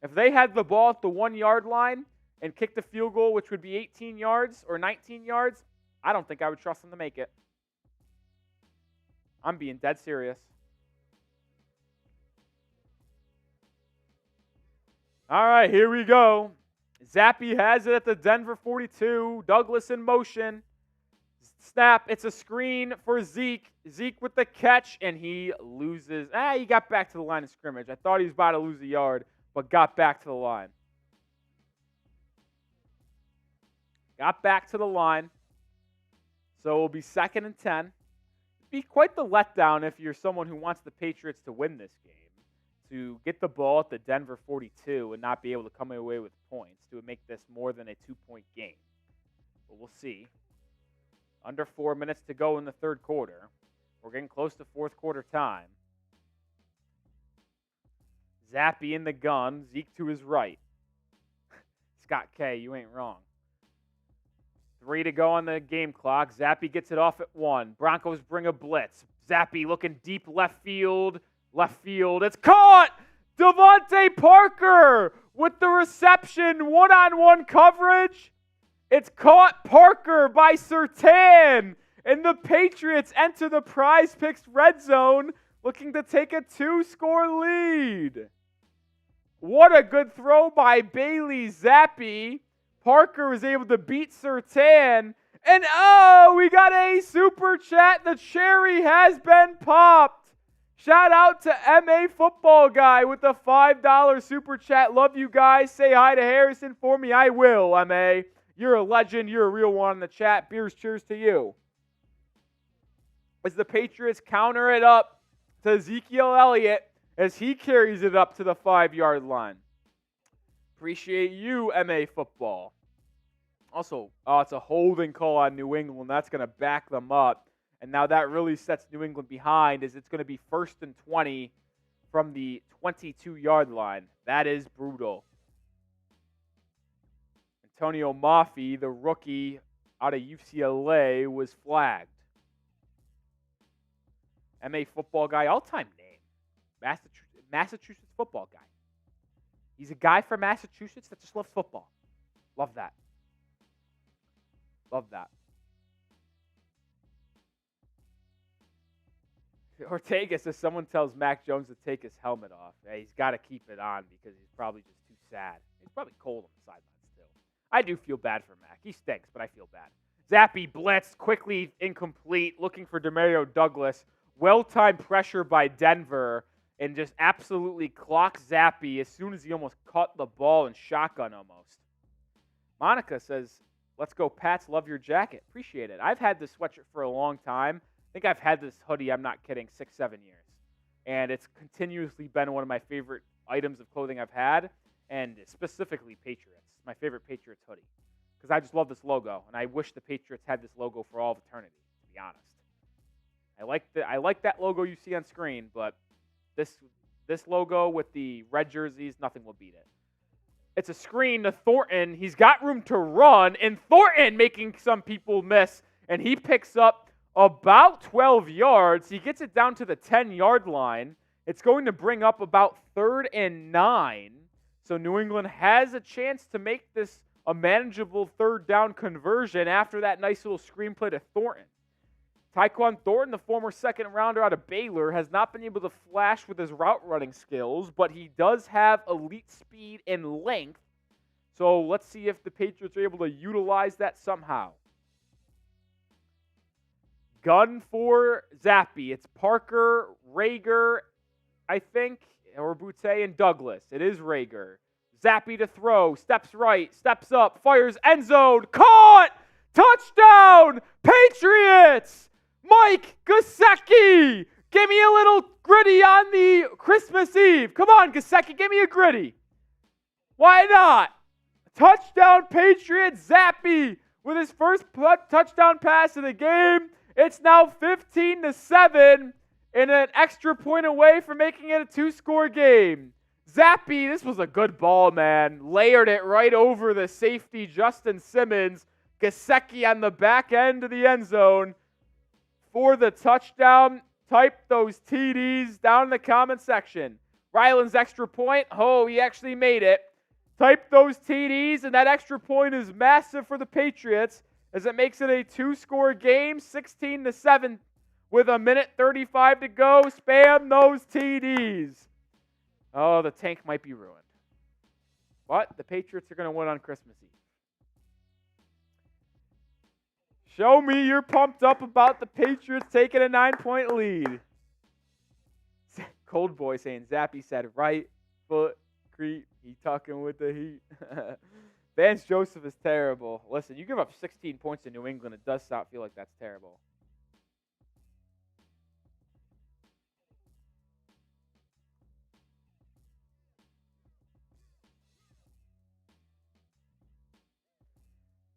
If they had the ball at the 1-yard line and kicked the field goal, which would be 18 yards or 19 yards, I don't think I would trust them to make it. I'm being dead serious. All right, here we go. Zappe has it at the Denver 42. Douglas in motion. Snap. It's a screen for Zeke. Zeke with the catch, and he loses. He got back to the line of scrimmage. I thought he was about to lose a yard, but got back to the line. Got back to the line. So it will be 2nd and 10. It'd be quite the letdown if you're someone who wants the Patriots to win this game, to get the ball at the Denver 42 and not be able to come away with points to make this more than a 2-point game. But we'll see. Under 4 minutes to go in the 3rd quarter. We're getting close to 4th quarter time. Zappe in the gun. Zeke to his right. Scott K, you ain't wrong. 3 to go on the game clock. Zappe gets it off at 1. Broncos bring a blitz. Zappe looking deep left field. Left field. It's caught! Devontae Parker with the reception. One-on-one coverage. It's caught. Parker by Surtain. And the Patriots enter the Prize Picks red zone looking to take a 2-score lead. What a good throw by Bailey Zappe. Parker was able to beat Surtain. And we got a super chat. The cherry has been popped. Shout out to MA Football Guy with the $5 super chat. Love you guys. Say hi to Harrison for me. I will, MA. You're a legend. You're a real one in the chat. Beers, cheers to you. As the Patriots counter it up to Ezekiel Elliott as he carries it up to the 5-yard line. Appreciate you, MA Football. Also, it's a holding call on New England. That's going to back them up. And now that really sets New England behind as it's going to be 1st and 20 from the 22-yard line. That is brutal. Antonio Maffei, the rookie out of UCLA, was flagged. MA Football Guy, all-time name. Massachusetts football guy. He's a guy from Massachusetts that just loves football. Love that. Love that. Ortega says someone tells Mac Jones to take his helmet off. Yeah, he's got to keep it on because he's probably just too sad. He's probably cold on the sideline still. I do feel bad for Mac. He stinks, but I feel bad. Zappe blitzed, quickly incomplete, looking for Demario Douglas. Well-timed pressure by Denver and just absolutely clocked Zappe as soon as he almost caught the ball and shotgun almost. Monica says, let's go Pats, love your jacket. Appreciate it. I've had this sweatshirt for a long time. I think I've had this hoodie, I'm not kidding, 6-7 years. And it's continuously been one of my favorite items of clothing I've had, and specifically Patriots. My favorite Patriots hoodie. Because I just love this logo, and I wish the Patriots had this logo for all of eternity, to be honest. I like that logo you see on screen, but this logo with the red jerseys, nothing will beat it. It's a screen to Thornton. He's got room to run, and Thornton making some people miss, and he picks up about 12 yards. He gets it down to the 10-yard line. It's going to bring up about 3rd and 9. So New England has a chance to make this a manageable 3rd down conversion after that nice little screenplay to Thornton. Tyquan Thornton, the former 2nd rounder out of Baylor, has not been able to flash with his route running skills, but he does have elite speed and length. So let's see if the Patriots are able to utilize that somehow. Gun for Zappe. It's Parker, Rager, I think, or Boutte and Douglas. It is Rager. Zappe to throw. Steps right. Steps up. Fires end zone. Caught! Touchdown! Patriots! Mike Gesicki! Give me a little gritty on the Christmas Eve. Come on, Gesicki, give me a gritty. Why not? Touchdown Patriots. Zappe with his first touchdown pass of the game. It's now 15-7 and an extra point away from making it a 2-score game. Zappe, this was a good ball, man. Layered it right over the safety, Justin Simmons. Gesicki on the back end of the end zone for the touchdown. Type those TDs down in the comment section. Ryland's extra point. Oh, he actually made it. Type those TDs, and that extra point is massive for the Patriots as it makes it a 2-score game, 16-7 with 1:35 to go. Spam those TDs. Oh, the tank might be ruined. But the Patriots are going to win on Christmas Eve. Show me you're pumped up about the Patriots taking a 9-point lead. Cold Boy saying Zappe said right foot creep. He talking with the heat. Vance Joseph is terrible. Listen, you give up 16 points to New England, it does feel like that's terrible.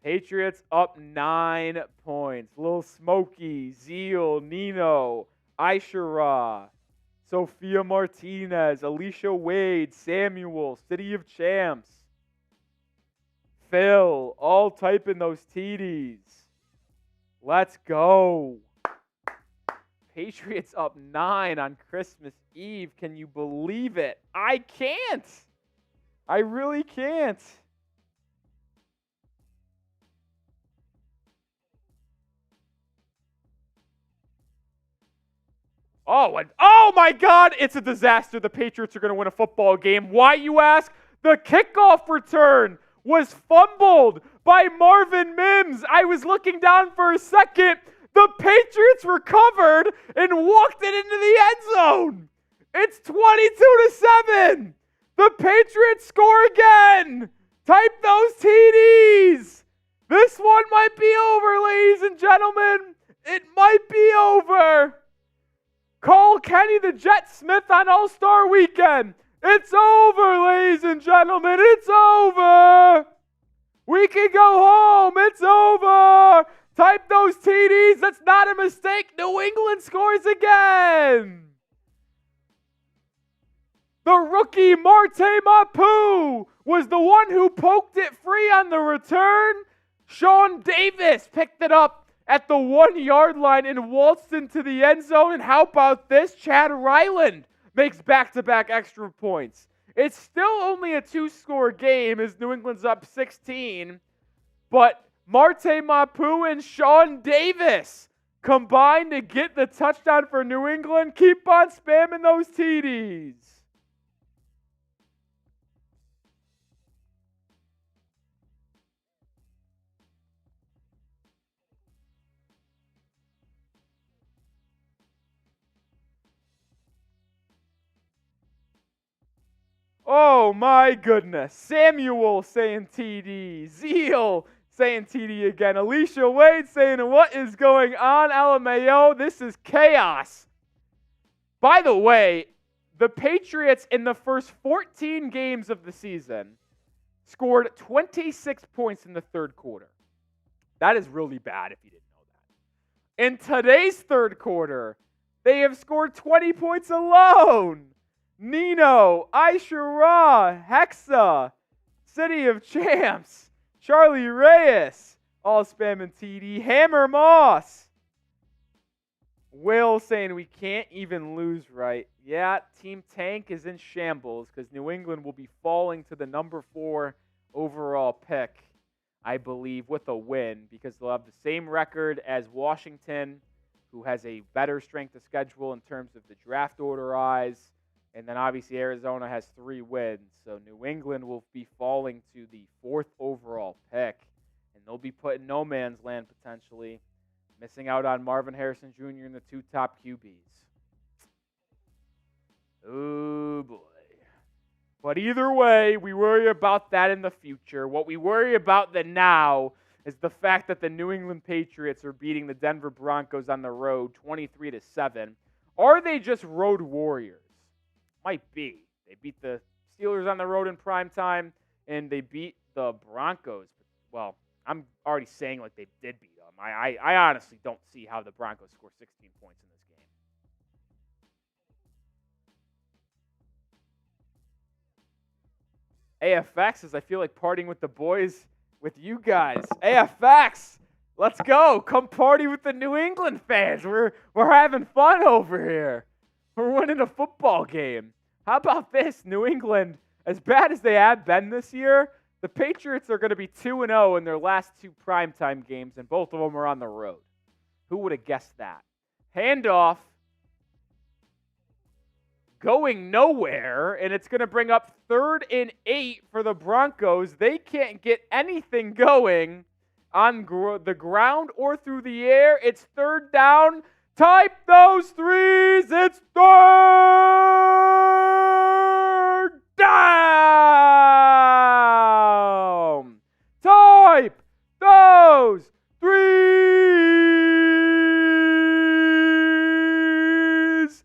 Patriots up 9 points. Lil Smokey, Zeal, Nino, Aishara, Sophia Martinez, Alicia Wade, Samuel, City of Champs, Phil, all typing those TDs. Let's go. Patriots up 9 on Christmas Eve. Can you believe it? I can't. I really can't. Oh my God, it's a disaster. The Patriots are going to win a football game. Why, you ask? The kickoff return was fumbled by Marvin Mims. I was looking down for a second. The Patriots recovered and walked it into the end zone. It's 22-7. The Patriots score again. Type those TDs. This one might be over, ladies and gentlemen. It might be over. Call Kenny the Jet Smith on All-Star Weekend. It's over, ladies and gentlemen. It's over. We can go home. It's over. Type those TDs. That's not a mistake. New England scores again. The rookie Marte Mapu was the one who poked it free on the return. Sean Davis picked it up at the 1-yard line and waltzed into the end zone. And how about this? Chad Ryland makes back-to-back extra points. It's still only a 2-score game as New England's up 16. But Marte Mapu and Sean Davis combined to get the touchdown for New England. Keep on spamming those TDs. Oh my goodness. Samuel saying TD. Zeal saying TD again. Alicia Wade saying, what is going on, LMAO? This is chaos. By the way, the Patriots in the first 14 games of the season scored 26 points in the third quarter. That is really bad if you didn't know that. In today's third quarter, they have scored 20 points alone. Nino, Aishara, Hexa, City of Champs, Charlie Reyes, all spamming TD. Hammer Moss. Will saying we can't even lose, right? Yeah, Team Tank is in shambles because New England will be falling to the number 4 overall pick, I believe, with a win because they'll have the same record as Washington, who has a better strength of schedule in terms of the draft order eyes. And then obviously Arizona has 3 wins. So New England will be falling to the 4th overall pick. And they'll be put in no man's land potentially, missing out on Marvin Harrison Jr. and the 2 top QBs. Oh boy. But either way, we worry about that in the future. What we worry about the now is the fact that the New England Patriots are beating the Denver Broncos on the road 23-7. Are they just road warriors? Might be. They beat the Steelers on the road in prime time, and they beat the Broncos. Well, I'm already saying like they did beat them. I honestly don't see how the Broncos score 16 points in this game. AFX is, I feel like partying with the boys with you guys. AFX, let's go. Come party with the New England fans. We're having fun over here. We're winning a football game. How about this, New England? As bad as they have been this year, the Patriots are going to be 2-0 in their last 2 primetime games, and both of them are on the road. Who would have guessed that? Handoff going nowhere, and it's going to bring up 3rd and 8 for the Broncos. They can't get anything going on the ground or through the air. It's 3rd down. Type those 3s. It's 3rd down. Type those 3s.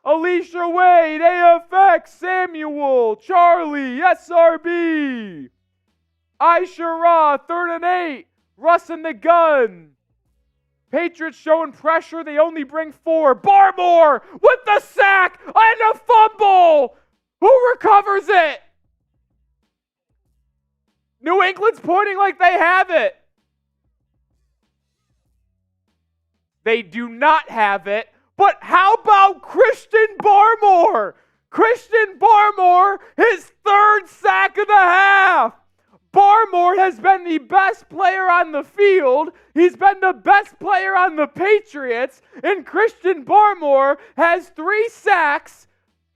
Alicia Wade, AFX, Samuel, Charlie, SRB. Aishara, 3rd and 8. Russ in the gun. Patriots showing pressure. They only bring 4. Barmore with the sack and a fumble. Who recovers it? New England's pointing like they have it. They do not have it. But how about Christian Barmore? Christian Barmore, his third sack of the half. Barmore has been the best player on the field. He's been the best player on the Patriots. And Christian Barmore has 3 sacks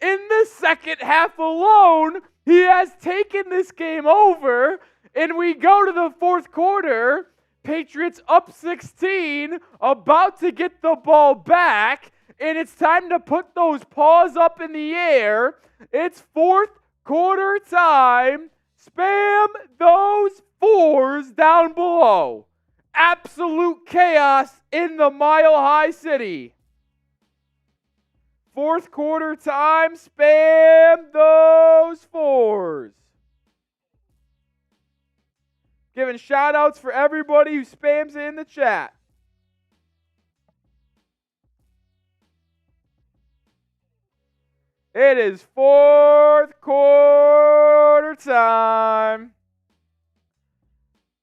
in the second half alone. He has taken this game over. And we go to the fourth quarter. Patriots up 16, about to get the ball back. And it's time to put those paws up in the air. It's fourth quarter time. Spam those 4s down below. Absolute chaos in the Mile High City. Fourth quarter time. Spam those 4s. Giving shout outs for everybody who spams it in the chat. It is fourth quarter time.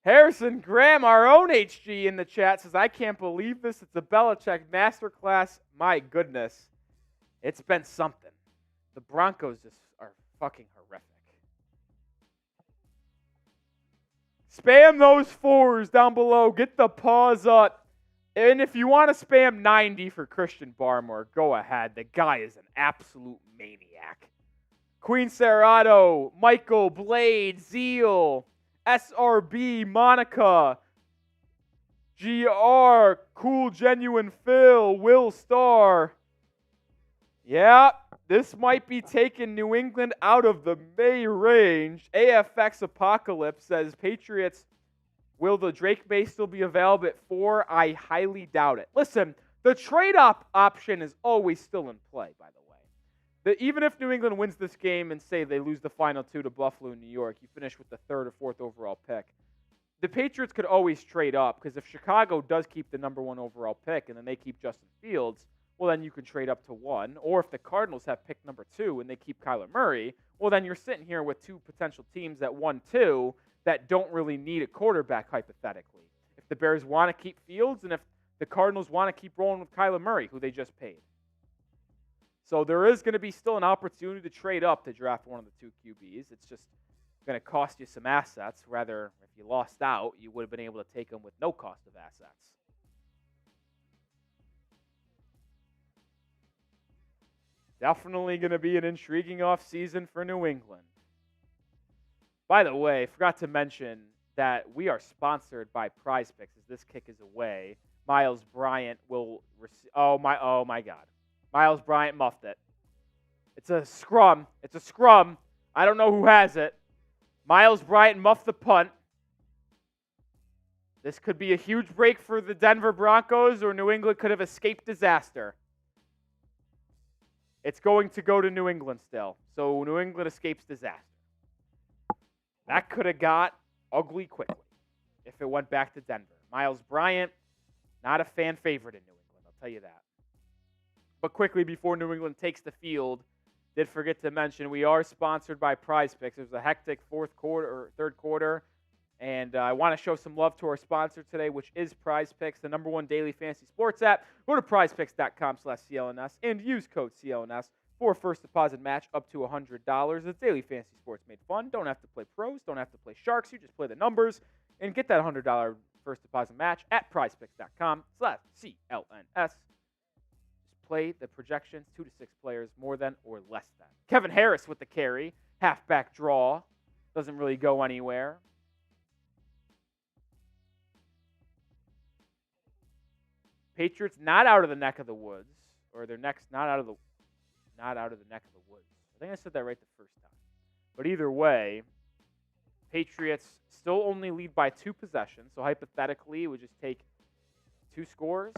Harrison Graham, our own HG in the chat, says, I can't believe this. It's a Belichick masterclass. My goodness. It's been something. The Broncos just are fucking horrific. Spam those 4s down below. Get the paws up. And if you want to spam 90 for Christian Barmore, go ahead. The guy is an absolute maniac. Queen Serrato, Michael, Blade, Zeal, SRB, Monica, GR, Cool Genuine Phil, Will Star. Yeah, this might be taking New England out of the May range. AFX Apocalypse says, Patriots, will the Drake May still be available at 4? I highly doubt it. Listen, the trade-up option is always still in play, by the way. Even if New England wins this game and say they lose the final 2 to Buffalo and New York, you finish with the 3rd or 4th overall pick. The Patriots could always trade up, because if Chicago does keep the number 1 overall pick and then they keep Justin Fields, well, then you can trade up to 1. Or if the Cardinals have pick number 2 and they keep Kyler Murray, well, then you're sitting here with 2 potential teams at 1-2 that don't really need a quarterback, hypothetically. If the Bears want to keep Fields and if the Cardinals want to keep rolling with Kyler Murray, who they just paid. So there is going to be still an opportunity to trade up to draft one of the 2 QBs. It's just going to cost you some assets. Rather, if you lost out, you would have been able to take them with no cost of assets. Definitely going to be an intriguing offseason for New England. By the way, forgot to mention that we are sponsored by Prize Picks as this kick is away. Miles Bryant will receive. Oh my God. Miles Bryant muffed it. It's a scrum. It's a scrum. I don't know who has it. Miles Bryant muffed the punt. This could be a huge break for the Denver Broncos, or New England could have escaped disaster. It's going to go to New England still. So New England escapes disaster. That could have got ugly quickly if it went back to Denver. Miles Bryant, not a fan favorite in New England, I'll tell you that. But quickly, before New England takes the field, did forget to mention we are sponsored by Prize Picks. It was a hectic third quarter, and I want to show some love to our sponsor today, which is Prize Picks, the number 1 daily fantasy sports app. Go to prizepicks.com/CLNS and use code CLNS for a first deposit match up to $100. It's daily fantasy sports made fun. Don't have to play pros, don't have to play sharks. You just play the numbers and get that $100 first deposit match at prizepicks.com/CLNS. Play the projections, 2 to 6 players, more than or less than. Kevin Harris with the carry, halfback draw, doesn't really go anywhere. Patriots not out of the neck of the woods, or their neck's not out of the neck of the woods. I think I said that right the first time. But either way, Patriots still only lead by 2 possessions, so hypothetically it would just take 2 scores.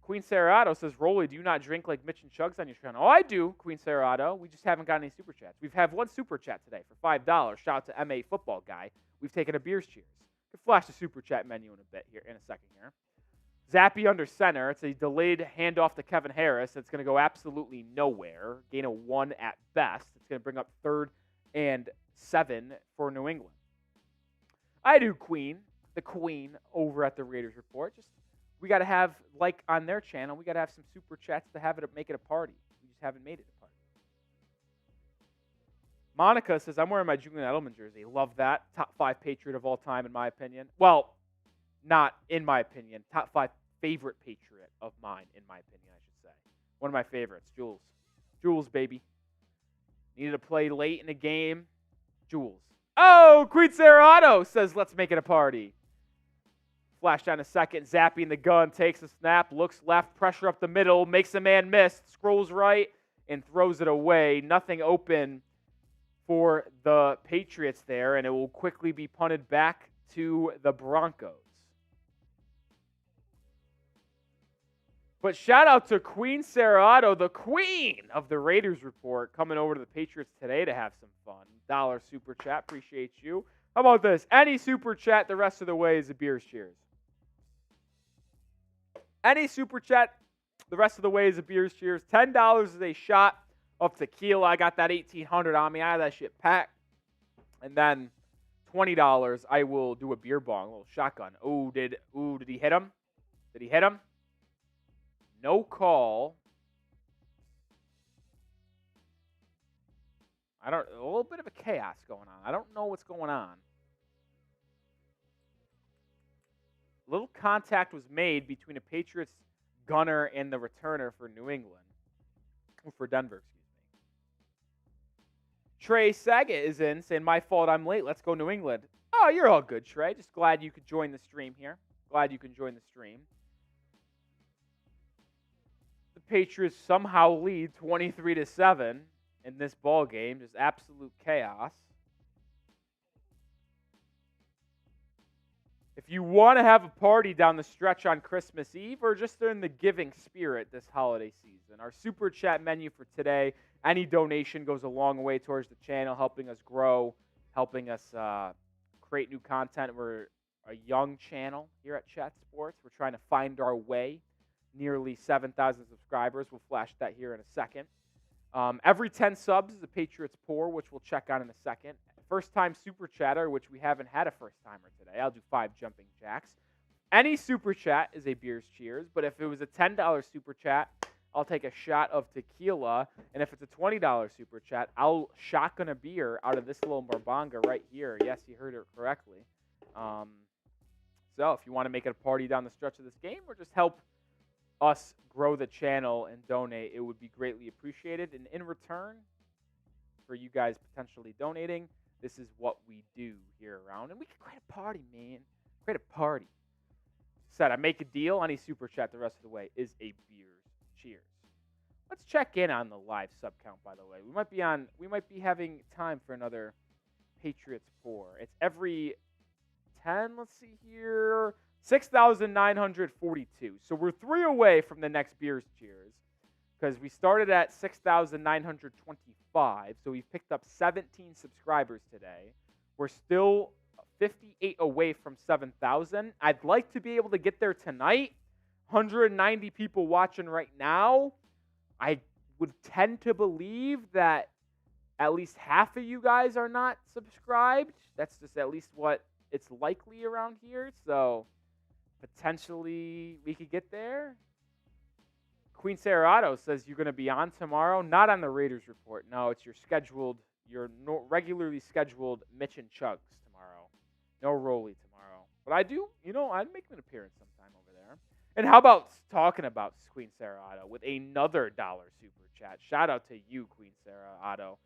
Queen Serrato says, Rolly, do you not drink like Mitch and Chugs on your channel? Oh, I do, Queen Serrato. We just haven't got any super chats. We've had 1 super chat today for $5. Shout out to MA Football Guy. We've taken a beers cheers. Could flash the super chat menu in a second here. Zappe under center. It's a delayed handoff to Kevin Harris. It's going to go absolutely nowhere. Gain of 1 at best. It's going to bring up 3rd and 7 for New England. I do Queen, the Queen, over at the Raiders Report. Just we got to have, like on their channel, we got to have some super chats to make it a party. We just haven't made it a party. Monica says, I'm wearing my Julian Edelman jersey. Love that. Top 5 Patriot of all time, in my opinion. Well, not in my opinion. Top 5 favorite Patriot of mine, in my opinion, I should say. One of my favorites, Jules. Jules, baby. Needed to play late in the game. Jules. Oh, Queen Serrato says, let's make it a party. Flash down a second. Zappe in the gun. Takes a snap. Looks left. Pressure up the middle. Makes a man miss. Scrolls right. And throws it away. Nothing open for the Patriots there. And it will quickly be punted back to the Broncos. But shout out to Queen Serrato, the queen of the Raiders Report, coming over to the Patriots Today to have some fun. $1 super chat. Appreciate you. How about this? Any super chat the rest of the way is a beer's cheers. Any super chat the rest of the way is a beer's cheers. $10 is a shot of tequila. I got that 1800 on me. I have that shit packed. And then $20, I will do a beer bong, a little shotgun. Did he hit him? Did he hit him? No call. A little bit of a chaos going on. I don't know what's going on. Little contact was made between a Patriots gunner and the returner for New England. Or for Denver, excuse me. Trey Saget is in saying, my fault, I'm late. Let's go New England. Oh, you're all good, Trey. Just glad you could join the stream here. Glad you can join the stream. The Patriots somehow lead 23-7 in this ball game. Just absolute chaos. If you want to have a party down the stretch on Christmas Eve or just in the giving spirit this holiday season, our super chat menu for today, any donation goes a long way towards the channel, helping us grow, helping us create new content. We're a young channel here at Chat Sports. We're trying to find our way. Nearly 7,000 subscribers. We'll flash that here in a second. Every 10 subs is a Patriots pour, which we'll check on in a second. First-time super chatter, which we haven't had a first-timer today. I'll do 5 jumping jacks. Any super chat is a beer's cheers, but if it was a $10 super chat, I'll take a shot of tequila. And if it's a $20 super chat, I'll shotgun a beer out of this little Marbanga right here. Yes, you heard it correctly. So if you want to make it a party down the stretch of this game or just help us grow the channel and donate, it would be greatly appreciated. And in return for you guys potentially donating, this is what we do here around. And we can create a party, man. Create a party. Said I make a deal. Any super chat the rest of the way is a beer's cheers. Let's check in on the live sub count, by the way. We might be having time for another Patriots pour. It's every 10, let's see here. 6,942. So we're 3 away from the next beer's cheers because we started at 6,925. So we've picked up 17 subscribers today. We're still 58 away from 7,000. I'd like to be able to get there tonight. 190 people watching right now. I would tend to believe that at least half of you guys are not subscribed. That's just at least what it's likely around here. So potentially we could get there. Queen Serrato says you're going to be on tomorrow. Not on the Raiders Report. No, it's your regularly scheduled Mitch and Chugs tomorrow. No Rolly tomorrow. But I do, I'd make an appearance sometime over there. And how about talking about Queen Serrato with another $1 super chat? Shout out to you, Queen Serrato.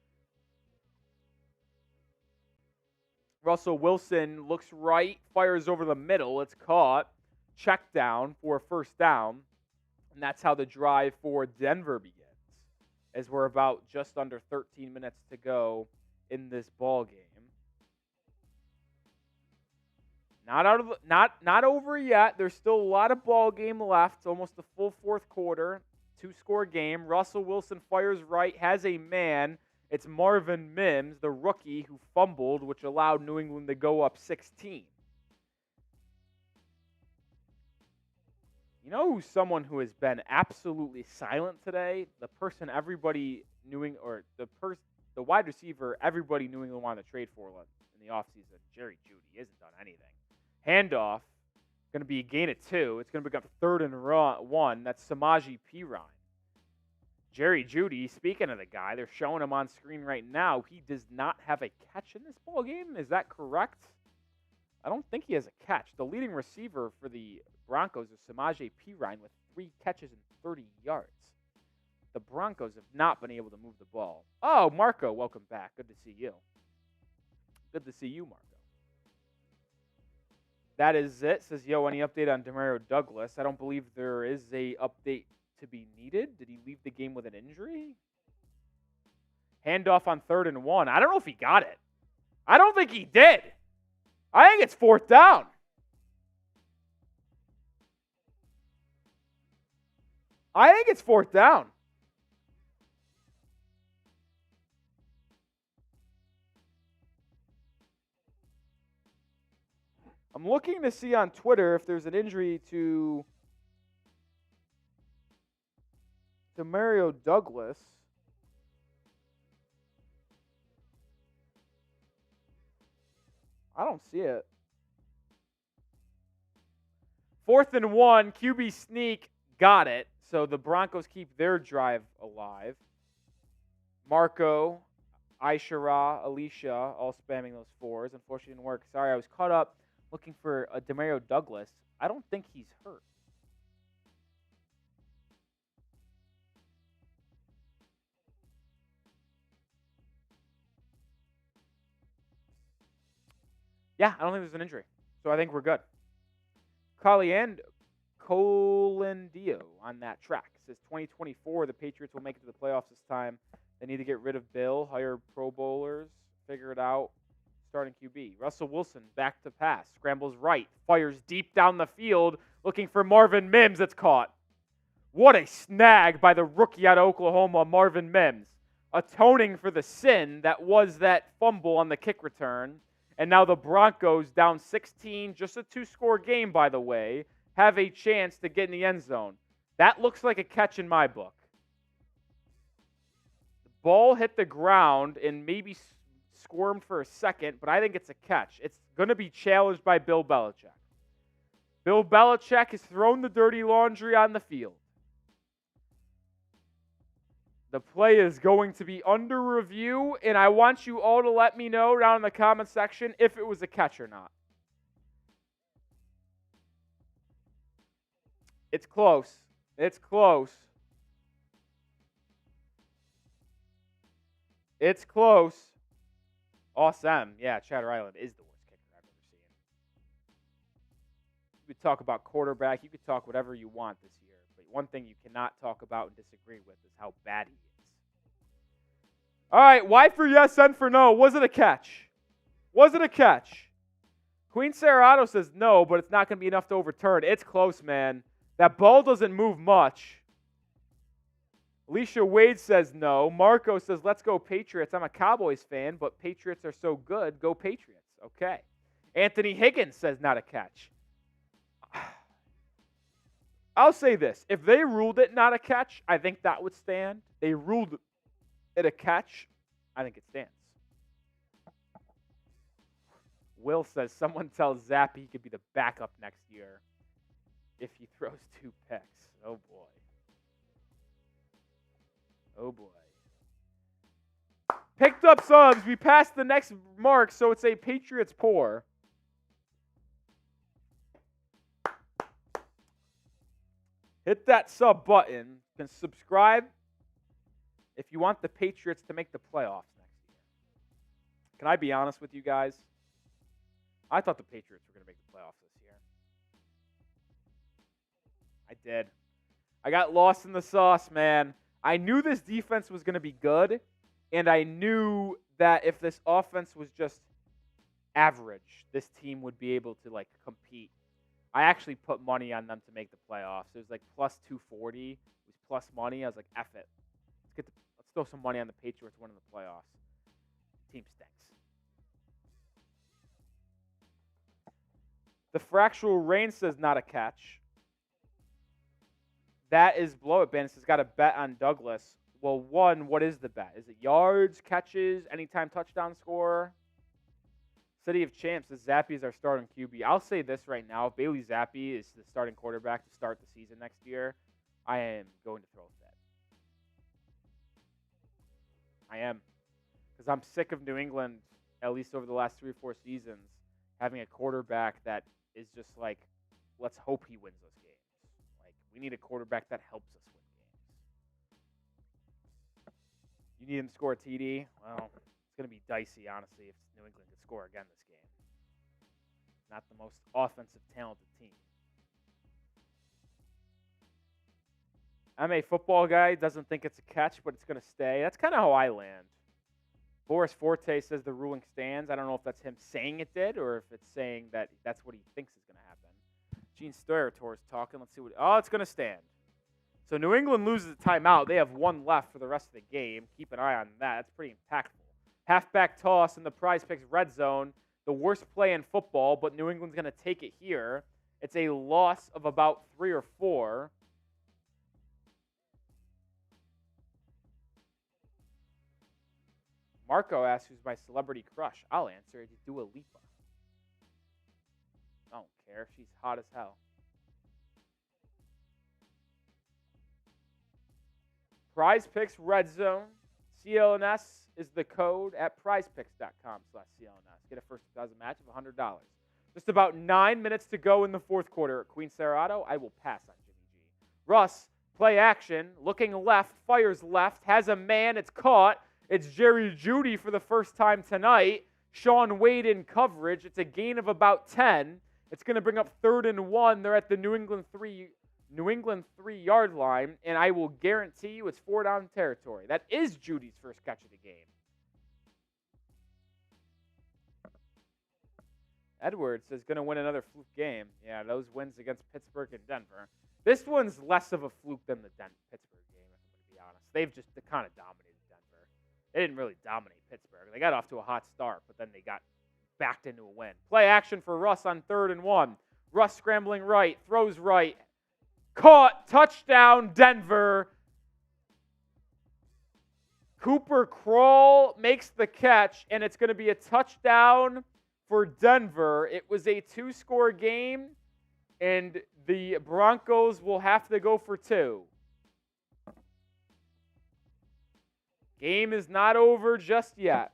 Russell Wilson looks right, fires over the middle. It's caught. Check down for a first down. And that's how the drive for Denver begins, as we're about just under 13 minutes to go in this ball game. Not over yet. There's still a lot of ball game left. Almost the full fourth quarter. 2-score game. Russell Wilson fires right, has a man. It's Marvin Mims, the rookie, who fumbled, which allowed New England to go up 16. You know who's someone who has been absolutely silent today? The person everybody the wide receiver everybody New England wanted to trade for in the offseason. Jerry Jeudy. He hasn't done anything. Handoff Going to be a gain of 2. It's going to become 3rd and 1. That's Samaje Perine. Jerry Jeudy, speaking of the guy, they're showing him on screen right now. He does not have a catch in this ball game. Is that correct? I don't think he has a catch. The leading receiver for the Broncos is Samaje Perine with 3 catches and 30 yards. The Broncos have not been able to move the ball. Oh, Marco, welcome back. Good to see you. Good to see you, Marco. That is it. Says, yo, any update on Demario Douglas? I don't believe there is a update to be needed. Did he leave the game with an injury? Handoff on 3rd and 1. I don't know if he got it. I don't think he did. I think it's 4th down. I think it's 4th down. I'm looking to see on Twitter if there's an injury to Demario Douglas. I don't see it. 4th and 1, QB sneak, got it. So the Broncos keep their drive alive. Marco, Aishara, Alicia, all spamming those 4s. Unfortunately, didn't work. Sorry, I was caught up looking for a Demario Douglas. I don't think he's hurt. Yeah, I don't think there's an injury. So I think we're good. Colandio on that track. It says 2024, the Patriots will make it to the playoffs this time. They need to get rid of Bill, hire Pro Bowlers, figure it out. Starting QB. Russell Wilson back to pass. Scrambles right. Fires deep down the field looking for Marvin Mims. It's caught. What a snag by the rookie out of Oklahoma, Marvin Mims. Atoning for the sin that was that fumble on the kick return. And now the Broncos, down 16, just a 2-score game, by the way, have a chance to get in the end zone. That looks like a catch in my book. The ball hit the ground and maybe squirmed for a second, but I think it's a catch. It's going to be challenged by Bill Belichick. Bill Belichick has thrown the dirty laundry on the field. The play is going to be under review, and I want you all to let me know down in the comment section if it was a catch or not. It's close. It's close. It's close. Awesome. Yeah, Chatter Island is the worst kicker I've ever seen. You could talk about quarterback. You could talk whatever you want this year. But one thing you cannot talk about and disagree with is how bad he is. All right, Y for yes, N for no. Was it a catch? Was it a catch? Queen Serrato says no, but it's not going to be enough to overturn. It's close, man. That ball doesn't move much. Alicia Wade says no. Marco says, let's go Patriots. I'm a Cowboys fan, but Patriots are so good. Go Patriots. Okay. Anthony Higgins says not a catch. I'll say this. If they ruled it not a catch, I think that would stand. They ruled it a catch. I think it stands. Will says, someone tells Zappe he could be the backup next year if he throws 2 picks. Oh, boy. Oh, boy. Picked up subs. We passed the next mark, so it's a Patriots pour. Hit that sub button. You can subscribe if you want the Patriots to make the playoffs next year. Can I be honest with you guys? I thought the Patriots were going to make the playoffs this year. I did. I got lost in the sauce, man. I knew this defense was going to be good, and I knew that if this offense was just average, this team would be able to, compete. I actually put money on them to make the playoffs. It was plus 240. It was plus money. I was like, F it. Let's throw some money on the Patriots winning the playoffs. Team stinks. The Fractual Rain says not a catch. That is Blow It Bandits has got a bet on Douglas. Well, one, what is the bet? Is it yards, catches, anytime touchdown score? City of Champs says Zappe is our starting QB. I'll say this right now. If Bailey Zappe is the starting quarterback to start the season next year, I am going to throw a fit. I am. Because I'm sick of New England, at least over the last 3 or 4 seasons, having a quarterback that is just like, let's hope he wins those games. Like, we need a quarterback that helps us win games. You need him to score a TD? Well, it's going to be dicey, honestly, if New England could score again this game. Not the most offensive talented team. I'm a football guy, doesn't think it's a catch, but it's going to stay. That's kind of how I land. Boris Forte says the ruling stands. I don't know if that's him saying it did or if it's saying that that's what he thinks is going to happen. Gene Stoyertor is talking. Let's see what. Oh, it's going to stand. So New England loses a timeout. They have 1 left for the rest of the game. Keep an eye on that. That's pretty impactful. Halfback toss in the Prize Picks red zone. The worst play in football, but New England's going to take it here. It's a loss of about 3 or 4. Marco asks who's my celebrity crush. I'll answer. It's Dua Lipa. I don't care. She's hot as hell. Prize Picks Red Zone. CLNS is the code at prizepicks.com/CLNS. Get a first deposit match of $100. Just about 9 minutes to go in the fourth quarter at Queen Serrato. I will pass on Jimmy G. Russ, play action. Looking left, fires left, has a man. It's caught. It's Jerry Jeudy for the first time tonight. Sean Wade in coverage. It's a gain of about 10. It's going to bring up 3rd and 1. They're at the New England 3-yard line, and I will guarantee you it's 4 down territory. That is Judy's first catch of the game. Edwards is going to win another fluke game. Yeah, those wins against Pittsburgh and Denver. This one's less of a fluke than the Pittsburgh game, if I'm going to be honest. They've just kind of dominated Denver. They didn't really dominate Pittsburgh. They got off to a hot start, but then they got backed into a win. Play action for Russ on 3rd and 1. Russ scrambling right, throws right. Caught, touchdown, Denver. Cooper Kroll makes the catch, and it's going to be a touchdown for Denver. It was a 2-score game, and the Broncos will have to go for 2. Game is not over just yet.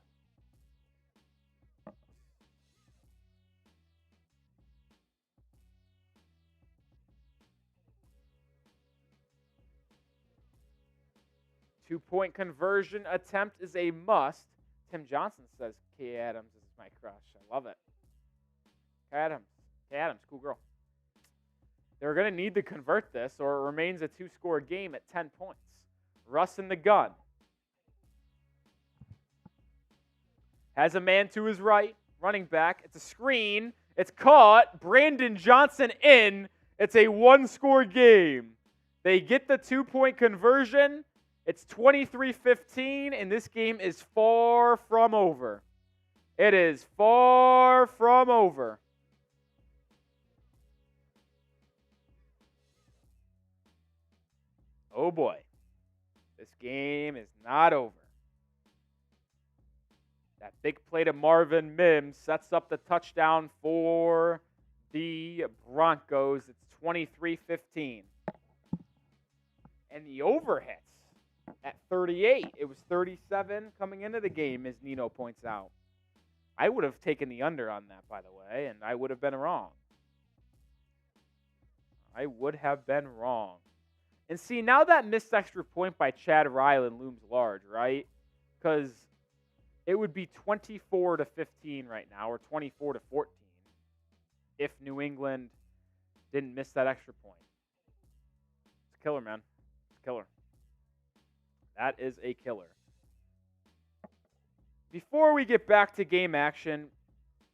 Two-point conversion attempt is a must. Tim Johnson says Kay Adams is my crush. I love it. Kay Adams, cool girl. They're going to need to convert this, or it remains a 2-score game at 10 points. Russ in the gun. Has a man to his right, running back. It's a screen. It's caught. Brandon Johnson in. It's a 1-score game. They get the 2-point conversion. It's 23-15, and this game is far from over. It is far from over. Oh boy. This game is not over. That big play to Marvin Mims sets up the touchdown for the Broncos. It's 23-15. And the overhits at 38. It was 37 coming into the game, as Nino points out. I would have taken the under on that, by the way, and I would have been wrong. I would have been wrong. And see, now that missed extra point by Chad Ryland looms large, right? Because it would be 24-15 right now, or 24-14, if New England didn't miss that extra point. It's a killer, man. It's a killer. That is a killer. Before we get back to game action,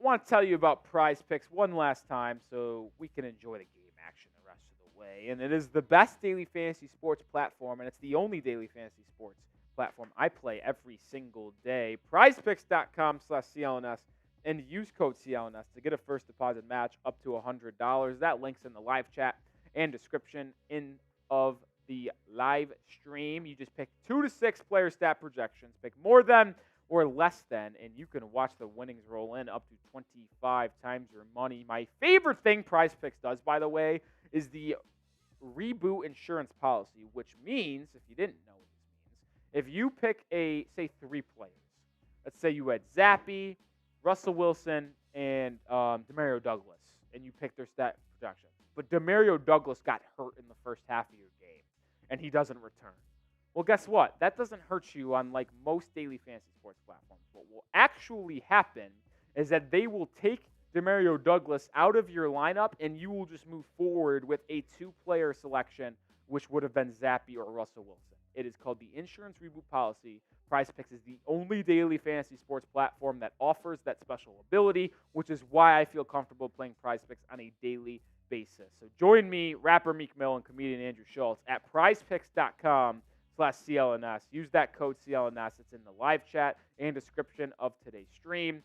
I want to tell you about Prize Picks one last time so we can enjoy the game action the rest of the way. And it is the best daily fantasy sports platform, and it's the only daily fantasy sports platform I play every single day. PrizePicks.com/CLNS and use code CLNS to get a first deposit match up to $100. That link's in the live chat and description of the live stream. You just pick 2 to 6 player stat projections. Pick more than or less than, and you can watch the winnings roll in up to 25 times your money. My favorite thing Prize Picks does, by the way, is the reboot insurance policy, which means, if you didn't know what this means, if you pick say 3 players, let's say you had Zappe, Russell Wilson, and Demario Douglas, and you pick their stat projection, but Demario Douglas got hurt in the first half of your game, and he doesn't return. Well, guess what? That doesn't hurt you on like most daily fantasy sports platforms. What will actually happen is that they will take Demario Douglas out of your lineup, and you will just move forward with a 2-player selection, which would have been Zappe or Russell Wilson. It is called the Insurance Reboot Policy. Prize Picks is the only daily fantasy sports platform that offers that special ability, which is why I feel comfortable playing Prize Picks on a daily basis. So join me, rapper Meek Mill and comedian Andrew Schultz, at prizepicks.com/CLNS. Use that code CLNS. It's in the live chat and description of today's stream.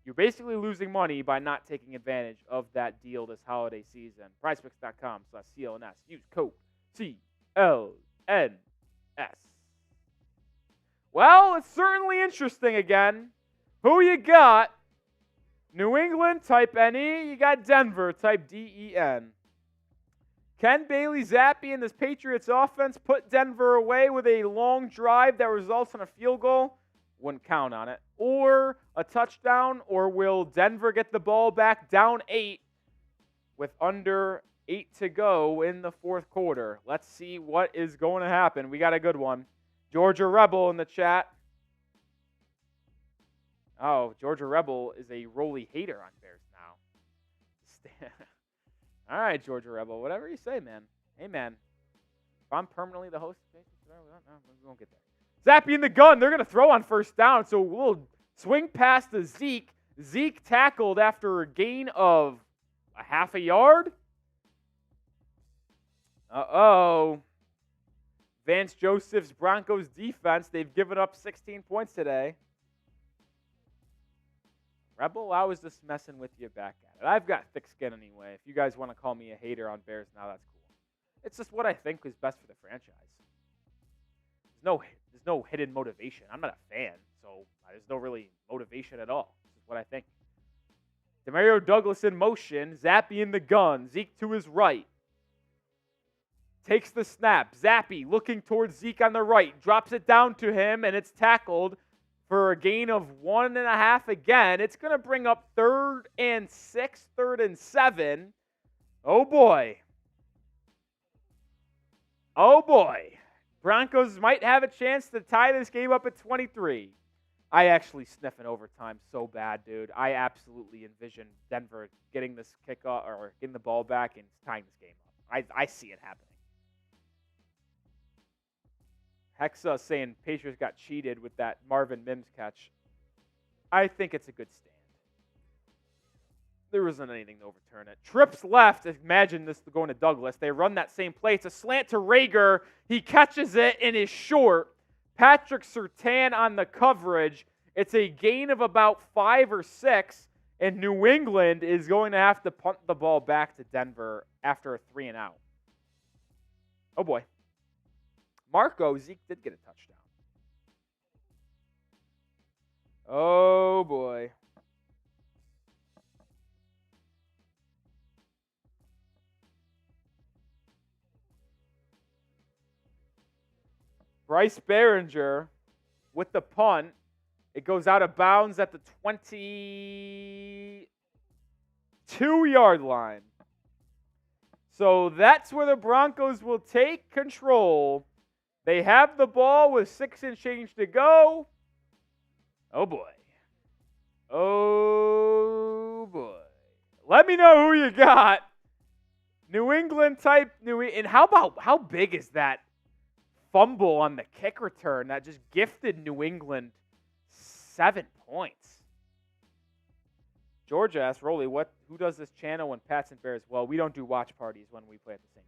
You're basically losing money by not taking advantage of that deal this holiday season. prizepicks.com/CLNS. Use code CLNS. Well, it's certainly interesting again. Who you got? New England, type NE. You got Denver, type DEN. Can Bailey Zappe and this Patriots offense put Denver away with a long drive that results in a field goal? Wouldn't count on it. Or a touchdown, or will Denver get the ball back down 8 with under 8 to go in the fourth quarter? Let's see what is going to happen. We got a good one. Georgia Rebel in the chat. Oh, Georgia Rebel is a Rolly hater on Bears now. All right, Georgia Rebel. Whatever you say, man. Hey, man. If I'm permanently the host, we won't get there. Zappe in the gun. They're going to throw on first down, so we'll swing pass to Zeke. Zeke tackled after a gain of a half a yard. Uh-oh. Vance Joseph's Broncos defense, they've given up 16 points today. Rebel, I was just messing with you back at it. I've got thick skin anyway. If you guys want to call me a hater on Bears now, that's cool. It's just what I think is best for the franchise. There's no hidden motivation. I'm not a fan, so there's no really motivation at all. This is what I think. Demario Douglas in motion. Zappe in the gun. Zeke to his right. Takes the snap. Zappe looking towards Zeke on the right. Drops it down to him, and it's tackled for a gain of 1.5 again. It's going to bring up 3rd and 6, 3rd and 7. Oh, boy. Oh, boy. Broncos might have a chance to tie this game up at 23. I actually sniff an overtime so bad, dude. I absolutely envision Denver getting this kickoff or getting the ball back and tying this game up. I see it happening. Hexa saying Patriots got cheated with that Marvin Mims catch. I think it's a good stand. There isn't anything to overturn it. Trips left. Imagine this going to Douglas. They run that same play. It's a slant to Rager. He catches it and is short. Patrick Surtain on the coverage. It's a gain of about 5 or 6, and New England is going to have to punt the ball back to Denver after a 3-and-out. Oh, boy. Marco, Zeke did get a touchdown. Oh, boy. Bryce Behringer with the punt. It goes out of bounds at the 22-yard line. So that's where the Broncos will take control. They have the ball with 6 and change to go. Oh, boy. Oh, boy. Let me know who you got. New England type. And how big is that fumble on the kick return that just gifted New England 7 points? Georgia asks, Rolly, who does this channel when Pats and Bears? Well, we don't do watch parties when we play at the same time.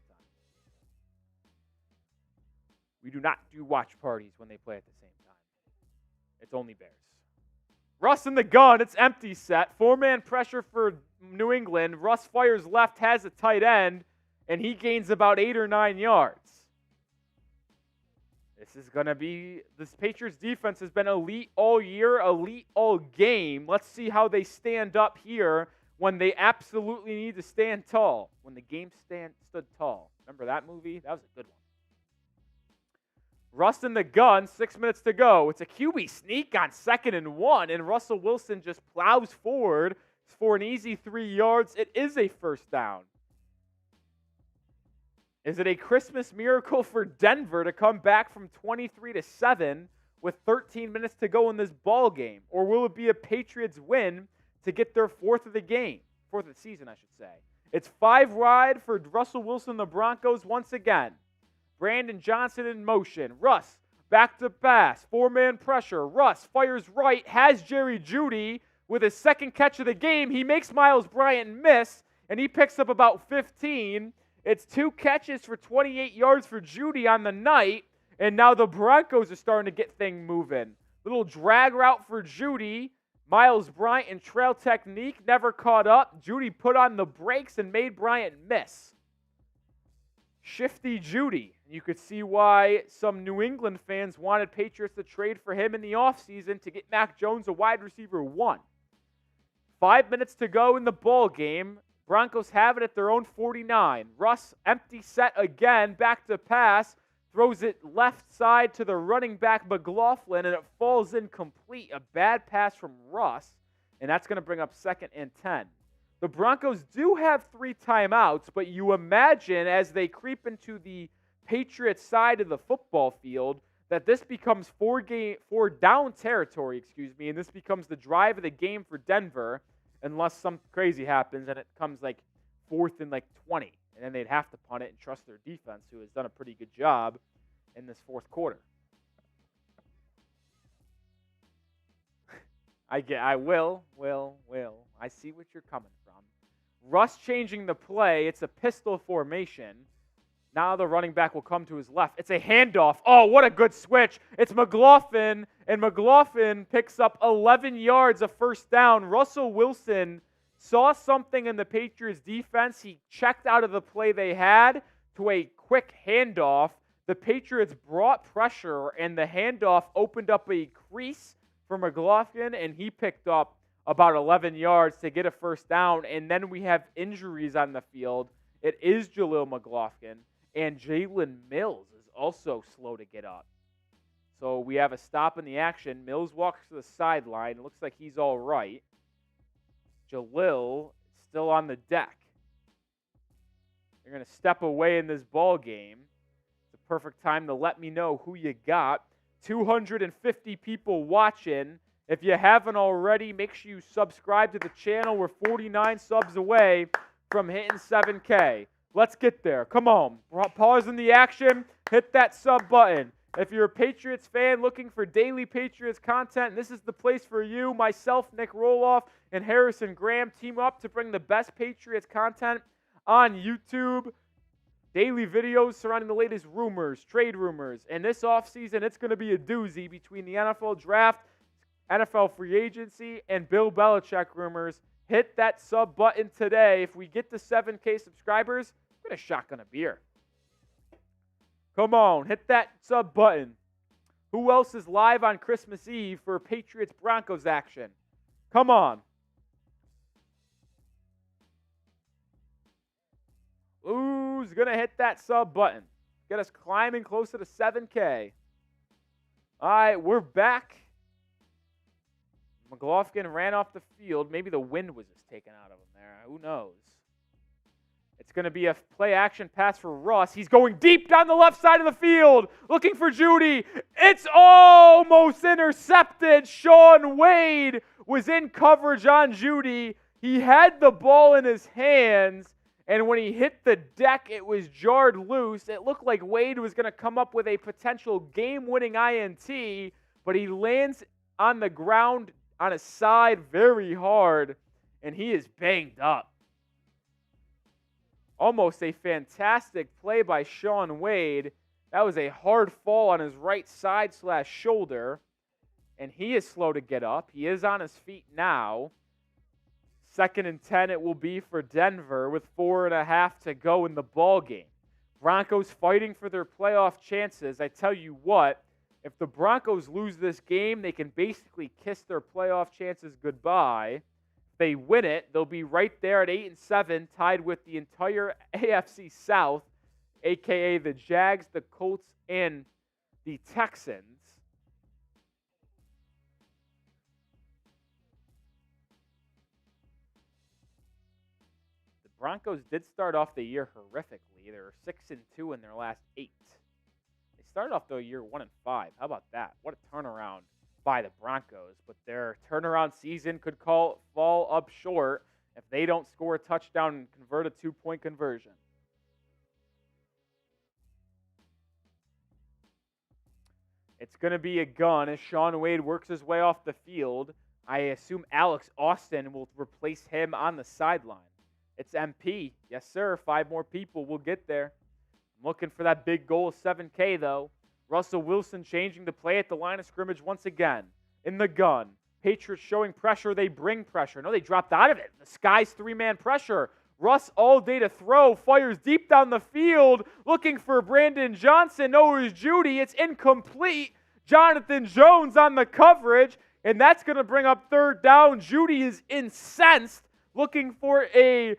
We do not do watch parties when they play at the same time. It's only Bears. Russ in the gun. It's empty set. 4-man pressure for New England. Russ fires left, has a tight end, and he gains about 8 or 9 yards. This is going to be, this Patriots defense has been elite all year, elite all game. Let's see how they stand up here when they absolutely need to stand tall. When the game stood tall. Remember that movie? That was a good one. Russ in the gun, 6 minutes to go. It's a QB sneak on 2nd and 1, and Russell Wilson just plows forward for an easy 3 yards. It is a first down. Is it a Christmas miracle for Denver to come back from 23-7 with 13 minutes to go in this ball game? Or will it be a Patriots win to get their 4th of the season, I should say. It's 5 wide for Russell Wilson, the Broncos once again. Brandon Johnson in motion. Russ back to pass. 4-man pressure. Russ fires right. Has Jerry Jeudy with his 2nd catch of the game. He makes Miles Bryant miss, and he picks up about 15. It's 2 catches for 28 yards for Jeudy on the night, and now the Broncos are starting to get things moving. Little drag route for Jeudy. Miles Bryant in trail technique never caught up. Jeudy put on the brakes and made Bryant miss. Shifty Jeudy. You could see why some New England fans wanted Patriots to trade for him in the offseason to get Mac Jones a wide receiver 1. 5 minutes to go in the ball game. Broncos have it at their own 49. Russ, empty set again, back to pass. Throws it left side to the running back McLaughlin, and it falls incomplete. A bad pass from Russ, and that's going to bring up 2nd and 10. The Broncos do have 3 timeouts, but you imagine as they creep into the Patriots side of the football field that this becomes 4 down territory, and this becomes the drive of the game for Denver unless something crazy happens and it comes like 4th and 20. And then they'd have to punt it and trust their defense, who has done a pretty good job in this 4th quarter. I will. I see what you're coming from. Russ changing the play. It's a pistol formation. Now the running back will come to his left. It's a handoff. Oh, what a good switch. It's McLaughlin, and McLaughlin picks up 11 yards, a first down. Russell Wilson saw something in the Patriots defense. He checked out of the play they had to a quick handoff. The Patriots brought pressure, and the handoff opened up a crease for McLaughlin, and he picked up about 11 yards to get a first down. And then we have injuries on the field. It is Jaleel McLaughlin, and Jalen Mills is also slow to get up. So we have a stop in the action. Mills walks to the sideline. It looks like he's all right. Jaleel still on the deck. You're going to step away in this ball game. It's a perfect time to let me know who you got. 250 people watching. If you haven't already, make sure you subscribe to the channel. We're 49 subs away from hitting 7K. Let's get there. Come on. Pause in the action. Hit that sub button. If you're a Patriots fan looking for daily Patriots content, this is the place for you. Myself, Nic Rohloff, and Harrison Graham team up to bring the best Patriots content on YouTube. Daily videos surrounding the latest rumors, trade rumors. And this offseason, it's going to be a doozy between the NFL draft, NFL free agency, and Bill Belichick rumors. Hit that sub button today. If we get to 7K subscribers, I'm going to shotgun a beer. Come on, hit that sub button. Who else is live on Christmas Eve for Patriots-Broncos action? Come on. Who's going to hit that sub button? Get us climbing closer to 7K. All right, we're back. McLaughlin ran off the field. Maybe the wind was just taken out of him there. Who knows? It's going to be a play-action pass for Russ. He's going deep down the left side of the field, looking for Jeudy. It's almost intercepted. Shaun Wade was in coverage on Jeudy. He had the ball in his hands, and when he hit the deck, it was jarred loose. It looked like Wade was going to come up with a potential game-winning INT, but he lands on the ground on his side very hard, and he is banged up. Almost a fantastic play by Shaun Wade. That was a hard fall on his right side / shoulder, and he is slow to get up. He is on his feet now. 2nd and 10 it will be for Denver with 4.5 to go in the ball game. Broncos fighting for their playoff chances. I tell you what, if the Broncos lose this game, they can basically kiss their playoff chances goodbye. If they win it, they'll be right there at 8-7, tied with the entire AFC South, a.k.a. the Jags, the Colts, and the Texans. The Broncos did start off the year horrifically. They were 6-2 in their last 8. They started off the year 1-5. How about that? What a turnaround by the Broncos. But their turnaround season could fall up short if they don't score a touchdown and convert a 2-point conversion. It's going to be a gun as Shaun Wade works his way off the field. I assume Alex Austin will replace him on the sideline. It's MP. Yes, sir. 5 more people will get there. I'm looking for that big goal of 7K, though. Russell Wilson changing the play at the line of scrimmage once again. In the gun. Patriots showing pressure. They bring pressure. No, they dropped out of it. The Sky's 3-man pressure. Russ all day to throw. Fires deep down the field. Looking for Brandon Johnson. No, it's Judy. It's incomplete. Jonathan Jones on the coverage. And that's going to bring up 3rd down. Judy is incensed. Looking for a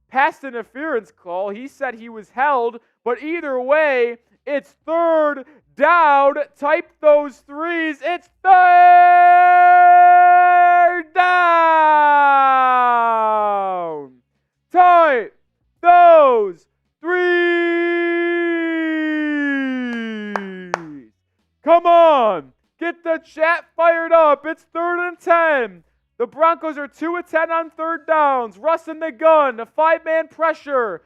pass interference call. He said he was held. But either way, it's 3rd down. Type those 3s. It's 3rd down. Type those 3s. Come on. Get the chat fired up. It's 3rd and 10. The Broncos are 2 of 10 on 3rd downs. Russ in the gun. A 5-man pressure.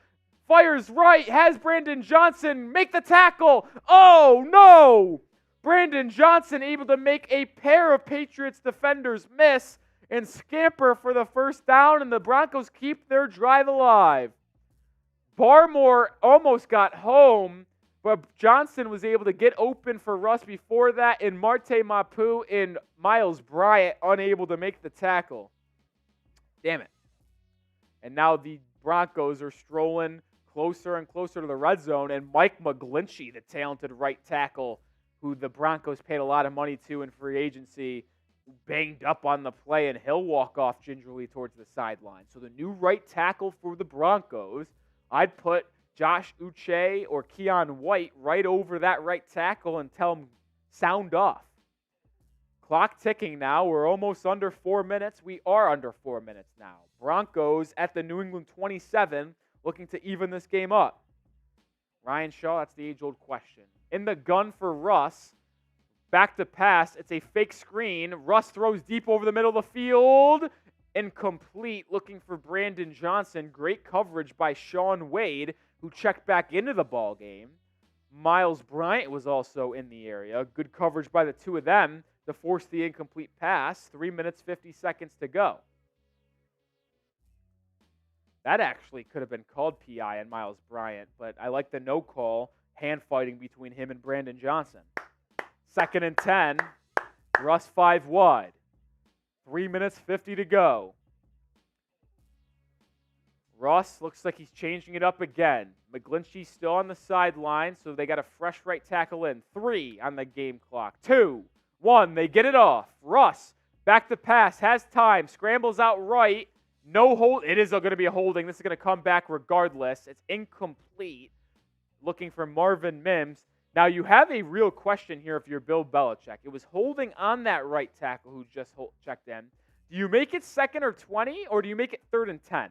Fires right. Has Brandon Johnson make the tackle. Oh, no. Brandon Johnson able to make a pair of Patriots defenders miss and scamper for the 1st down, and the Broncos keep their drive alive. Barmore almost got home, but Johnson was able to get open for Russ before that, and Marte Mapu and Miles Bryant unable to make the tackle. Damn it. And now the Broncos are strolling closer and closer to the red zone, and Mike McGlinchey, the talented right tackle, who the Broncos paid a lot of money to in free agency, banged up on the play, and he'll walk off gingerly towards the sideline. So the new right tackle for the Broncos, I'd put Josh Uche or Keon White right over that right tackle and tell him sound off. Clock ticking now. We're almost under 4 minutes. We are under 4 minutes now. Broncos at the New England 27, looking to even this game up. Ryan Shaw, that's the age-old question. In the gun for Russ. Back to pass. It's a fake screen. Russ throws deep over the middle of the field. Incomplete. Looking for Brandon Johnson. Great coverage by Shaun Wade, who checked back into the ball game. Miles Bryant was also in the area. Good coverage by the two of them to force the incomplete pass. 3 minutes, 50 seconds to go. That actually could have been called PI on Miles Bryant, but I like the no call, hand fighting between him and Brandon Johnson. 2nd and 10. Russ 5 wide. 3 minutes, 50 to go. Russ looks like he's changing it up again. McGlinchey's still on the sideline, so they got a fresh right tackle in. 3 on the game clock. 2, 1, they get it off. Russ, back to pass, has time, scrambles out right. No hold. It is going to be a holding. This is going to come back regardless. It's incomplete. Looking for Marvin Mims. Now, you have a real question here if you're Bill Belichick. It was holding on that right tackle who just checked in. Do you make it 2nd or 20, or do you make it 3rd and 10?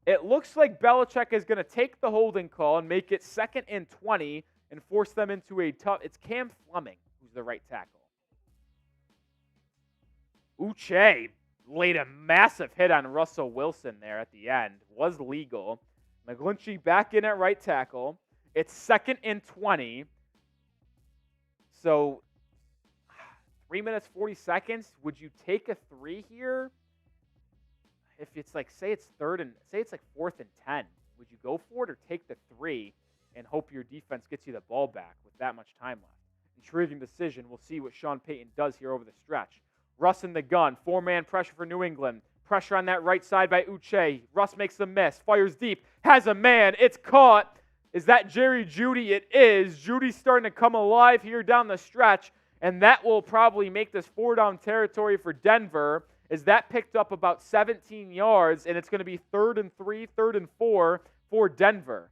It looks like Belichick is going to take the holding call and make it 2nd and 20 and force them into a tough. It's Cam Fleming who's the right tackle. Uche laid a massive hit on Russell Wilson there at the end. Was legal. McGlinchey back in at right tackle. It's 2nd and 20. So 3 minutes, 40 seconds. Would you take a 3 here? If it's like, say it's 4th and 10, would you go for it or take the 3 and hope your defense gets you the ball back with that much time left? Intriguing decision. We'll see what Sean Payton does here over the stretch. Russ in the gun. 4-man pressure for New England. Pressure on that right side by Uche. Russ makes the miss. Fires deep. Has a man. It's caught. Is that Jerry Jeudy? It is. Judy's starting to come alive here down the stretch, and that will probably make this 4-down territory for Denver, as that picked up about 17 yards, and it's going to be 3rd and 3, 3rd and 4 for Denver.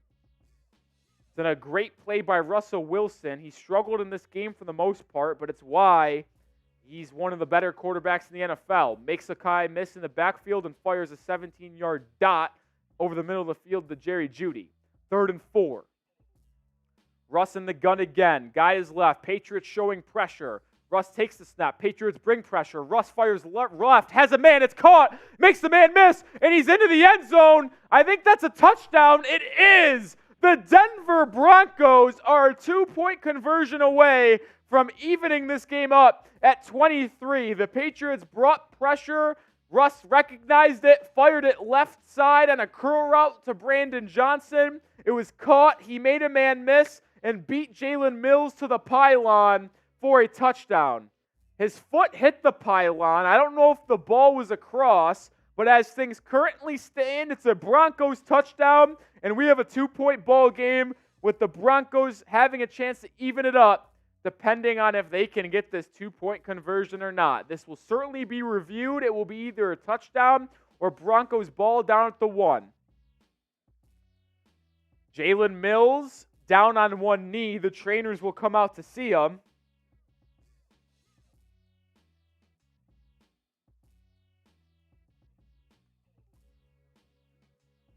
It's been a great play by Russell Wilson. He struggled in this game for the most part, but it's why he's one of the better quarterbacks in the NFL. Makes Akai miss in the backfield and fires a 17-yard dot over the middle of the field to Jerry Jeudy. 3rd and 4. Russ in the gun again. Guy is left. Patriots showing pressure. Russ takes the snap. Patriots bring pressure. Russ fires left. Has a man. It's caught. Makes the man miss. And he's into the end zone. I think that's a touchdown. It is. The Denver Broncos are a 2-point conversion away from evening this game up at 23. The Patriots brought pressure. Russ recognized it, fired it left side on a curl route to Brandon Johnson. It was caught. He made a man miss and beat Jalen Mills to the pylon for a touchdown. His foot hit the pylon. I don't know if the ball was across, but as things currently stand, it's a Broncos touchdown, and we have a 2-point ball game with the Broncos having a chance to even it up, depending on if they can get this 2-point conversion or not. This will certainly be reviewed. It will be either a touchdown or Broncos ball down at the 1. Jalen Mills down on one knee. The trainers will come out to see him.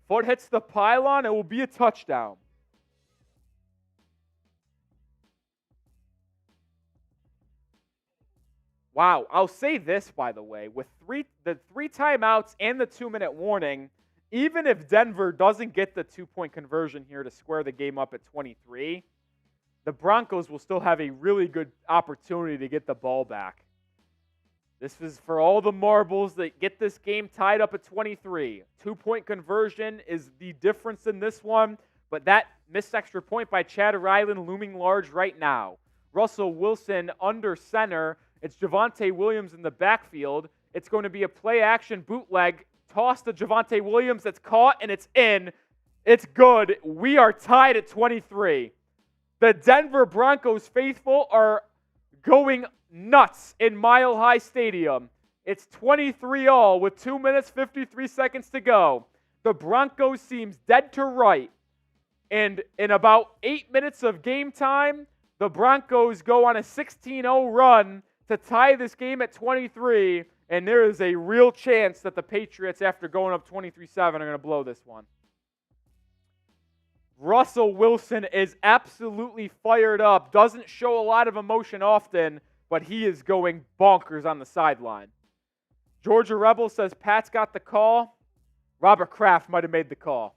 Foot hits the pylon. It will be a touchdown. Wow, I'll say this, by the way. With the three timeouts and the 2-minute warning, even if Denver doesn't get the 2-point conversion here to square the game up at 23, the Broncos will still have a really good opportunity to get the ball back. This is for all the marbles that get this game tied up at 23. 2-point conversion is the difference in this one, but that missed extra point by Chad Ryland looming large right now. Russell Wilson under center. It's Javonte Williams in the backfield. It's going to be a play-action bootleg toss to Javonte Williams that's caught, and it's in. It's good. We are tied at 23. The Denver Broncos faithful are going nuts in Mile High Stadium. It's 23-all with 2 minutes, 53 seconds to go. The Broncos seems dead to right. And in about 8 minutes of game time, the Broncos go on a 16-0 run to tie this game at 23, and there is a real chance that the Patriots, after going up 23-7, are going to blow this one. Russell Wilson is absolutely fired up. Doesn't show a lot of emotion often, but he is going bonkers on the sideline. Georgia Rebel says Pat's got the call. Robert Kraft might have made the call.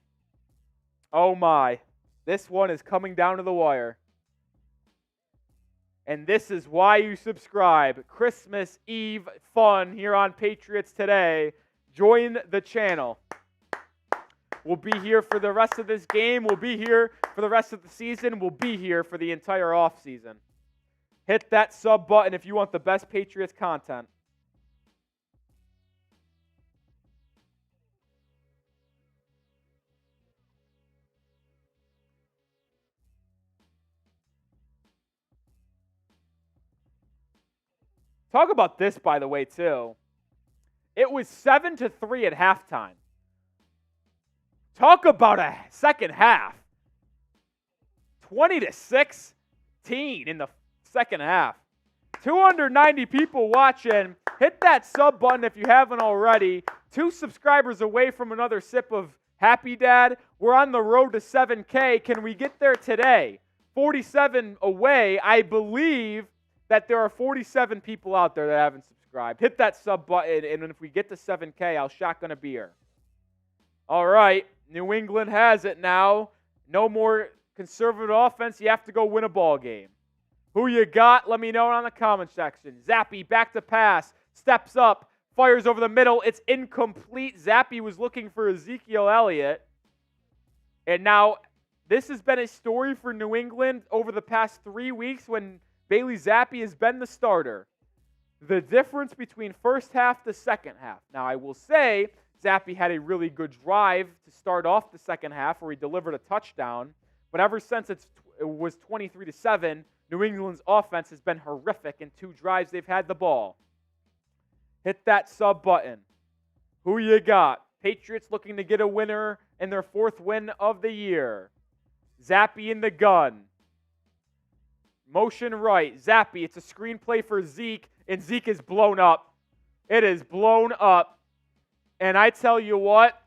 Oh my. This one is coming down to the wire. And this is why you subscribe. Christmas Eve fun here on Patriots Today. Join the channel. We'll be here for the rest of this game. We'll be here for the rest of the season. We'll be here for the entire offseason. Hit that sub button if you want the best Patriots content. Talk about this, by the way, too. It was 7-3 at halftime. Talk about a second half. 20-16 in the second half. 290 people watching. Hit that sub button if you haven't already. 2 subscribers away from another sip of Happy Dad. We're on the road to 7K. Can we get there today? 47 away. I believe that there are 47 people out there that haven't subscribed. Hit that sub button, and if we get to 7K, I'll shotgun a beer. All right, New England has it now. No more conservative offense. You have to go win a ball game. Who you got? Let me know in the comment section. Zappe back to pass. Steps up. Fires over the middle. It's incomplete. Zappe was looking for Ezekiel Elliott. And now this has been a story for New England over the past 3 weeks when Bailey Zappe has been the starter. The difference between first half to second half. Now, I will say Zappe had a really good drive to start off the second half where he delivered a touchdown. But ever since it was 23-7, New England's offense has been horrific in 2 drives they've had the ball. Hit that sub button. Who you got? Patriots looking to get a winner in their 4th win of the year. Zappe in the gun. Motion right. Zappe, it's a screenplay for Zeke, and Zeke is blown up. It is blown up. And I tell you what,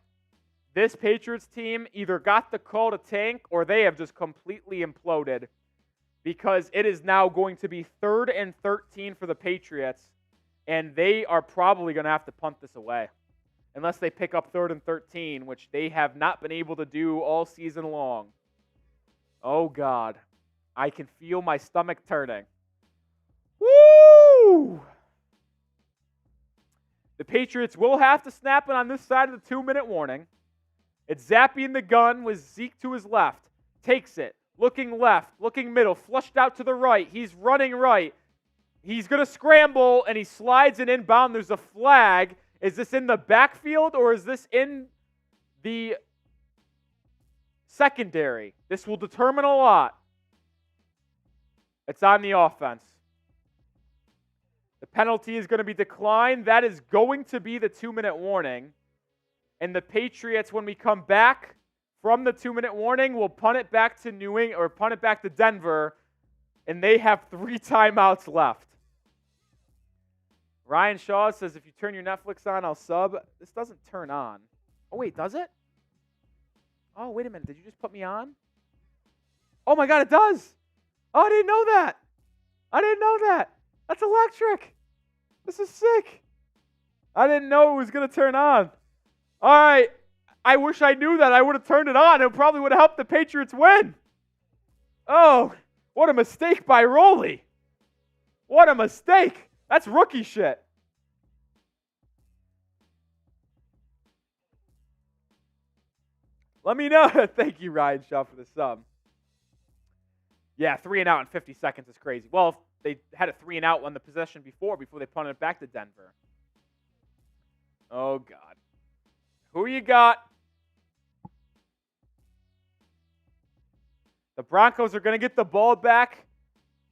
this Patriots team either got the call to tank or they have just completely imploded, because it is now going to be 3rd and 13 for the Patriots, and they are probably going to have to punt this away unless they pick up 3rd and 13, which they have not been able to do all season long. Oh, God. I can feel my stomach turning. Woo! The Patriots will have to snap it on this side of the 2-minute warning. It's Zappe in the gun with Zeke to his left. Takes it. Looking left. Looking middle. Flushed out to the right. He's running right. He's going to scramble, and he slides it inbound. There's a flag. Is this in the backfield, or is this in the secondary? This will determine a lot. It's on the offense. The penalty is going to be declined. That is going to be the 2-minute warning. And the Patriots, when we come back from the 2-minute warning, will punt it back to New England, or punt it back to Denver, and they have 3 timeouts left. Ryan Shaw says, if you turn your Netflix on, I'll sub. This doesn't turn on. Oh, wait, does it? Oh, wait a minute. Did you just put me on? Oh, my God, it does. Oh, I didn't know that. I didn't know that. That's electric. This is sick. I didn't know it was going to turn on. All right. I wish I knew that. I would have turned it on. It probably would have helped the Patriots win. Oh, what a mistake by Roley. What a mistake. That's rookie shit. Let me know. Thank you, Ryan Shaw, for the sub. Yeah, 3 and out in 50 seconds is crazy. Well, if they had a 3 and out on the possession before they punted it back to Denver. Oh, God. Who you got? The Broncos are going to get the ball back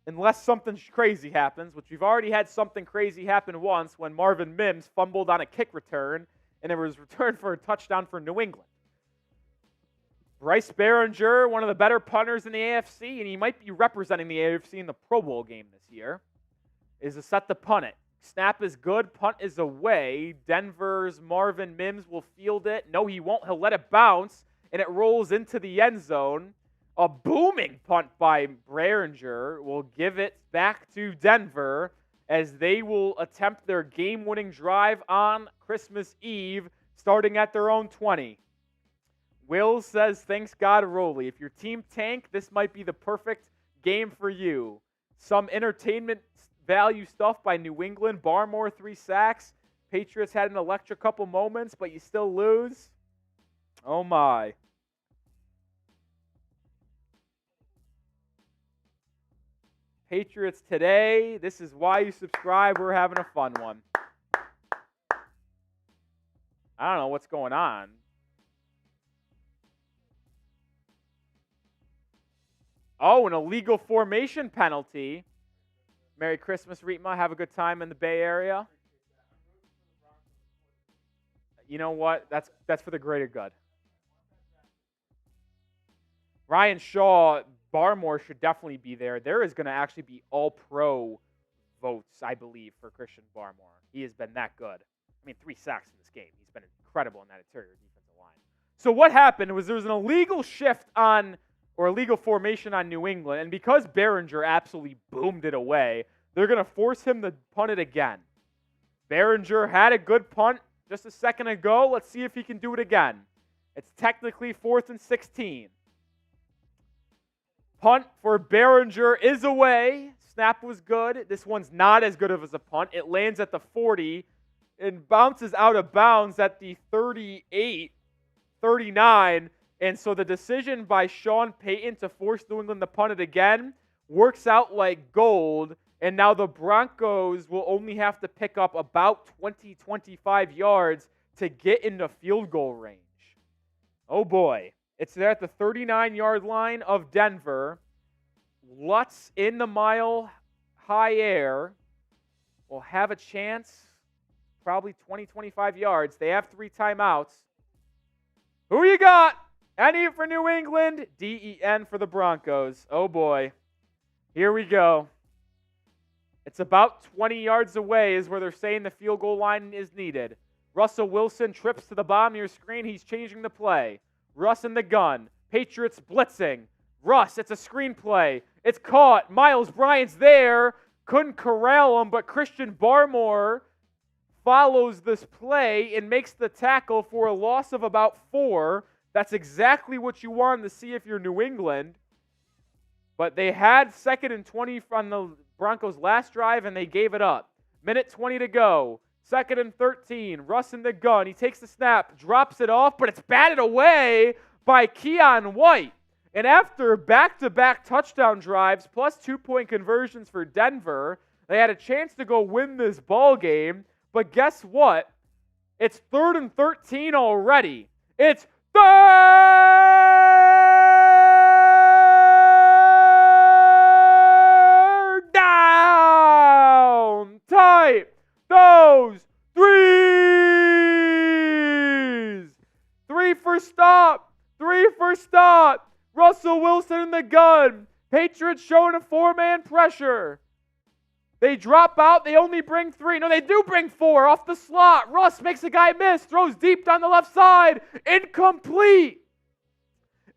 unless something crazy happens, which we've already had something crazy happen once when Marvin Mims fumbled on a kick return, and it was returned for a touchdown for New England. Bryce Behringer, one of the better punters in the AFC, and he might be representing the AFC in the Pro Bowl game this year, is set to punt it. Snap is good. Punt is away. Denver's Marvin Mims will field it. No, he won't. He'll let it bounce, and it rolls into the end zone. A booming punt by Behringer will give it back to Denver as they will attempt their game-winning drive on Christmas Eve, starting at their own 20. Will says, thanks God, Roley. If your team tank, this might be the perfect game for you. Some entertainment value stuff by New England. Barmore, 3 sacks. Patriots had an electric couple moments, but you still lose. Oh, my. Patriots Today. This is why you subscribe. We're having a fun one. I don't know what's going on. Oh, an illegal formation penalty. Merry Christmas, Reetma. Have a good time in the Bay Area. You know what? That's for the greater good. Ryan Shaw, Barmore should definitely be there. There is going to actually be all-pro votes, I believe, for Christian Barmore. He has been that good. I mean, 3 sacks in this game. He's been incredible in that interior defensive line. So what happened was there was an illegal shift on, or illegal formation on New England, and because Behringer absolutely boomed it away, they're going to force him to punt it again. Behringer had a good punt just a second ago. Let's see if he can do it again. It's technically 4th and 16. Punt for Behringer is away. Snap was good. This one's not as good of as a punt. It lands at the 40 and bounces out of bounds at the 38, 39. And so the decision by Sean Payton to force New England to punt it again works out like gold. And now the Broncos will only have to pick up about 20, 25 yards to get into field goal range. Oh boy. It's there at the 39-yard line of Denver. Lutz in the mile-high air will have a chance, probably 20, 25 yards. They have 3 timeouts. Who you got? N for New England, D-E-N for the Broncos. Oh, boy. Here we go. It's about 20 yards away is where they're saying the field goal line is needed. Russell Wilson trips to the bottom of your screen. He's changing the play. Russ in the gun. Patriots blitzing. Russ, it's a screen play. It's caught. Miles Bryant's there. Couldn't corral him, but Christian Barmore follows this play and makes the tackle for a loss of about 4. That's exactly what you wanted to see if you're New England. But they had 2nd and 20 from the Broncos' last drive, and they gave it up. Minute 20 to go. 2nd and 13. Russ in the gun. He takes the snap, drops it off, but it's batted away by Keon White. And after back-to-back touchdown drives plus 2-point conversions for Denver, they had a chance to go win this ball game. But guess what? It's 3rd and 13 already. It's 3rd down. Tight. Those threes. 3 for stop. 3 for stop. Russell Wilson in the gun. Patriots showing a 4-man pressure. They drop out. They only bring 3. No, they do bring 4 off the slot. Russ makes a guy miss. Throws deep down the left side. Incomplete.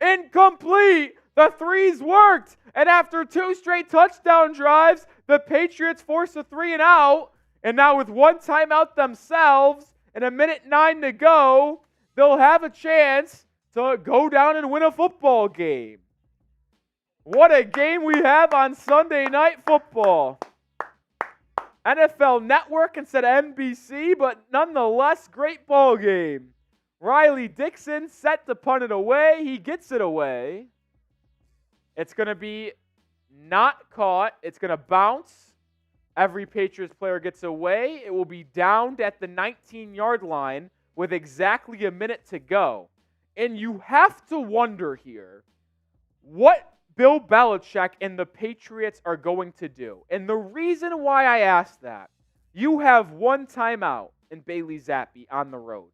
Incomplete. The 3s worked. And after 2 straight touchdown drives, the Patriots force a 3 and out. And now with 1 timeout themselves and a minute 9 to go, they'll have a chance to go down and win a football game. What a game we have on Sunday Night Football. NFL Network instead of NBC, but nonetheless, great ball game. Riley Dixon set to punt it away. He gets it away. It's going to be not caught. It's going to bounce. Every Patriots player gets away. It will be downed at the 19-yard line with exactly a minute to go. And you have to wonder here what Bill Belichick and the Patriots are going to do. And the reason why I ask that, you have 1 timeout in Bailey Zappe on the road.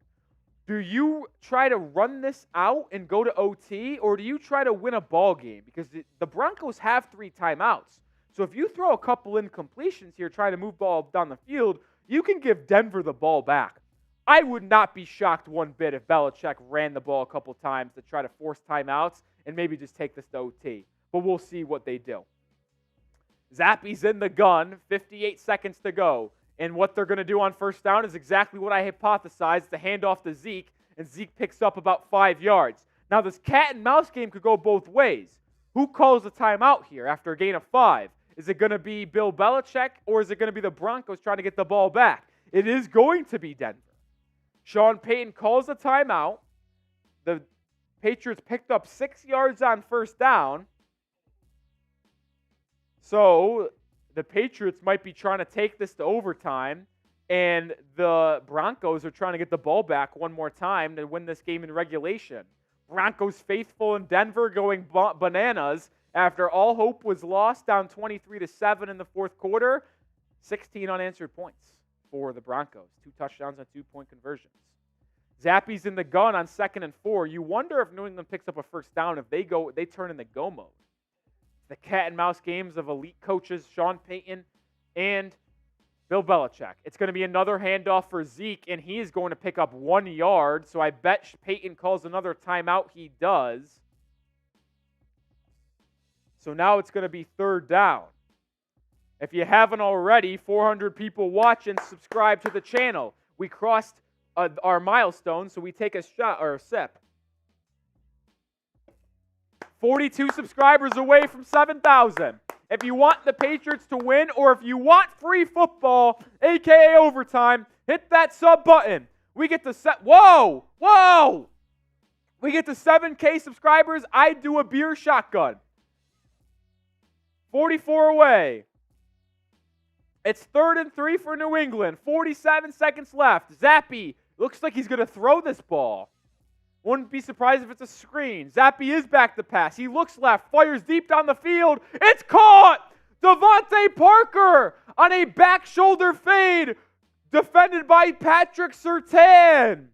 Do you try to run this out and go to OT, or do you try to win a ball game? Because the Broncos have 3 timeouts. So if you throw a couple incompletions here trying to move ball down the field, you can give Denver the ball back. I would not be shocked one bit if Belichick ran the ball a couple times to try to force timeouts and maybe just take this to OT. But we'll see what they do. Zappe's in the gun, 58 seconds to go. And what they're going to do on first down is exactly what I hypothesized, the handoff to Zeke, and Zeke picks up about 5 yards. Now this cat and mouse game could go both ways. Who calls the timeout here after a gain of 5? Is it going to be Bill Belichick, or is it going to be the Broncos trying to get the ball back? It is going to be Denver. Sean Payton calls a timeout. The Patriots picked up 6 yards on first down. So the Patriots might be trying to take this to overtime, and the Broncos are trying to get the ball back one more time to win this game in regulation. Broncos faithful in Denver going bananas after all hope was lost, down 23-7 in the fourth quarter. 16 unanswered points for the Broncos. 2 touchdowns on 2-point conversions. Zappe's in the gun on 2nd and 4. You wonder if New England picks up a first down if they turn in the go mode. The cat and mouse games of elite coaches Sean Payton and Bill Belichick. It's going to be another handoff for Zeke, and he is going to pick up 1 yard. So I bet Payton calls another timeout. He does. So now it's going to be 3rd down. If you haven't already, 400 people watch and subscribe to the channel. We crossed our milestone, so we take a shot or a sip. 42 subscribers away from 7,000. If you want the Patriots to win, or if you want free football, a.k.a. overtime, hit that sub button. We get to Whoa! We get to 7K subscribers. I do a beer shotgun. 44 away. It's 3rd and 3 for New England. 47 seconds left. Zappe looks like he's going to throw this ball. Wouldn't be surprised if it's a screen. Zappe is back to pass. He looks left, fires deep down the field. It's caught! Devontae Parker on a back shoulder fade, defended by Patrick Surtain.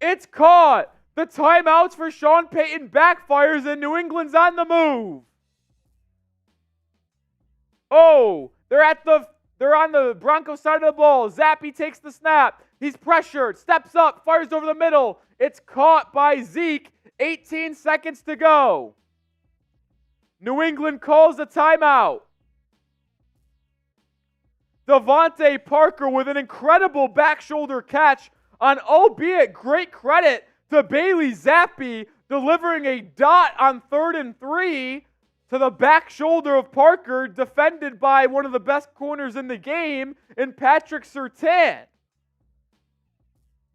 It's caught. The timeouts for Sean Payton backfires and New England's on the move. Oh, they're on the Broncos side of the ball. Zappe takes the snap. He's pressured, steps up, fires over the middle. It's caught by Zeke. 18 seconds to go. New England calls a timeout. Devontae Parker with an incredible back shoulder catch on, albeit great credit to Bailey Zappe, delivering a dot on 3rd and 3 to the back shoulder of Parker, defended by one of the best corners in the game in Patrick Surtain.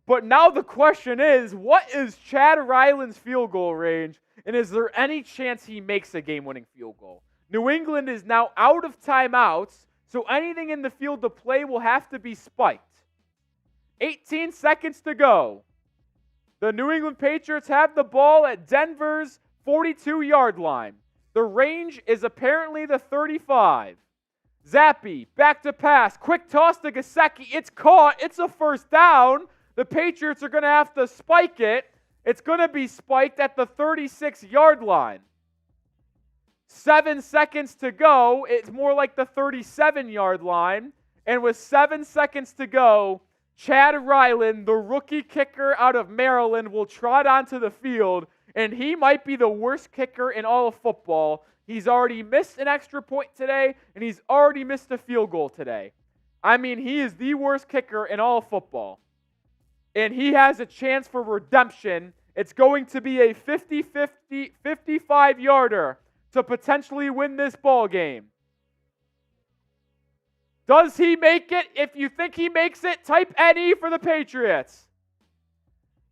But now the question is, what is Chad Ryland's field goal range, and is there any chance he makes a game-winning field goal? New England is now out of timeouts, so anything in the field to play will have to be spiked. 18 seconds to go. The New England Patriots have the ball at Denver's 42-yard line. The range is apparently the 35. Zappe, back to pass. Quick toss to Gesicki. It's caught. It's a first down. The Patriots are going to have to spike it. It's going to be spiked at the 36-yard line. 7 seconds to go. It's more like the 37-yard line. And with 7 seconds to go, Chad Ryland, the rookie kicker out of Maryland, will trot onto the field, and he might be the worst kicker in all of football. He's already missed an extra point today, and he's already missed a field goal today. I mean, he is the worst kicker in all of football. And he has a chance for redemption. It's going to be a 50-50, 55-yarder to potentially win this ball game. Does he make it? If you think he makes it, type NE for the Patriots.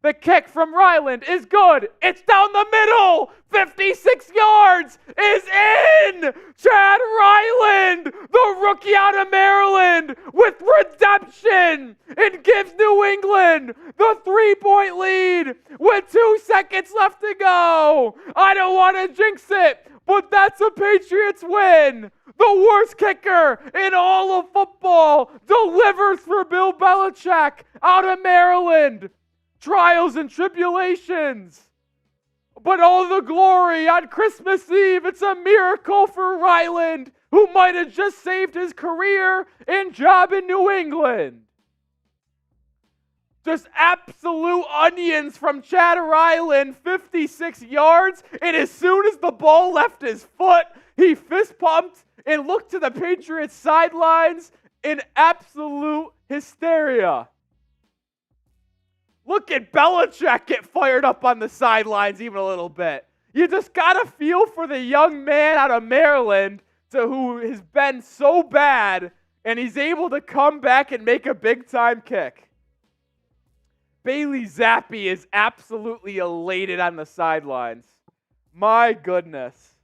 The kick from Ryland is good. It's down the middle. 56 yards is in. Chad Ryland, the rookie out of Maryland, with redemption, and gives New England the 3-point lead with 2 seconds left to go. I don't want to jinx it, but that's a Patriots win. The worst kicker in all of football delivers for Bill Belichick out of Maryland. Trials and tribulations, but all the glory on Christmas Eve. It's a miracle for Ryland, who might have just saved his career and job in New England. Just absolute onions from Chad Ryland, 56 yards, and as soon as the ball left his foot, he fist pumped and looked to the Patriots sidelines in absolute hysteria. Look at Belichick get fired up on the sidelines even a little bit. You just got to feel for the young man out of Maryland who has been so bad, and he's able to come back and make a big-time kick. Bailey Zappe is absolutely elated on the sidelines. My goodness.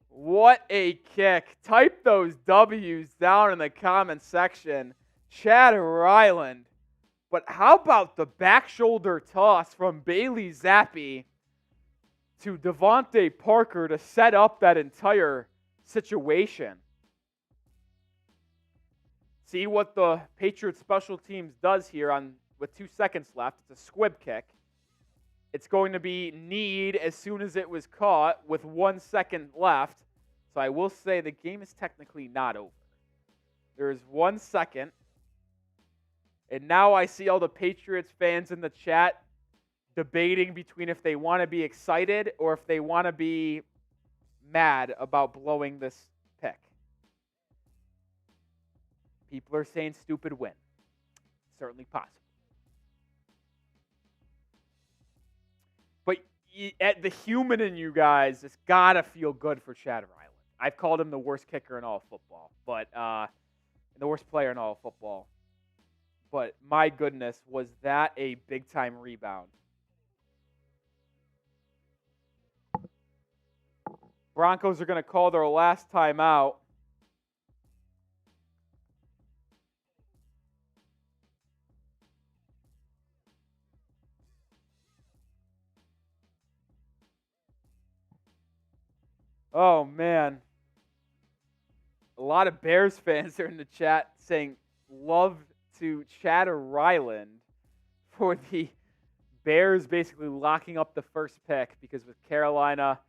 What a kick. Type those W's down in the comment section. Chad Ryland. But how about the back shoulder toss from Bailey Zappe to Devontae Parker to set up that entire situation? See what the Patriots special teams does here with 2 seconds left. It's a squib kick. It's going to be kneed as soon as it was caught with 1 second left. So I will say the game is technically not over. There's 1 second. And now I see all the Patriots fans in the chat debating between if they want to be excited or if they want to be mad about blowing this pick. People are saying stupid win. Certainly possible. But the human in you guys has got to feel good for Chad Ryland. I've called him the worst kicker in all of football, but the worst player in all of football. But my goodness, was that a big-time rebound. Broncos are going to call their last timeout. Oh, man. A lot of Bears fans are in the chat saying love to Chatter Ryland for the Bears basically locking up the first pick, because with Carolina,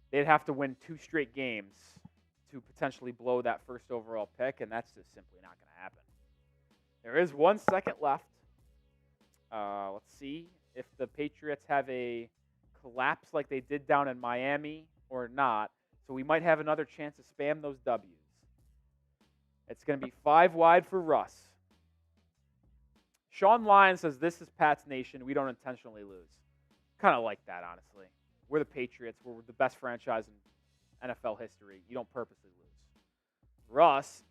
they'd have to win 2 straight games to potentially blow that first overall pick, and that's just simply not going to happen. There is 1 second left. Let's see if the Patriots have a collapse like they did down in Miami or not. So we might have another chance to spam those W's. It's going to be 5 wide for Russ. Sean Lyons says, this is Pat's nation. We don't intentionally lose. Kind of like that, honestly. We're the Patriots. We're the best franchise in NFL history. You don't purposely lose. Russ,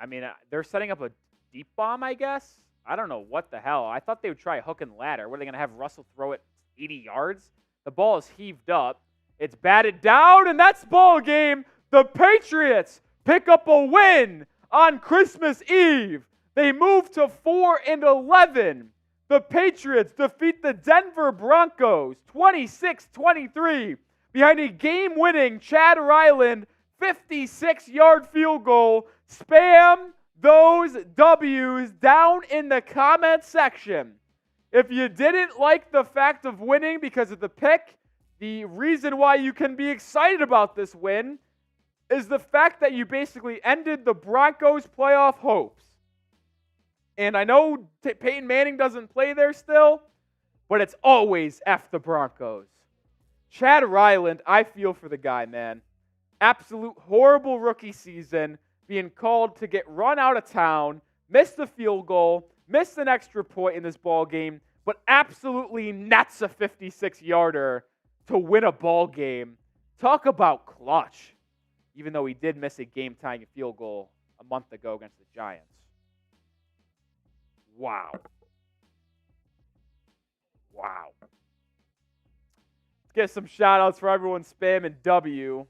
I mean, they're setting up a deep bomb, I guess. I don't know what the hell. I thought they would try hook and ladder. What, are they going to have Russell throw it 80 yards? The ball is heaved up. It's batted down, and that's ball game. The Patriots pick up a win on Christmas Eve. They move to 4-11. The Patriots defeat the Denver Broncos 26-23 behind a game-winning Chad Ryland 56-yard field goal. Spam those W's down in the comment section. If you didn't like the fact of winning because of the pick, the reason why you can be excited about this win is the fact that you basically ended the Broncos' playoff hopes. And I know Peyton Manning doesn't play there still, but it's always F the Broncos. Chad Ryland, I feel for the guy, man. Absolute horrible rookie season, being called to get run out of town, missed the field goal, missed an extra point in this ball game, but absolutely nets a 56-yarder to win a ball game. Talk about clutch, even though he did miss a game-tying field goal a month ago against the Giants. Wow. Wow. Let's get some shout-outs for everyone spamming W.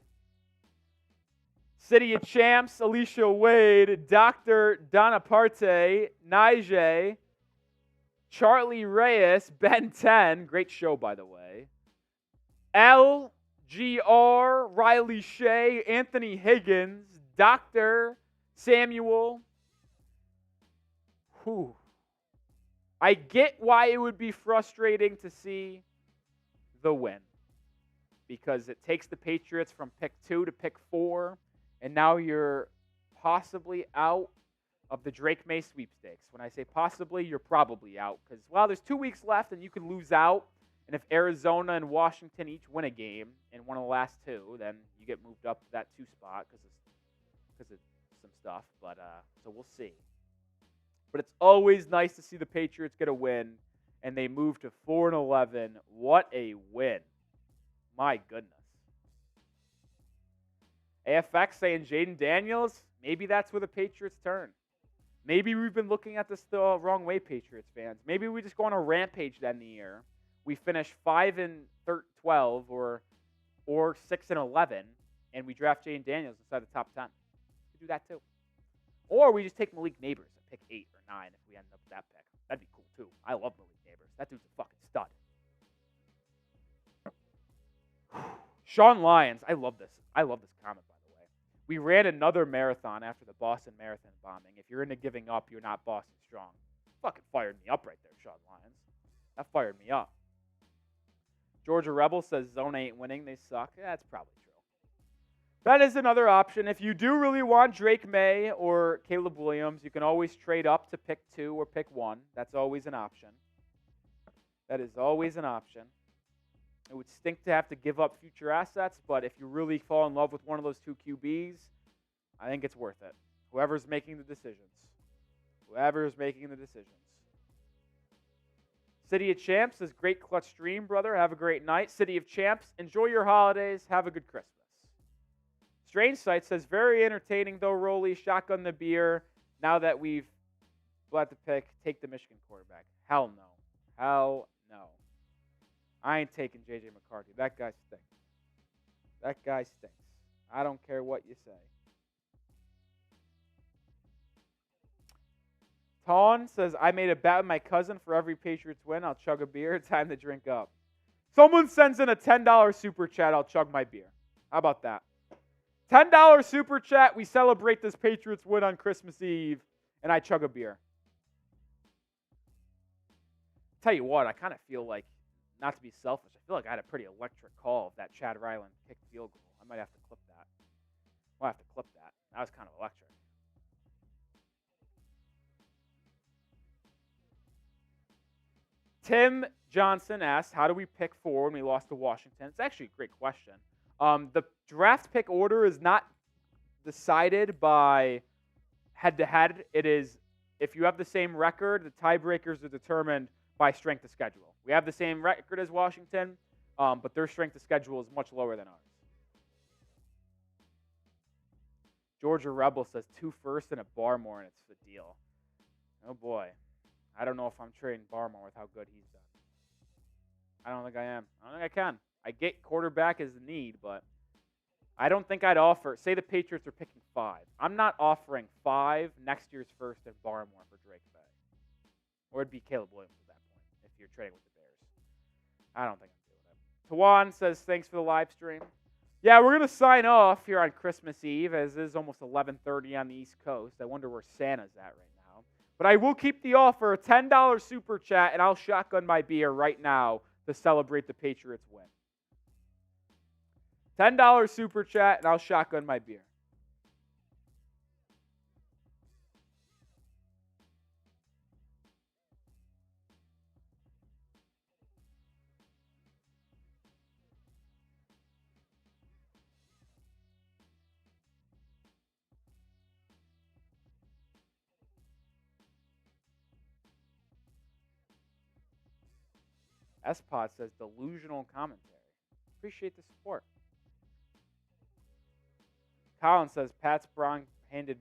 City of Champs, Alicia Wade, Dr. Donaparte, Nige, Charlie Reyes, Ben 10, great show, by the way. LGR, Riley Shea, Anthony Higgins, Dr. Samuel. Whew. I get why it would be frustrating to see the win, because it takes the Patriots from pick 2 to pick 4, and now you're possibly out of the Drake May sweepstakes. When I say possibly, you're probably out, because, well, there's 2 weeks left, and you could lose out, and if Arizona and Washington each win a game in one of the last 2, then you get moved up to that 2 spot because of some stuff, but so we'll see. But it's always nice to see the Patriots get a win, and they move to 4-11. What a win. My goodness. AFX saying Jaden Daniels, maybe that's where the Patriots turn. Maybe we've been looking at this the wrong way, Patriots fans. Maybe we just go on a rampage to end the year. We finish 5-12 or 6-11, and we draft Jaden Daniels inside the top 10. We do that too. Or we just take Malik Neighbors at pick 8 or 9 if we end up with that pick. That'd be cool too. I love Malik Neighbors. That dude's a fucking stud. Sean Lyons, I love this. I love this comment, by the way. We ran another marathon after the Boston Marathon bombing. If you're into giving up, you're not Boston strong. Fucking fired me up right there, Sean Lyons. That fired me up. Georgia Rebel says Zone ain't winning. They suck. Yeah, that's probably true. That is another option. If you do really want Drake May or Caleb Williams, you can always trade up to pick 2 or pick 1. That's always an option. That is always an option. It would stink to have to give up future assets, but if you really fall in love with one of those 2 QBs, I think it's worth it. Whoever's making the decisions. Whoever's making the decisions. City of Champs says, great clutch stream, brother. Have a great night. City of Champs, enjoy your holidays. Have a good Christmas. Strange Sight says, very entertaining, though, Rolly. Shotgun the beer. Now that we've got the pick, take the Michigan quarterback. Hell no. Hell no. I ain't taking J.J. McCarthy. That guy stinks. That guy stinks. I don't care what you say. Tawn says, I made a bet with my cousin for every Patriots win. I'll chug a beer. Time to drink up. Someone sends in a $10 super chat. I'll chug my beer. How about that? $10 super chat. We celebrate this Patriots win on Christmas Eve, and I chug a beer. Tell you what, I kind of feel like, not to be selfish, I feel like I had a pretty electric call of that Chad Ryland kick field goal. I might have to clip that. I'll have to clip that. That was kind of electric. Tim Johnson asks, how do we pick 4 when we lost to Washington? It's actually a great question. The draft pick order is not decided by head-to-head. It is, if you have the same record, the tiebreakers are determined by strength of schedule. We have the same record as Washington, but their strength of schedule is much lower than ours. Georgia Rebel says 2 firsts and a Barmore, and it's the deal. Oh, boy. I don't know if I'm trading Barmore with how good he's done. I don't think I am. I don't think I can. I get quarterback as a need, but I don't think I'd offer. Say the Patriots are picking 5. I'm not offering 5 next year's first and Barmore for Drake Bay. Or it'd be Caleb Williams at that point if you're trading with the Bears. I don't think I'm doing it. Tawan says, thanks for the live stream. Yeah, we're going to sign off here on Christmas Eve, as it is almost 11:30 on the East Coast. I wonder where Santa's at right now. But I will keep the offer, a $10 super chat, and I'll shotgun my beer right now to celebrate the Patriots win. $10 super chat, and I'll shotgun my beer. S-Pod says delusional commentary. Appreciate the support. Colin says Pat's handed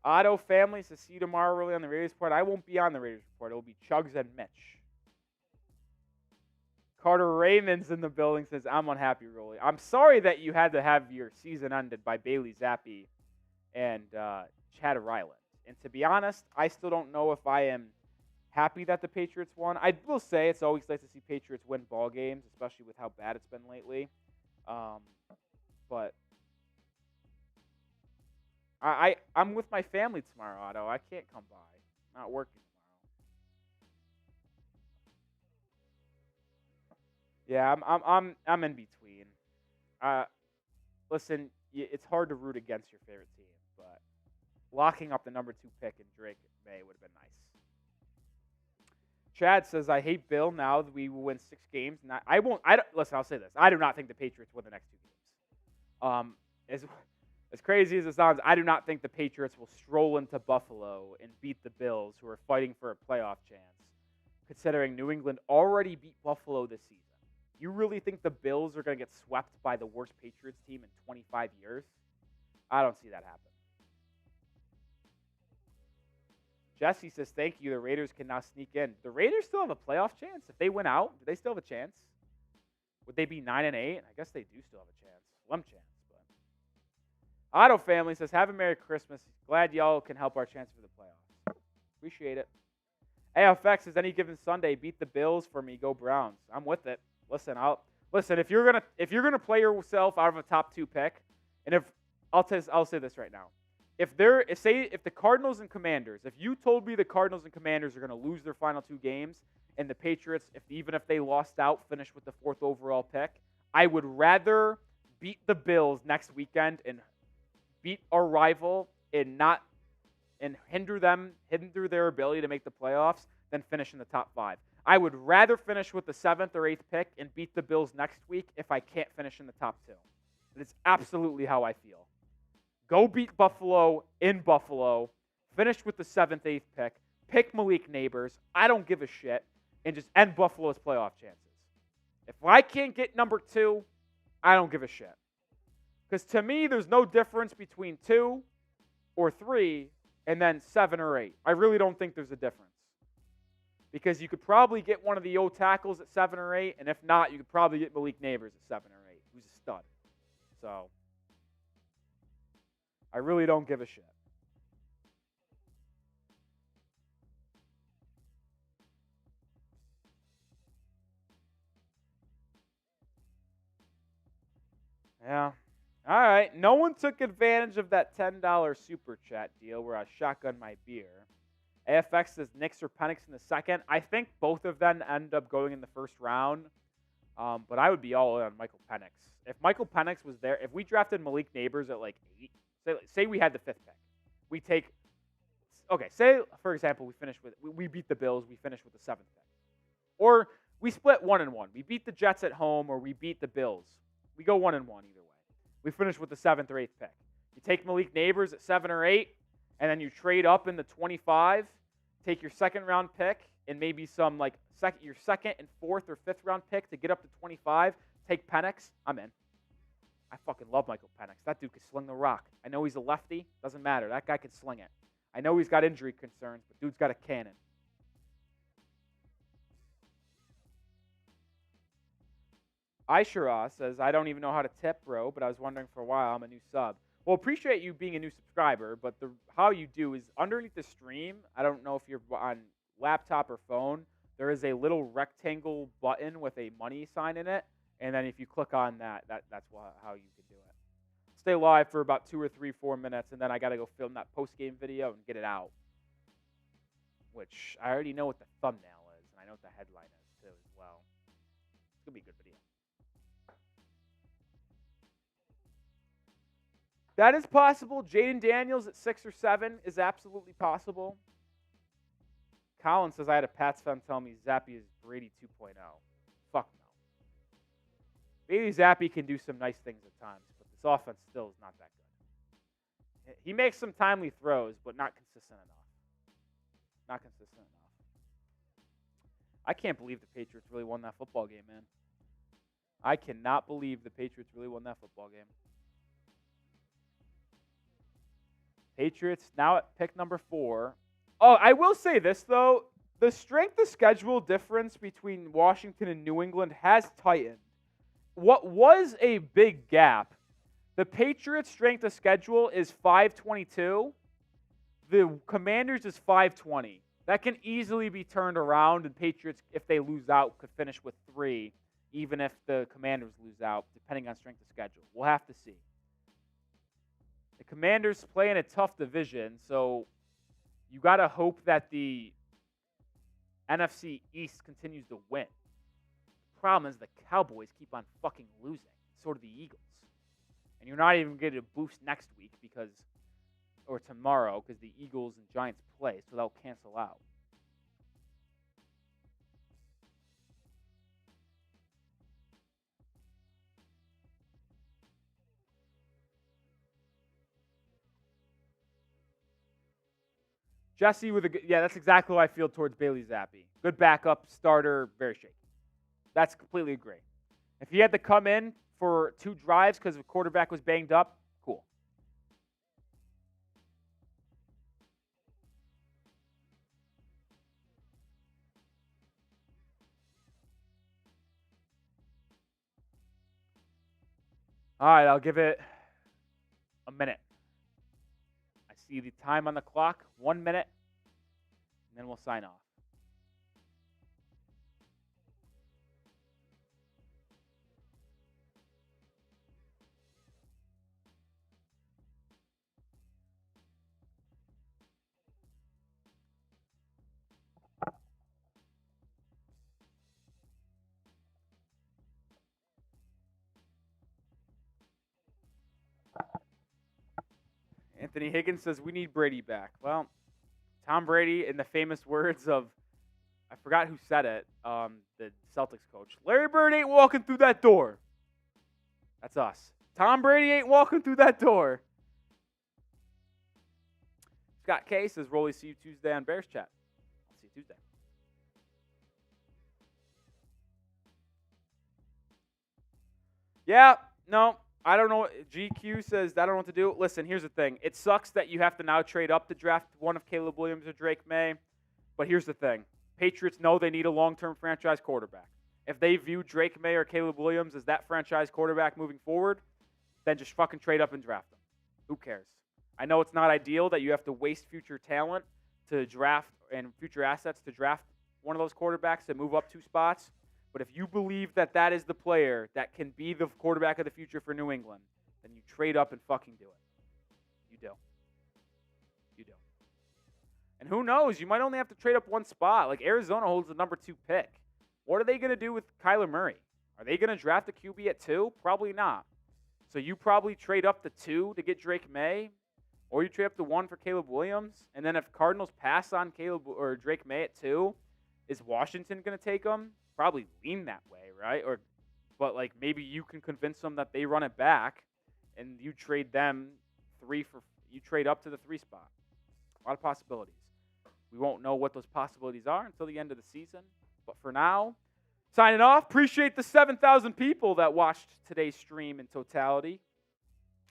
Otto families to see tomorrow early on the Raiders report. I won't be on the Raiders report. It will be Chugs and Mitch. Carter Raymond's in the building, says I'm unhappy, Rolly. I'm sorry that you had to have your season ended by Bailey Zappe and Chad Ryland. And to be honest, I still don't know if I am happy that the Patriots won. I will say it's always nice to see Patriots win ball games, especially with how bad it's been lately. But I'm with my family tomorrow, Otto. I can't come by. Not working tomorrow. Yeah, I'm in between. Listen, it's hard to root against your favorite team, but locking up the number 2 pick in Drake May would have been nice. Chad says, I hate Bill now that we will win 6 games. Listen, I'll say this. I do not think the Patriots win the next 2 games. As crazy as it sounds, I do not think the Patriots will stroll into Buffalo and beat the Bills, who are fighting for a playoff chance, considering New England already beat Buffalo this season. You really think the Bills are going to get swept by the worst Patriots team in 25 years? I don't see that happen. Jesse says, thank you. The Raiders can now sneak in. The Raiders still have a playoff chance? If they win out, do they still have a chance? Would they be 9-8? I guess they do still have a chance. Slim chance. But Otto family says, have a Merry Christmas. Glad y'all can help our chance for the playoffs. Appreciate it. AFX says, any given Sunday, beat the Bills for me. Go Browns. I'm with it. Listen, if you're gonna play yourself out of a top 2 pick, and if I'll say this right now. If the Cardinals and Commanders, if you told me the Cardinals and Commanders are going to lose their final 2 games, and the Patriots, even if they lost out, finish with the 4th overall pick, I would rather beat the Bills next weekend and beat our rival and hinder their ability to make the playoffs than finish in the top 5. I would rather finish with the 7th or 8th pick and beat the Bills next week if I can't finish in the top 2. It's absolutely how I feel. Go beat Buffalo in Buffalo, finish with the 7th, 8th pick Malik Neighbors, I don't give a shit, and just end Buffalo's playoff chances. If I can't get number 2, I don't give a shit. Because to me, there's no difference between 2 or 3 and then 7 or 8. I really don't think there's a difference. Because you could probably get one of the old tackles at 7 or 8, and if not, you could probably get Malik Neighbors at 7 or 8, who's a stud. So I really don't give a shit. Yeah. All right. No one took advantage of that $10 super chat deal where I shotgun my beer. AFX says Knicks or Penix in the second. I think both of them end up going in the first round. But I would be all in on Michael Penix. If Michael Penix was there, if we drafted Malik Neighbors at like 8, say we had the 5th pick, we take, okay, say, for example, we beat the Bills, we finish with the 7th pick. Or we split 1-1. We beat the Jets at home or we beat the Bills. We go 1-1 either way. We finish with the 7th or 8th pick. You take Malik Neighbors at 7 or 8, and then you trade up in the 25, take your 2nd round pick, and maybe some like your 2nd and 4th or 5th round pick to get up to 25, take Penix, I'm in. I fucking love Michael Penix. That dude can sling the rock. I know he's a lefty. Doesn't matter. That guy can sling it. I know he's got injury concerns, but dude's got a cannon. Ishara says, I don't even know how to tip, bro, but I was wondering for a while. I'm a new sub. Well, appreciate you being a new subscriber, but how you do is underneath the stream, I don't know if you're on laptop or phone, there is a little rectangle button with a money sign in it, and then if you click on that, that's how you can do it. Stay live for about 2 or 3, 4 minutes, and then I got to go film that post-game video and get it out, which I already know what the thumbnail is, and I know what the headline is, too, as well. It's going to be a good video. That is possible. Jaden Daniels at 6 or 7 is absolutely possible. Colin says, I had a Pats fan tell me Zappe is Brady 2.0. Fuck no. Maybe Zappe can do some nice things at times, but this offense still is not that good. He makes some timely throws, but not consistent enough. Not consistent enough. I can't believe the Patriots really won that football game, man. I cannot believe the Patriots really won that football game. Patriots now at pick number 4. Oh, I will say this, though. The strength of schedule difference between Washington and New England has tightened. What was a big gap, the Patriots' strength of schedule is 522. The Commanders is 520. That can easily be turned around, and Patriots, if they lose out, could finish with 3, even if the Commanders lose out, depending on strength of schedule. We'll have to see. The Commanders play in a tough division, so you got to hope that the NFC East continues to win. The problem is the Cowboys keep on fucking losing. So do the Eagles. And you're not even getting a boost next week or tomorrow, because the Eagles and Giants play, so they'll cancel out. Jesse with that's exactly how I feel towards Bailey Zappe. Good backup, starter, very shaky. That's completely agree. If he had to come in for 2 drives because the quarterback was banged up, cool. All right, I'll give it a minute. I see the time on the clock, 1 minute, and then we'll sign off. Anthony Higgins says, we need Brady back. Well, Tom Brady, in the famous words of, I forgot who said it, the Celtics coach, Larry Bird ain't walking through that door. That's us. Tom Brady ain't walking through that door. Scott K says, Rolly, see you Tuesday on Bears Chat. I'll see you Tuesday. Yeah, no. I don't know. GQ says, I don't know what to do. Listen, here's the thing. It sucks that you have to now trade up to draft one of Caleb Williams or Drake May. But here's the thing. Patriots know they need a long-term franchise quarterback. If they view Drake May or Caleb Williams as that franchise quarterback moving forward, then just fucking trade up and draft them. Who cares? I know it's not ideal that you have to waste future talent to draft and future assets to draft one of those quarterbacks to move up 2 spots. But if you believe that that is the player that can be the quarterback of the future for New England, then you trade up and fucking do it. You do. You do. And who knows? You might only have to trade up one spot. Like Arizona holds the number 2 pick. What are they going to do with Kyler Murray? Are they going to draft a QB at 2? Probably not. So you probably trade up to 2 to get Drake May, or you trade up to 1 for Caleb Williams. And then if Cardinals pass on Caleb or Drake May at 2, is Washington going to take him? Probably lean that way, right? But like maybe you can convince them that they run it back, and you trade them you trade up to the 3 spot. A lot of possibilities. We won't know what those possibilities are until the end of the season. But for now, signing off. Appreciate the 7,000 people that watched today's stream in totality.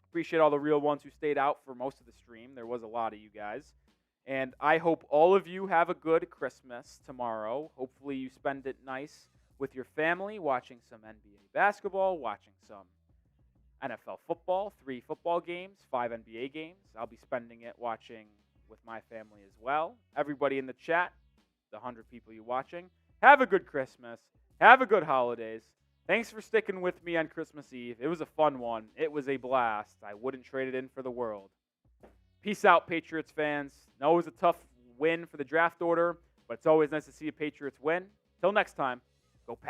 Appreciate all the real ones who stayed out for most of the stream. There was a lot of you guys. And I hope all of you have a good Christmas tomorrow. Hopefully you spend it nice with your family, watching some NBA basketball, watching some NFL football, 3 football games, 5 NBA games. I'll be spending it watching with my family as well. Everybody in the chat, the 100 people you watching, have a good Christmas. Have a good holidays. Thanks for sticking with me on Christmas Eve. It was a fun one. It was a blast. I wouldn't trade it in for the world. Peace out, Patriots fans. No, it was a tough win for the draft order, but it's always nice to see a Patriots win. Till next time.